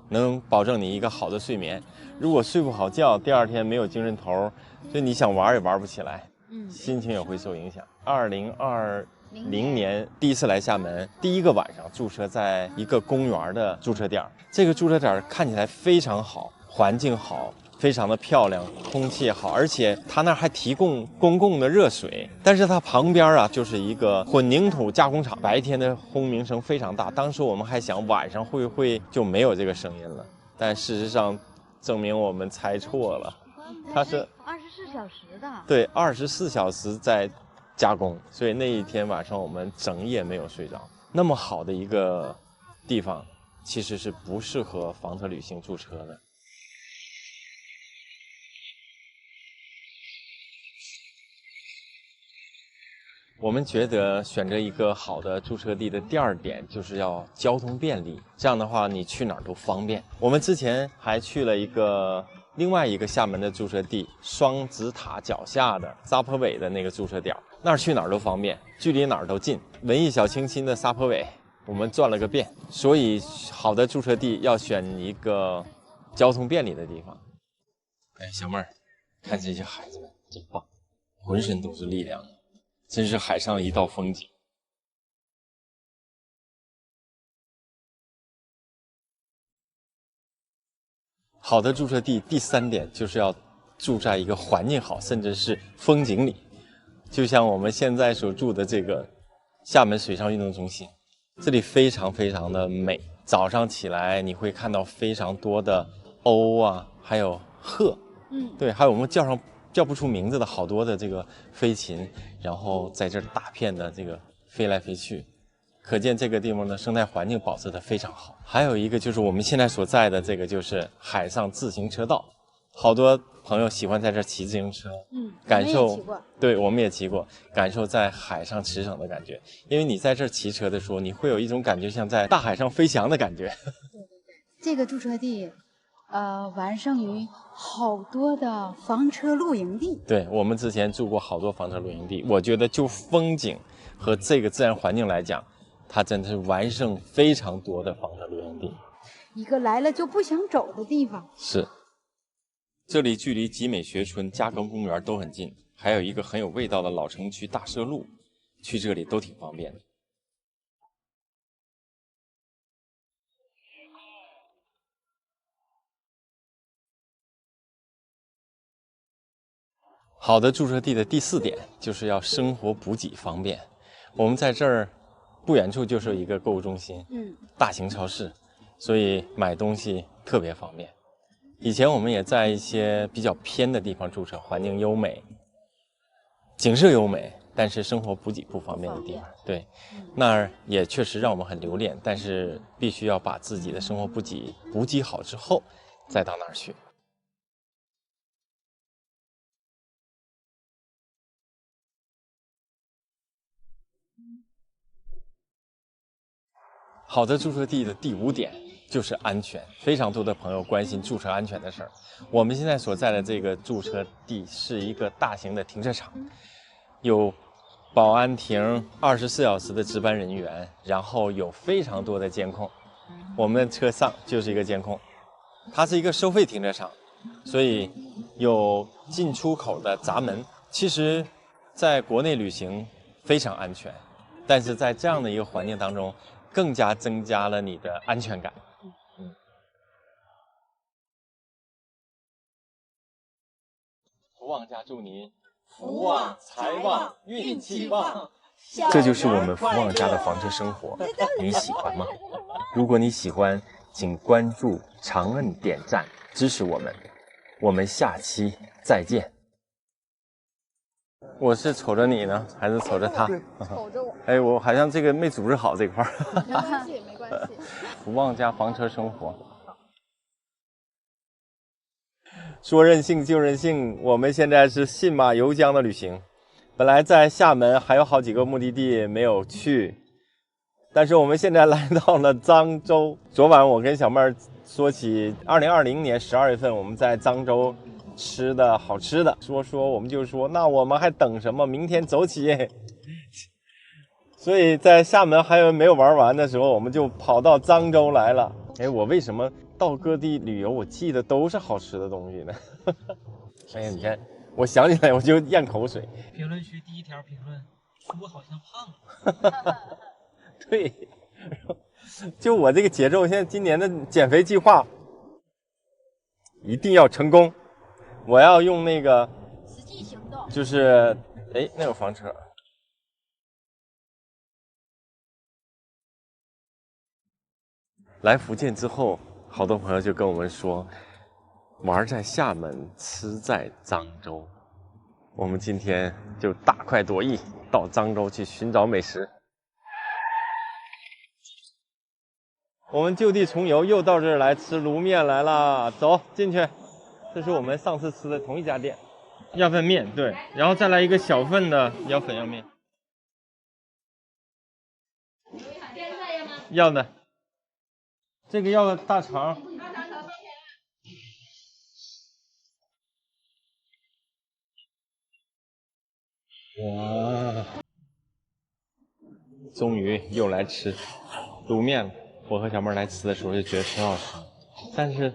能保证你一个好的睡眠。如果睡不好觉，第二天没有精神头，所以你想玩也玩不起来，心情也会受影响。2020年第一次来厦门，第一个晚上驻车在一个公园的驻车点，这个驻车点看起来非常好，环境好，非常的漂亮，空气好，而且它那儿还提供公共的热水。但是它旁边啊就是一个混凝土加工厂，白天的轰鸣声非常大。当时我们还想晚上会不会就没有这个声音了，但事实上证明我们猜错了，它是24小时的。对，24小时在加工，所以那一天晚上我们整夜没有睡着。那么好的一个地方，其实是不适合房车旅行驻车的。我们觉得选择一个好的驻车地的第二点就是要交通便利，这样的话你去哪儿都方便。我们之前还去了另外一个厦门的驻车地，双子塔脚下的沙坡尾的那个驻车点，那儿去哪儿都方便，距离哪儿都近。文艺小清新的沙坡尾，我们转了个遍。所以好的驻车地要选一个交通便利的地方。哎，小妹儿，看这些孩子们真棒，浑身都是力量。真是海上一道风景。好的驻车地第三点就是要住在一个环境好，甚至是风景里。就像我们现在所住的这个厦门水上运动中心，这里非常非常的美。早上起来你会看到非常多的鸥啊，还有鹤，对，还有我们叫不出名字的好多的这个飞禽，然后在这大片的这个飞来飞去，可见这个地方的生态环境保持得非常好。还有一个就是我们现在所在的这个就是海上自行车道，好多朋友喜欢在这骑自行车，感受，对，我们也骑过，感受在海上驰骋的感觉。因为你在这骑车的时候，你会有一种感觉像在大海上飞翔的感觉。这个驻车地完胜于好多的房车露营地。对，我们之前住过好多房车露营地，我觉得就风景和这个自然环境来讲，它真的是完胜非常多的房车露营地。一个来了就不想走的地方。是，这里距离集美学村、嘉庚公园都很近，还有一个很有味道的老城区大社路，去这里都挺方便的。好的驻车地的第4点就是要生活补给方便。我们在这儿不远处就是一个购物中心，大型超市，所以买东西特别方便。以前我们也在一些比较偏的地方驻车，环境优美，景色优美，但是生活补给不方便的地方，对，那儿也确实让我们很留恋，但是必须要把自己的生活补给好之后，再到那儿去。好的驻车地的第5点就是安全，非常多的朋友关心驻车安全的事儿。我们现在所在的这个驻车地是一个大型的停车场，有保安亭24小时的值班人员，然后有非常多的监控。我们的车上就是一个监控，它是一个收费停车场，所以有进出口的闸门。其实在国内旅行非常安全，但是在这样的一个环境当中，更加增加了你的安全感。福旺家祝您福旺财旺运气旺。这就是我们福旺家的房车生活，你喜欢吗？如果你喜欢，请关注、长按点赞支持我们。我们下期再见。我是瞅着你呢，还是瞅着他？瞅着我。哎，我好像这个没组织好这块儿。没关系，没关系。福旺家房车生活。说任性就任性，我们现在是信马由缰的旅行。本来在厦门还有好几个目的地没有去，但是我们现在来到了漳州。昨晚我跟小妹儿说起2020年12月份我们在漳州吃的好吃的，我们就说那我们还等什么？明天走起。所以在厦门还有没有玩完的时候，我们就跑到漳州来了。哎，我为什么到各地旅游，我记得都是好吃的东西呢？哎呀，你看，我想起来我就咽口水。评论区第一条评论，我好像胖了。对，就我这个节奏，现在今年的减肥计划一定要成功。我要用那个实际行动，就是哎，那有房车。来福建之后，好多朋友就跟我们说，玩在厦门，吃在漳州。我们今天就大快朵颐，到漳州去寻找美食。我们就地重游，又到这儿来吃卤面来了。走进去，这是我们上次吃的同一家店。要份面，对，然后再来一个小份的要粉要面。要的。这个要个大肠。哇！终于又来吃卤面了。我和小妹来吃的时候就觉得挺好吃，但是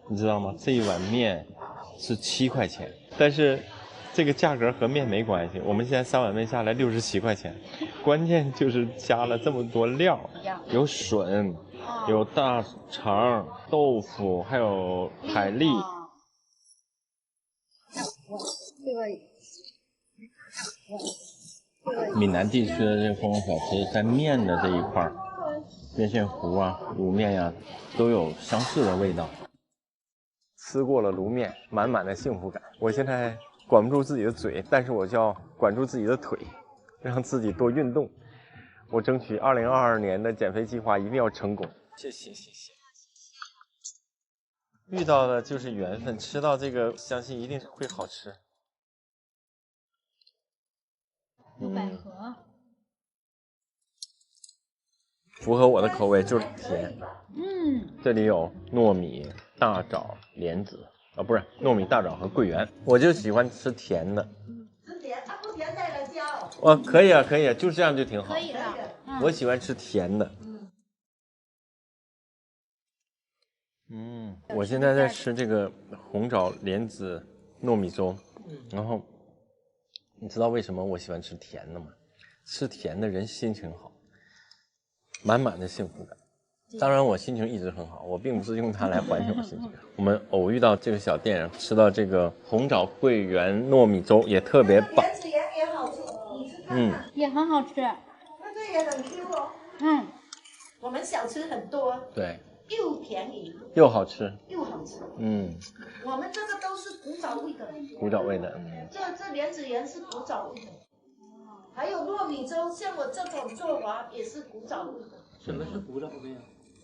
你知道吗？这一碗面是7块钱，但是这个价格和面没关系。我们现在3碗面下来67块钱，关键就是加了这么多料，有笋。有大肠、豆腐，还有海蛎。闽南地区的这个风小吃，在面的这一块，面线糊啊、卤面呀、都有相似的味道。吃过了卤面，满满的幸福感。我现在管不住自己的嘴，但是我就要管住自己的腿，让自己多运动。我争取2022年的减肥计划一定要成功。谢谢。遇到的就是缘分，吃到这个相信一定会好吃。百合，符合我的口味，就是甜。这里有糯米、大枣、莲子，不是糯米、大枣和桂圆。我就喜欢吃甜的。吃甜，不甜再来教。可以啊，就这样就挺好。可以的。我喜欢吃甜的。我现在在吃这个红枣莲子糯米粥，然后你知道为什么我喜欢吃甜的吗？吃甜的人心情好，满满的幸福感。当然我心情一直很好，我并不是用它来缓解我心情。我们偶遇到这个小店，吃到这个红枣桂圆糯米粥也特别棒。莲子也好吃，你吃看看。也很好吃。那个也很 Q 哦。我们小吃很多。对。又便宜又好吃，我们这个都是古早味的，这莲子园是古早味的，还有糯米粥，像我这种做法也是古早味的。什么是古早味啊？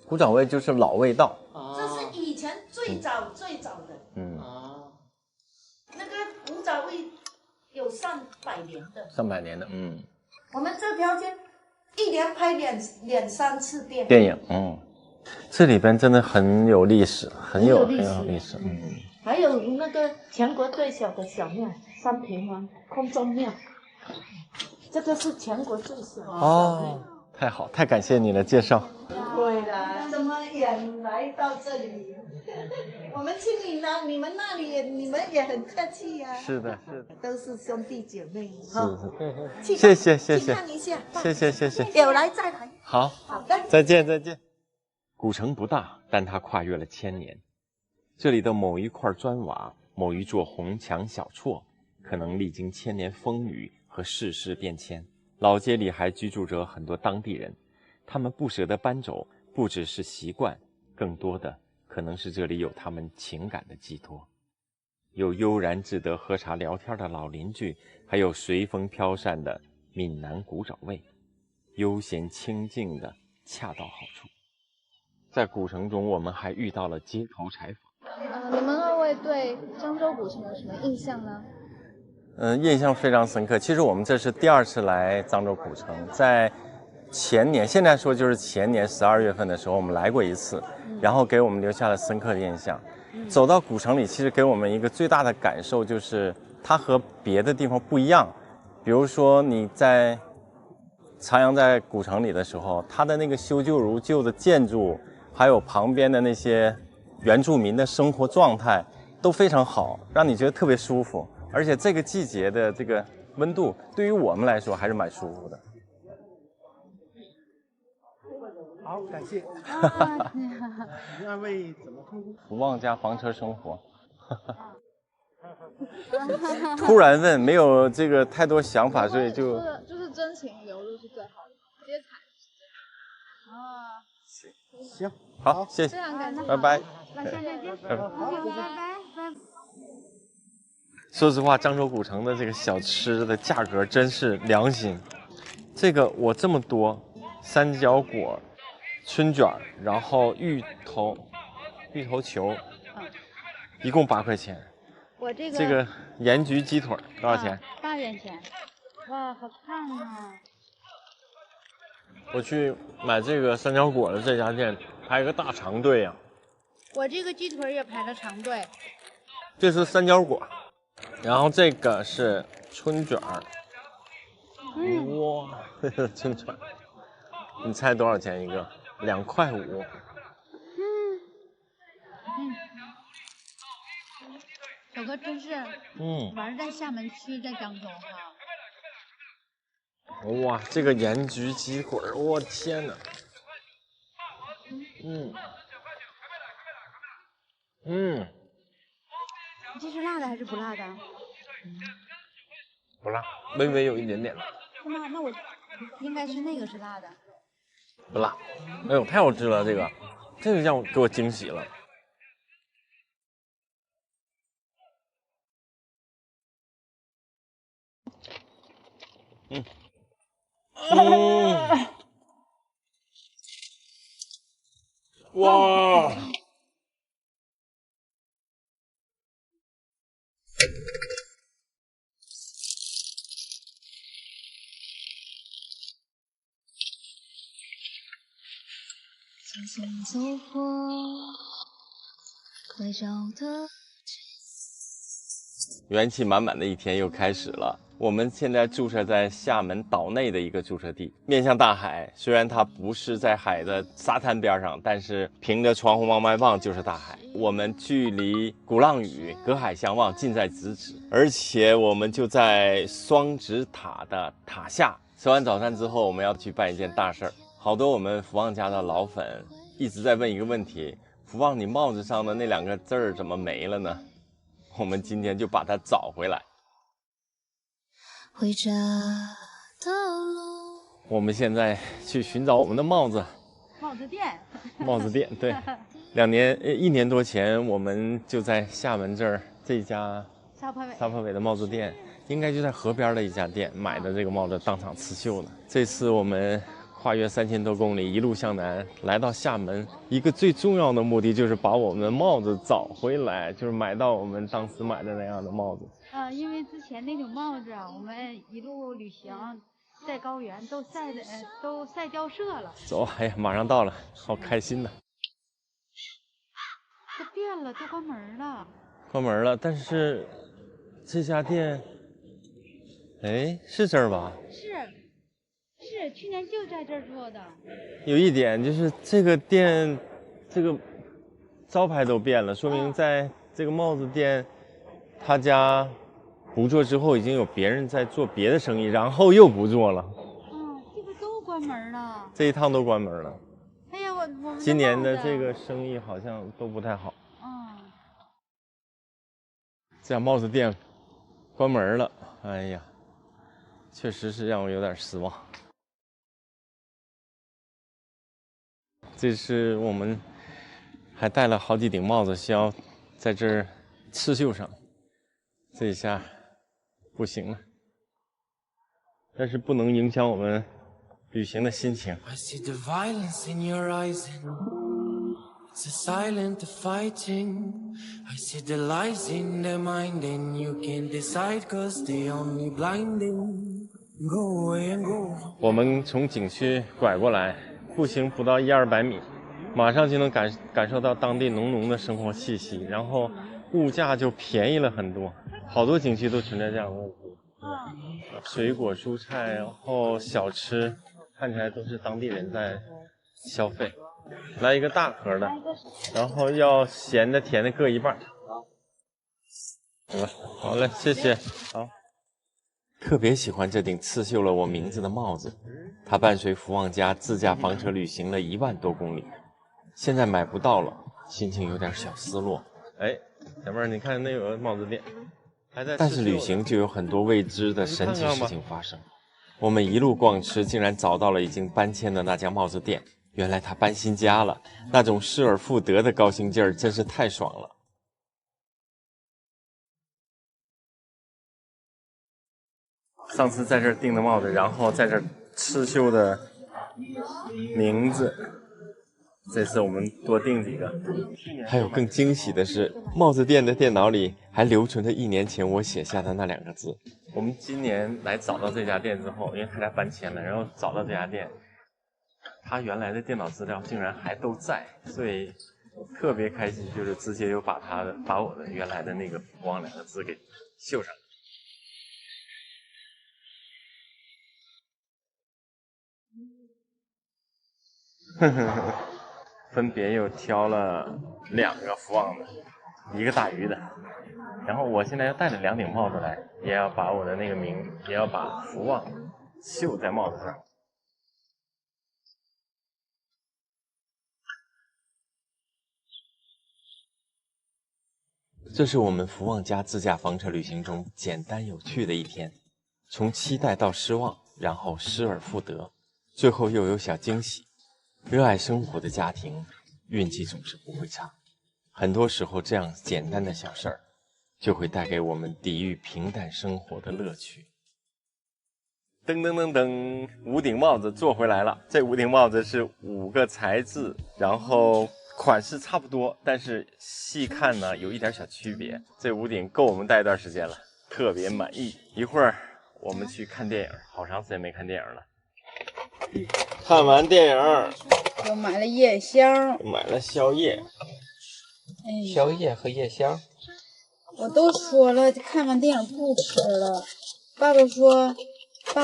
古早味就是老味道，这是以前最早的。那个古早味有300年的。300年的，我们这条街1年拍两3次电影，这里边真的很有历史，很有历史。还有那个全国最小的小庙，3平方空中庙，这个是全国最小的小庙。太好，太感谢你的介绍。对了，这么远来到这里，我们去你们那里，你们也很客气呀。是的，都是兄弟姐妹。谢谢，去看一下。谢谢。有来再来。好的，再见。古城不大，但它跨越了1000年。这里的某一块砖瓦，某一座红墙小厝，可能历经1000年风雨和世事变迁。老街里还居住着很多当地人，他们不舍得搬走，不只是习惯，更多的可能是这里有他们情感的寄托。有悠然自得喝茶聊天的老邻居，还有随风飘散的闽南古早味，悠闲清静的恰到好处。在古城中，我们还遇到了街头采访。你们2位对漳州古城有什么印象呢？印象非常深刻。其实我们这是第2次来漳州古城，在前年，现在说就是前年12月份的时候，我们来过一次，然后给我们留下了深刻的印象。走到古城里，其实给我们一个最大的感受就是它和别的地方不一样。比如说你在徜徉在古城里的时候，它的那个修旧如旧的建筑，还有旁边的那些原住民的生活状态都非常好，让你觉得特别舒服。而且这个季节的这个温度，对于我们来说还是蛮舒服的。好，感谢。你2位怎么称呼？福旺家房车生活。突然问，没有这个太多想法，所以就是真情流露是最好的，接彩。啊，行，好，谢谢，非常感谢，拜拜，那下次再见，拜拜，拜拜。说实话，漳州古城的这个小吃的价格真是良心。这个我这么多，三角果、春卷，然后芋头球，一共8块钱。我这个盐焗鸡腿多少钱？8元钱。哇，好看啊！我去买这个三角果的这家店排个大长队呀。我这个鸡腿也排了长队。这是三角果，然后这个是春卷。哇，春卷，你猜多少钱一个？2块5。小哥真是，玩在厦门区，在漳州哈。哇，这个盐焗鸡腿，我天哪！这是辣的还是不辣的？不辣，微微有一点点辣。是吗？那我应该是那个是辣的。不辣。哎呦，太好吃了，这个让给我惊喜了。哇！匆匆走过回找的元气满满的一天又开始了。我们现在驻车在厦门岛内的一个驻车地，面向大海。虽然它不是在海的沙滩边上，但是凭着窗户往外望就是大海。我们距离鼓浪屿隔海相望，近在咫尺。而且我们就在双子塔的塔下。吃完早餐之后，我们要去办一件大事儿。好多我们福旺家的老粉一直在问一个问题：福旺，你帽子上的那2个字儿怎么没了呢？我们今天就把它找回来。回家的路。我们现在去寻找我们的帽子。帽子店。帽子店，对。1年多前，我们就在厦门这儿这家沙坡尾的帽子店，应该就在河边的一家店买的这个帽子，当场刺绣的。这次我们跨越3000多公里，一路向南，来到厦门，一个最重要的目的就是把我们的帽子找回来，就是买到我们当时买的那样的帽子。因为之前那种帽子啊，我们一路旅行在高原都晒掉色了。走，哎呀，马上到了，好开心呐！都变了，都关门了。关门了，但是这家店，哎，是这儿吧？是，去年就在这儿做的。有一点就是这个店，这个招牌都变了，说明在这个帽子店，他家不做之后，已经有别人在做别的生意，然后又不做了。这个都关门了。这一趟都关门了。哎呀，我今年的这个生意好像都不太好。这家帽子店关门了，哎呀，确实是让我有点失望。这是我们还戴了好几顶帽子，需要在这儿刺绣上。这一下不行了，但是不能影响我们旅行的心情。It's a silent fighting. I see the lies in their mind, and you can't decide, cause they only blinding. Go away and go. 我们从景区拐过来，步行不到100-200米，马上就能感受到当地浓浓的生活气息，然后物价就便宜了很多。好多景区都存在这样的问题，水果、蔬菜，然后小吃，看起来都是当地人在消费。来一个大盒的，然后要咸的、甜的各一半。对吧？好嘞，谢谢。好。特别喜欢这顶刺绣了我名字的帽子，它伴随福旺家自驾房车旅行了1万多公里，现在买不到了，心情有点小失落。哎，小妹儿，你看那有个帽子店，还在。但是旅行就有很多未知的神奇事情发生。我们一路逛吃，竟然找到了已经搬迁的那家帽子店。原来他搬新家了，那种失而复得的高兴劲儿真是太爽了。上次在这儿订的帽子，然后在这儿刺绣的名字，这次我们多订几个。还有更惊喜的是，帽子店的电脑里还留存着1年前我写下的那2个字。我们今年来找到这家店之后，因为他家搬迁了，然后找到这家店。他原来的电脑资料竟然还都在，所以特别开心，就是直接就把我的原来的那个福旺2个字给绣上。分别又挑了2个福旺的，1个大鱼的，然后我现在又带了2顶帽子来，也要把我的那个也要把福旺绣在帽子上。这是我们福旺家自驾房车旅行中简单有趣的一天，从期待到失望，然后失而复得，最后又有小惊喜。热爱生活的家庭，运气总是不会差。很多时候，这样简单的小事儿，就会带给我们抵御平淡生活的乐趣。噔噔噔噔，5顶帽子做回来了。这5顶帽子是5个材质，然后款式差不多，但是细看呢有一点小区别。这5顶够我们戴一段时间了，特别满意。一会儿我们去看电影，好长时间没看电影了。看完电影，又买了夜宵，买了宵夜。宵夜和夜宵，我都说了，看完电影不吃了。爸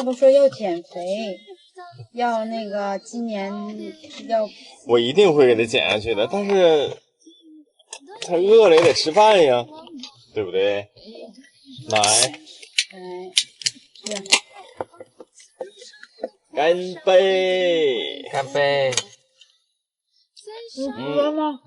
爸说要减肥，要那个今年要。我一定会给他减下去的，但是他饿了也得吃饭呀，对不对？来，干杯！干杯！你喝吗？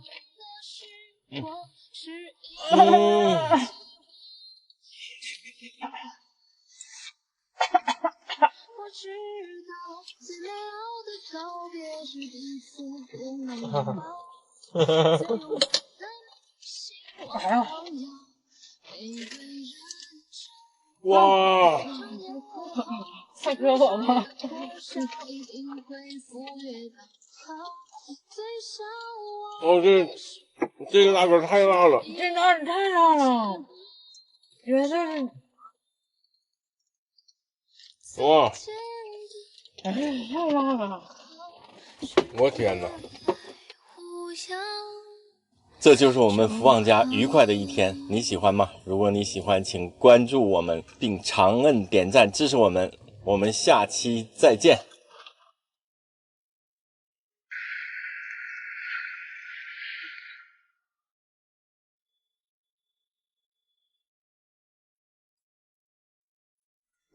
啥呀？哇！太可我了！哦，这个大哥太辣了！这哪里太辣了？绝对是。哇！哎，太辣了！我天哪！这就是我们福旺家愉快的一天，你喜欢吗？如果你喜欢，请关注我们并长按点赞支持我们。我们下期再见。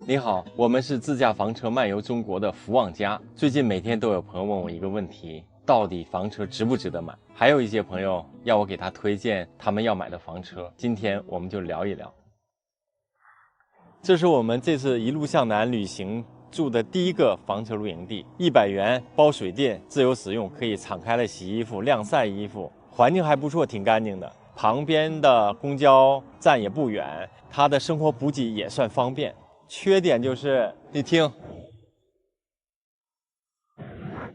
你好，我们是自驾房车漫游中国的福旺家。最近每天都有朋友问我一个问题，到底房车值不值得买？还有一些朋友要我给他推荐他们要买的房车，今天我们就聊一聊。这是我们这次一路向南旅行住的第一个房车露营地，100元包水电，自由使用，可以敞开了洗衣服、晾晒衣服，环境还不错，挺干净的。旁边的公交站也不远，它的生活补给也算方便。缺点就是你听，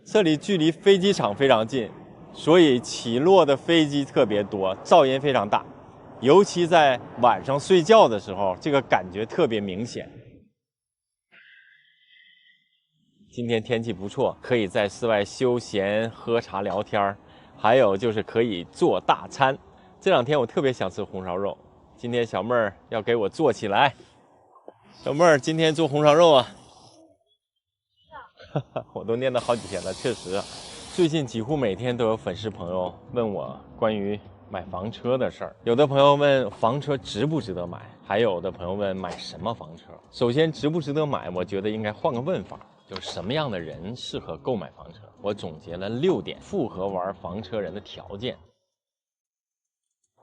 这里距离飞机场非常近，所以起落的飞机特别多，噪音非常大，尤其在晚上睡觉的时候，这个感觉特别明显。今天天气不错，可以在室外休闲喝茶聊天，还有就是可以做大餐。这2天我特别想吃红烧肉，今天小妹儿要给我做起来。小妹儿今天做红烧肉啊，我都念叨好几天了。确实啊，最近几乎每天都有粉丝朋友问我关于买房车的事儿。有的朋友问房车值不值得买，还有的朋友问买什么房车。首先值不值得买，我觉得应该换个问法，就是什么样的人适合购买房车。我总结了6点符合玩房车人的条件。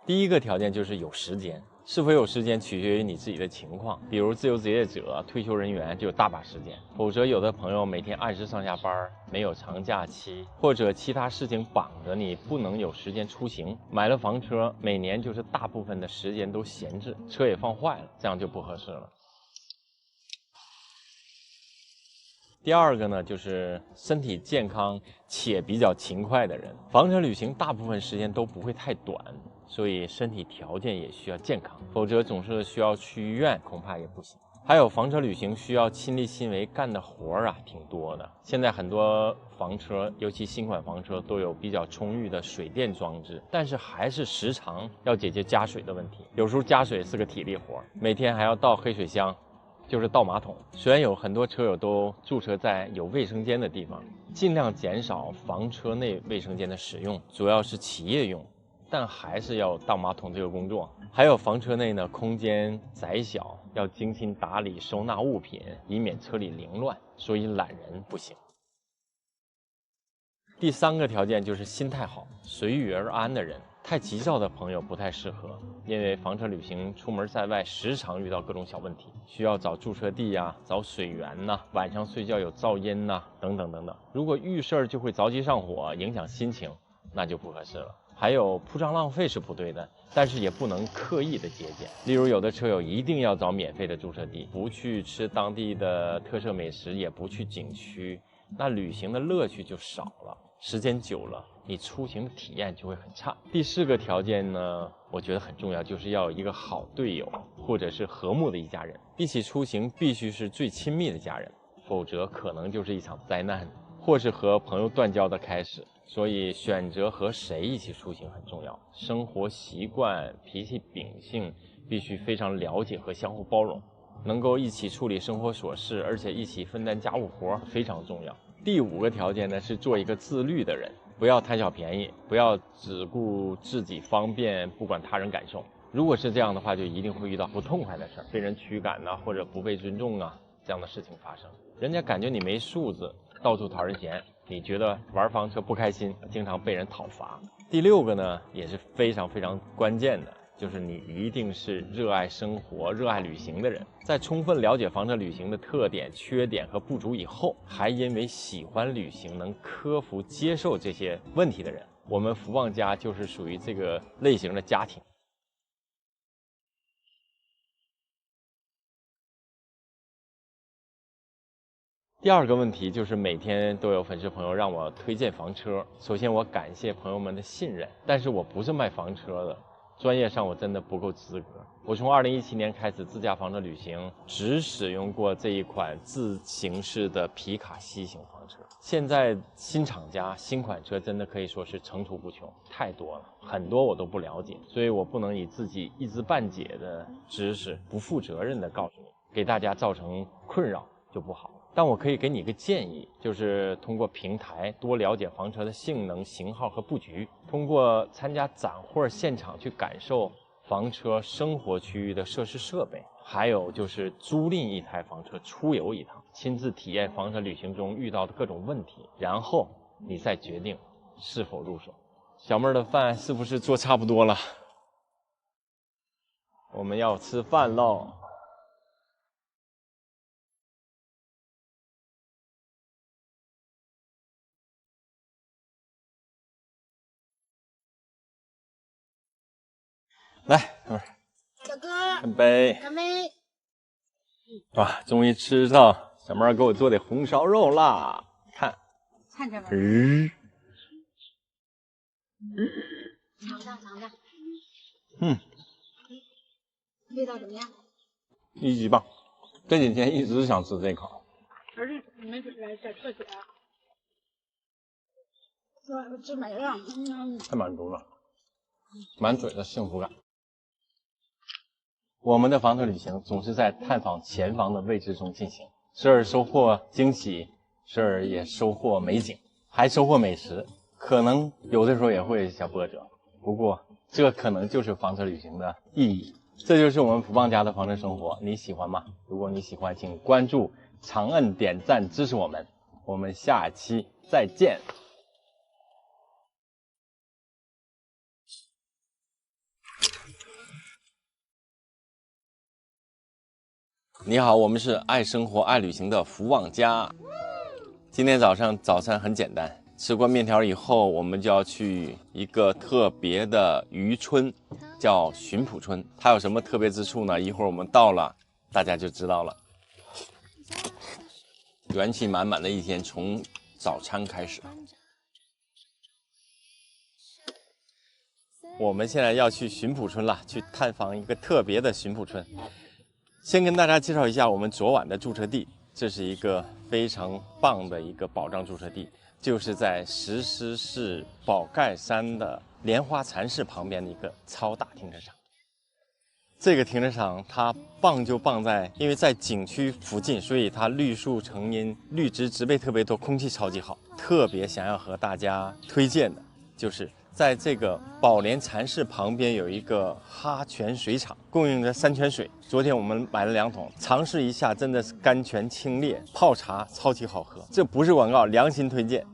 第一个条件就是有时间，是否有时间取决于你自己的情况，比如自由职业者、退休人员就有大把时间，否则有的朋友每天按时上下班，没有长假期，或者其他事情绑着你，不能有时间出行。买了房车，每年就是大部分的时间都闲置，车也放坏了，这样就不合适了。第二个呢，就是身体健康且比较勤快的人。房车旅行大部分时间都不会太短，所以身体条件也需要健康，否则总是需要去医院，恐怕也不行。还有房车旅行需要亲力亲为干的活儿啊，挺多的。现在很多房车，尤其新款房车都有比较充裕的水电装置，但是还是时常要解决加水的问题。有时候加水是个体力活，每天还要倒黑水箱，就是倒马桶。虽然有很多车友都驻车在有卫生间的地方，尽量减少房车内卫生间的使用，主要是企业用，但还是要倒马桶这个工作。还有房车内呢，空间窄小，要精心打理收纳物品，以免车里凌乱，所以懒人不行。第3个条件就是心态好，随遇而安的人。太急躁的朋友不太适合，因为房车旅行出门在外，时常遇到各种小问题，需要找驻车地呀、找水源呐，晚上睡觉有噪音呐，等等等等。如果遇事儿就会着急上火，影响心情，那就不合适了。还有铺张浪费是不对的，但是也不能刻意的节俭。例如有的车友一定要找免费的驻车地，不去吃当地的特色美食，也不去景区，那旅行的乐趣就少了。时间久了，你出行的体验就会很差。第4个条件呢，我觉得很重要，就是要有一个好队友，或者是和睦的一家人。一起出行必须是最亲密的家人，否则可能就是一场灾难，或是和朋友断交的开始。所以选择和谁一起出行很重要，生活习惯、脾气秉性必须非常了解和相互包容，能够一起处理生活琐事，而且一起分担家务活非常重要。第5个条件呢，是做一个自律的人，不要贪小便宜，不要只顾自己方便，不管他人感受。如果是这样的话，就一定会遇到不痛快的事儿，被人驱赶啊，或者不被尊重啊，这样的事情发生。人家感觉你没素质，到处讨人嫌，你觉得玩房车不开心，经常被人讨伐。第6个呢，也是非常非常关键的，就是你一定是热爱生活、热爱旅行的人。在充分了解房车旅行的特点、缺点和不足以后，还因为喜欢旅行，能克服、接受这些问题的人，我们福旺家就是属于这个类型的家庭。第2个问题就是每天都有粉丝朋友让我推荐房车。首先我感谢朋友们的信任，但是我不是卖房车的，专业上我真的不够资格。我从2017年开始自驾房车旅行，只使用过这一款自行式的皮卡西型房车。现在新厂家新款车真的可以说是层出不穷，太多了，很多我都不了解，所以我不能以自己一知半解的知识不负责任的告诉你，给大家造成困扰就不好。但我可以给你一个建议，就是通过平台多了解房车的性能、型号和布局，通过参加展会现场去感受房车生活区域的设施设备，还有就是租赁一台房车出游一趟，亲自体验房车旅行中遇到的各种问题，然后你再决定是否入手。小妹儿的饭是不是做差不多了？我们要吃饭喽。来，小哥，干杯！干杯！哇，终于吃上小妹儿给我做的红烧肉啦！看，看这边。尝尝。味道怎么样？一级棒！这几天一直想吃这口。而且你们来再特写。这没了。太满足了，满嘴的幸福感。我们的房车旅行总是在探访前方的未知中进行，时而收获惊喜，时而也收获美景，还收获美食，可能有的时候也会小波折。不过，这可能就是房车旅行的意义。这就是我们福邦家的房车生活，你喜欢吗？如果你喜欢，请关注、长按点赞支持我们。我们下期再见。你好，我们是爱生活爱旅行的福旺家。今天早餐很简单，吃过面条以后，我们就要去一个特别的渔村，叫巡捕村。它有什么特别之处呢？一会儿我们到了，大家就知道了。元气满满的一天，从早餐开始。我们现在要去巡捕村了，去探访一个特别的巡捕村。先跟大家介绍一下我们昨晚的驻车地，这是一个非常棒的一个保障驻车地，就是在石狮市宝盖山的莲花禅寺旁边的一个超大停车场。这个停车场它棒就棒在，因为在景区附近，所以它绿树成荫，绿植植被特别多，空气超级好。特别想要和大家推荐的就是在这个宝莲禅寺旁边有一个哈泉水厂，供应着山泉水。昨天我们买了2桶，尝试一下，真的是甘泉清冽，泡茶超级好喝。这不是广告，良心推荐。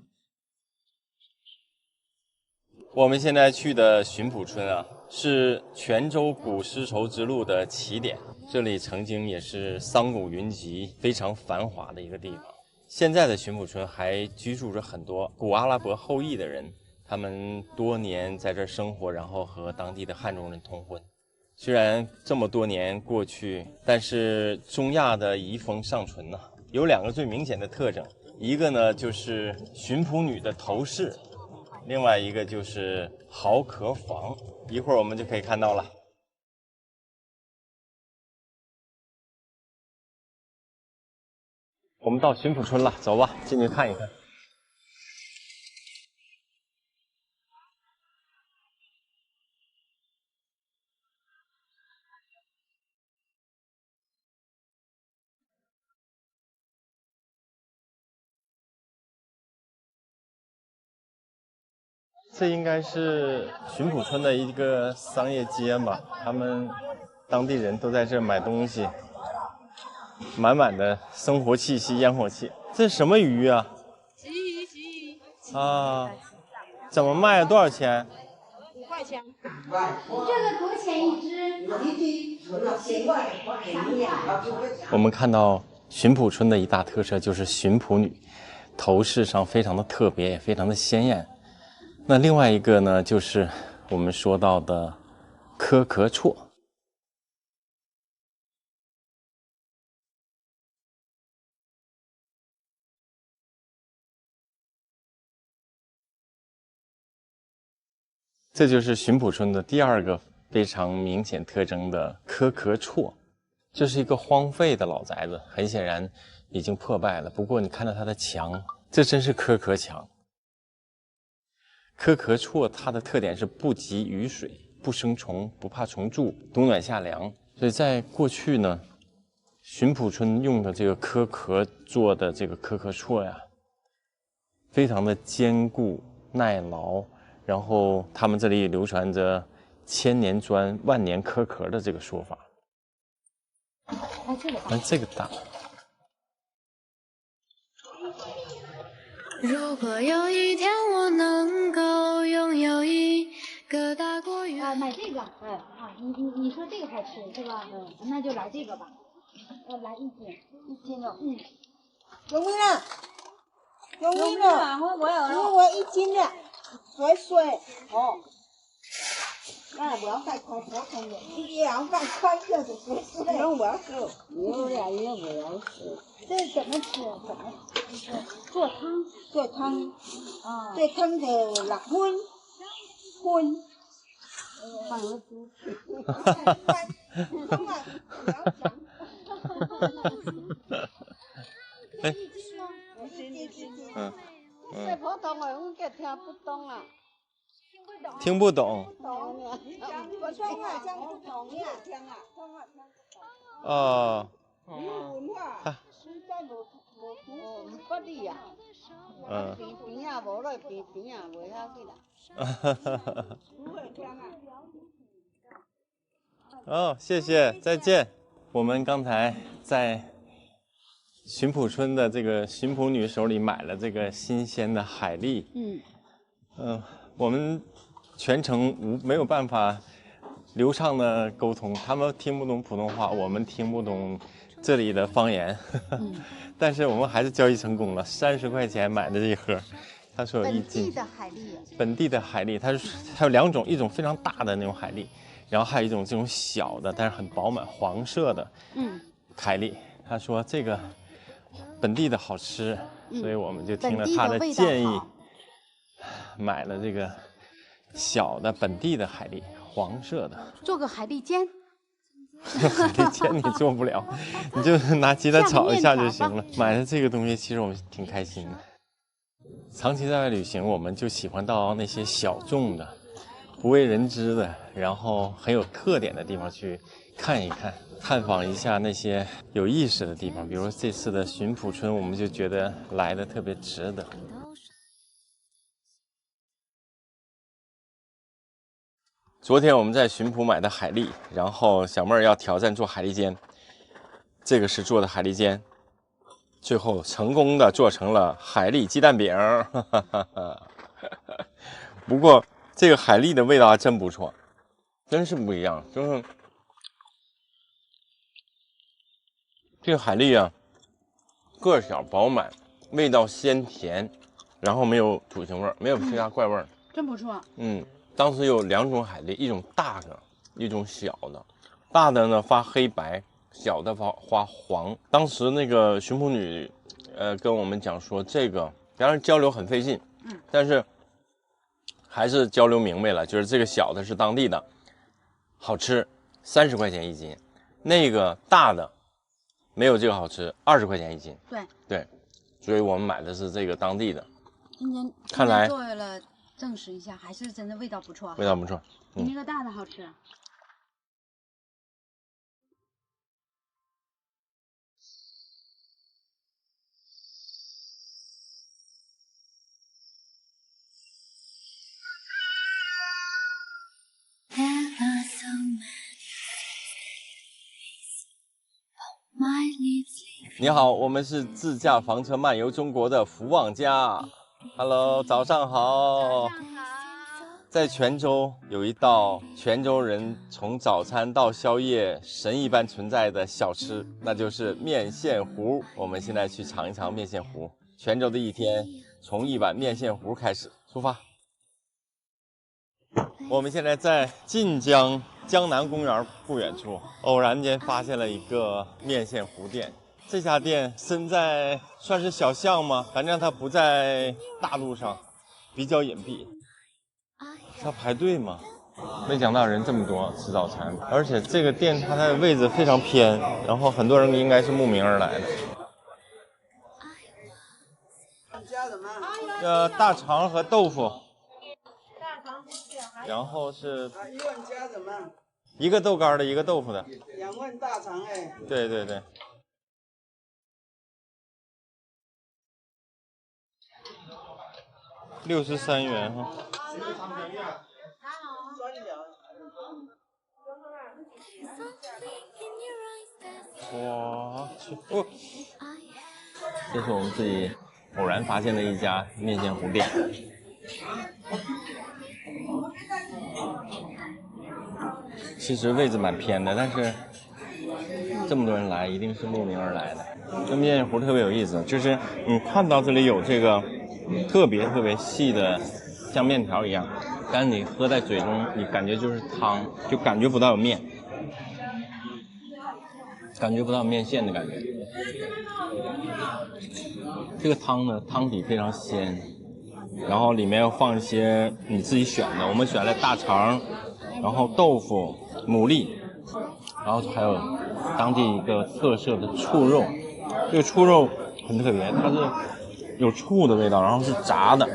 我们现在去的巡捕村啊，是泉州古丝绸之路的起点，这里曾经也是商贾云集、非常繁华的一个地方。现在的巡捕村还居住着很多古阿拉伯后裔的人。他们多年在这儿生活，然后和当地的汉中人通婚。虽然这么多年过去，但是中亚的遗风尚存呢。有2个最明显的特征，一个呢就是巡捕女的头饰，另外一个就是壕壳房。一会儿我们就可以看到了。我们到巡捕村了，走吧，进去看一看。这应该是巡捕村的一个商业街吧，他们当地人都在这买东西，满满的生活气息、烟火气。这是什么鱼啊？啊，怎么卖？多少钱？5块钱。这个多钱一只？我们看到巡捕村的一大特色就是巡捕女，头饰上非常的特别，也非常的鲜艳。那另外一个呢，就是我们说到的科壳绰。这就是巡捕村的第2个非常明显特征的科壳绰。这是一个荒废的老宅子，很显然已经破败了。不过你看到它的墙，这真是壳壳墙。科壳绰它的特点是不及雨水，不生虫，不怕虫蛀，冬暖夏凉。所以在过去呢，巡捕村用的这个壳壳做的这个科壳绰呀，非常的坚固耐劳。然后他们这里流传着千年砖万年壳壳的这个说法。这个大。如果有一天我能够拥有一个大果园买这个，你说这个才吃是吧？那就来这个吧，来1斤肉，有米了，我1斤的，水哦。我要再烤火桶的，也要再开热的水。我要吃，我俩也我要吃。这怎么吃？做汤？做汤的辣荤。荤。放了猪。哎，这普通话我给听不懂啊。听不懂。我说话讲不懂呀，听啊，说话听不懂。哦。文化实在无不理呀。边啊无了，边啊无遐去啦。哦，谢谢，再见。我们刚才在巡捕村的这个巡捕女手里买了这个新鲜的海蛎。我们全程没有办法流畅的沟通，他们听不懂普通话，我们听不懂这里的方言。但是我们还是交易成功了，30块钱买的这一盒。他说有1斤。本地的海蛎。本地的海蛎，它有2种，一种非常大的那种海蛎。然后还有一种这种小的，但是很饱满、黄色的海蛎。他说这个本地的好吃，所以我们就听了他的建议，买了这个小的本地的海蛎，黄色的。做个海蛎煎。海蛎煎你做不了，你就拿鸡蛋炒一下就行了。买的这个东西其实我们挺开心的。长期在外旅行，我们就喜欢到那些小众的、不为人知的，然后很有特点的地方去看一看，探访一下那些有意思的地方。比如这次的巡捕村，我们就觉得来的特别值得。昨天我们在巡捕买的海蛎，然后小妹儿要挑战做海蛎煎，这个是做的海蛎煎，最后成功的做成了海蛎鸡蛋饼。不过这个海蛎的味道还真不错，真是不一样。就是这个海蛎啊，个小饱满，味道鲜甜，然后没有土腥味儿，没有其他怪味儿，真不错。当时有2种海蛎，一种大的，一种小的。大的呢发黑白，小的发黄。当时那个巡捕女，跟我们讲说，这个当然交流很费劲，但是还是交流明白了，就是这个小的是当地的，好吃，30块钱1斤，那个大的没有这个好吃，20块钱1斤。对，所以我们买的是这个当地的。今天看来做了。证实一下，还是真的味道不错。味道不错，比那个大的好吃。你好，我们是自驾房车漫游中国的福旺家。Hello， 早上好。在泉州有一道泉州人从早餐到宵夜神一般存在的小吃，那就是面线糊。我们现在去尝一尝面线糊。泉州的一天从一碗面线糊开始，出发。我们现在在晋江江南公园不远处，偶然间发现了一个面线糊店。这家店身在算是小巷吗？反正它不在大路上，比较隐蔽。要排队吗？没想到人这么多吃早餐，而且这个店它的位置非常偏，然后很多人应该是慕名而来的。加什么？大肠和豆腐。然后是一碗加什么？一个豆干的，一个豆腐的。2碗大肠哎。对对对。63元哈。哇，哦，这是我们自己偶然发现的一家面线糊店。其实位置蛮偏的，但是这么多人来，一定是慕名而来的。这面线糊特别有意思，就是你看到这里有这个特别细的，像面条一样，但是你喝在嘴中，你感觉就是汤，就感觉不到有面，感觉不到面线的感觉。这个汤呢，汤底非常鲜，然后里面放一些你自己选的，我们选了大肠，然后豆腐、牡蛎，然后还有当地一个特色的醋肉。这个醋肉很特别，它是有醋的味道，然后是炸的，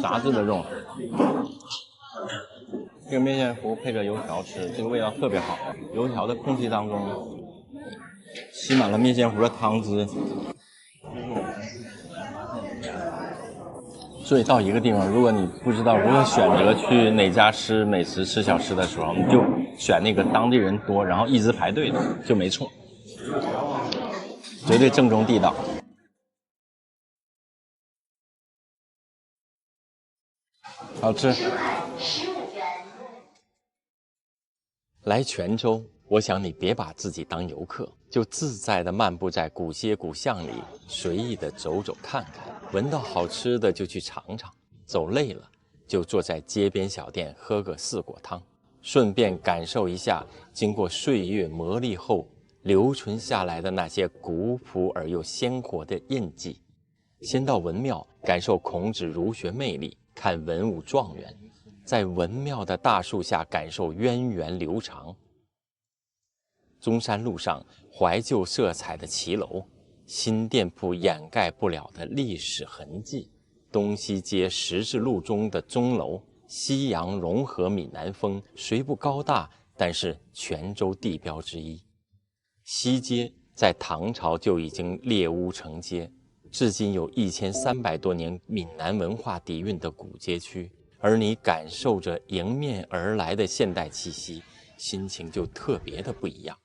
炸制的肉。这个面线糊配着油条吃，这个味道特别好。油条的空气当中吸满了面线糊的汤汁。所以到一个地方，如果你不知道如何选择去哪家吃美食、吃小吃的时候，你就选那个当地人多，然后一直排队的，就没错，绝对正宗地道。好吃。来泉州，我想你别把自己当游客，就自在地漫步在古街古巷里，随意地走走看看，闻到好吃的就去尝尝，走累了就坐在街边小店喝个四果汤，顺便感受一下经过岁月磨砺后留存下来的那些古朴而又鲜活的印记。先到文庙感受孔子儒学魅力，看文武状元，在文庙的大树下感受源远流长。中山路上怀旧色彩的骑楼，新店铺掩盖不了的历史痕迹，东西街十字路中的钟楼，西洋融合闽南风，虽不高大，但是泉州地标之一。西街在唐朝就已经列屋成街，至今有1300多年闽南文化底蕴的古街区，而你感受着迎面而来的现代气息，心情就特别的不一样。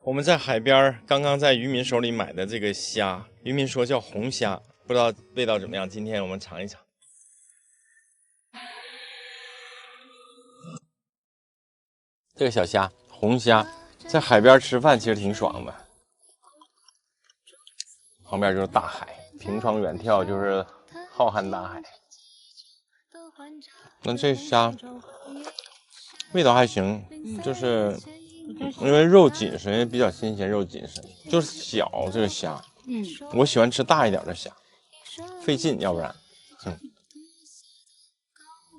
我们在海边刚刚在渔民手里买的这个虾，渔民说叫红虾，不知道味道怎么样，今天我们尝一尝。这个小虾，红虾，在海边吃饭其实挺爽的。旁边就是大海，平窗远眺就是浩瀚大海。那这虾味道还行，就是因为肉紧实，因为比较新鲜，肉紧实，就是小这个虾。我喜欢吃大一点的虾，费劲，要不然。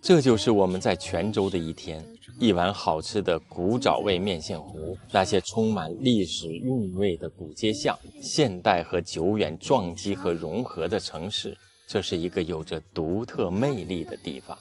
这就是我们在泉州的一天，一碗好吃的古早味面线糊，那些充满历史韵味的古街巷，现代和久远撞击和融合的城市，这是一个有着独特魅力的地方。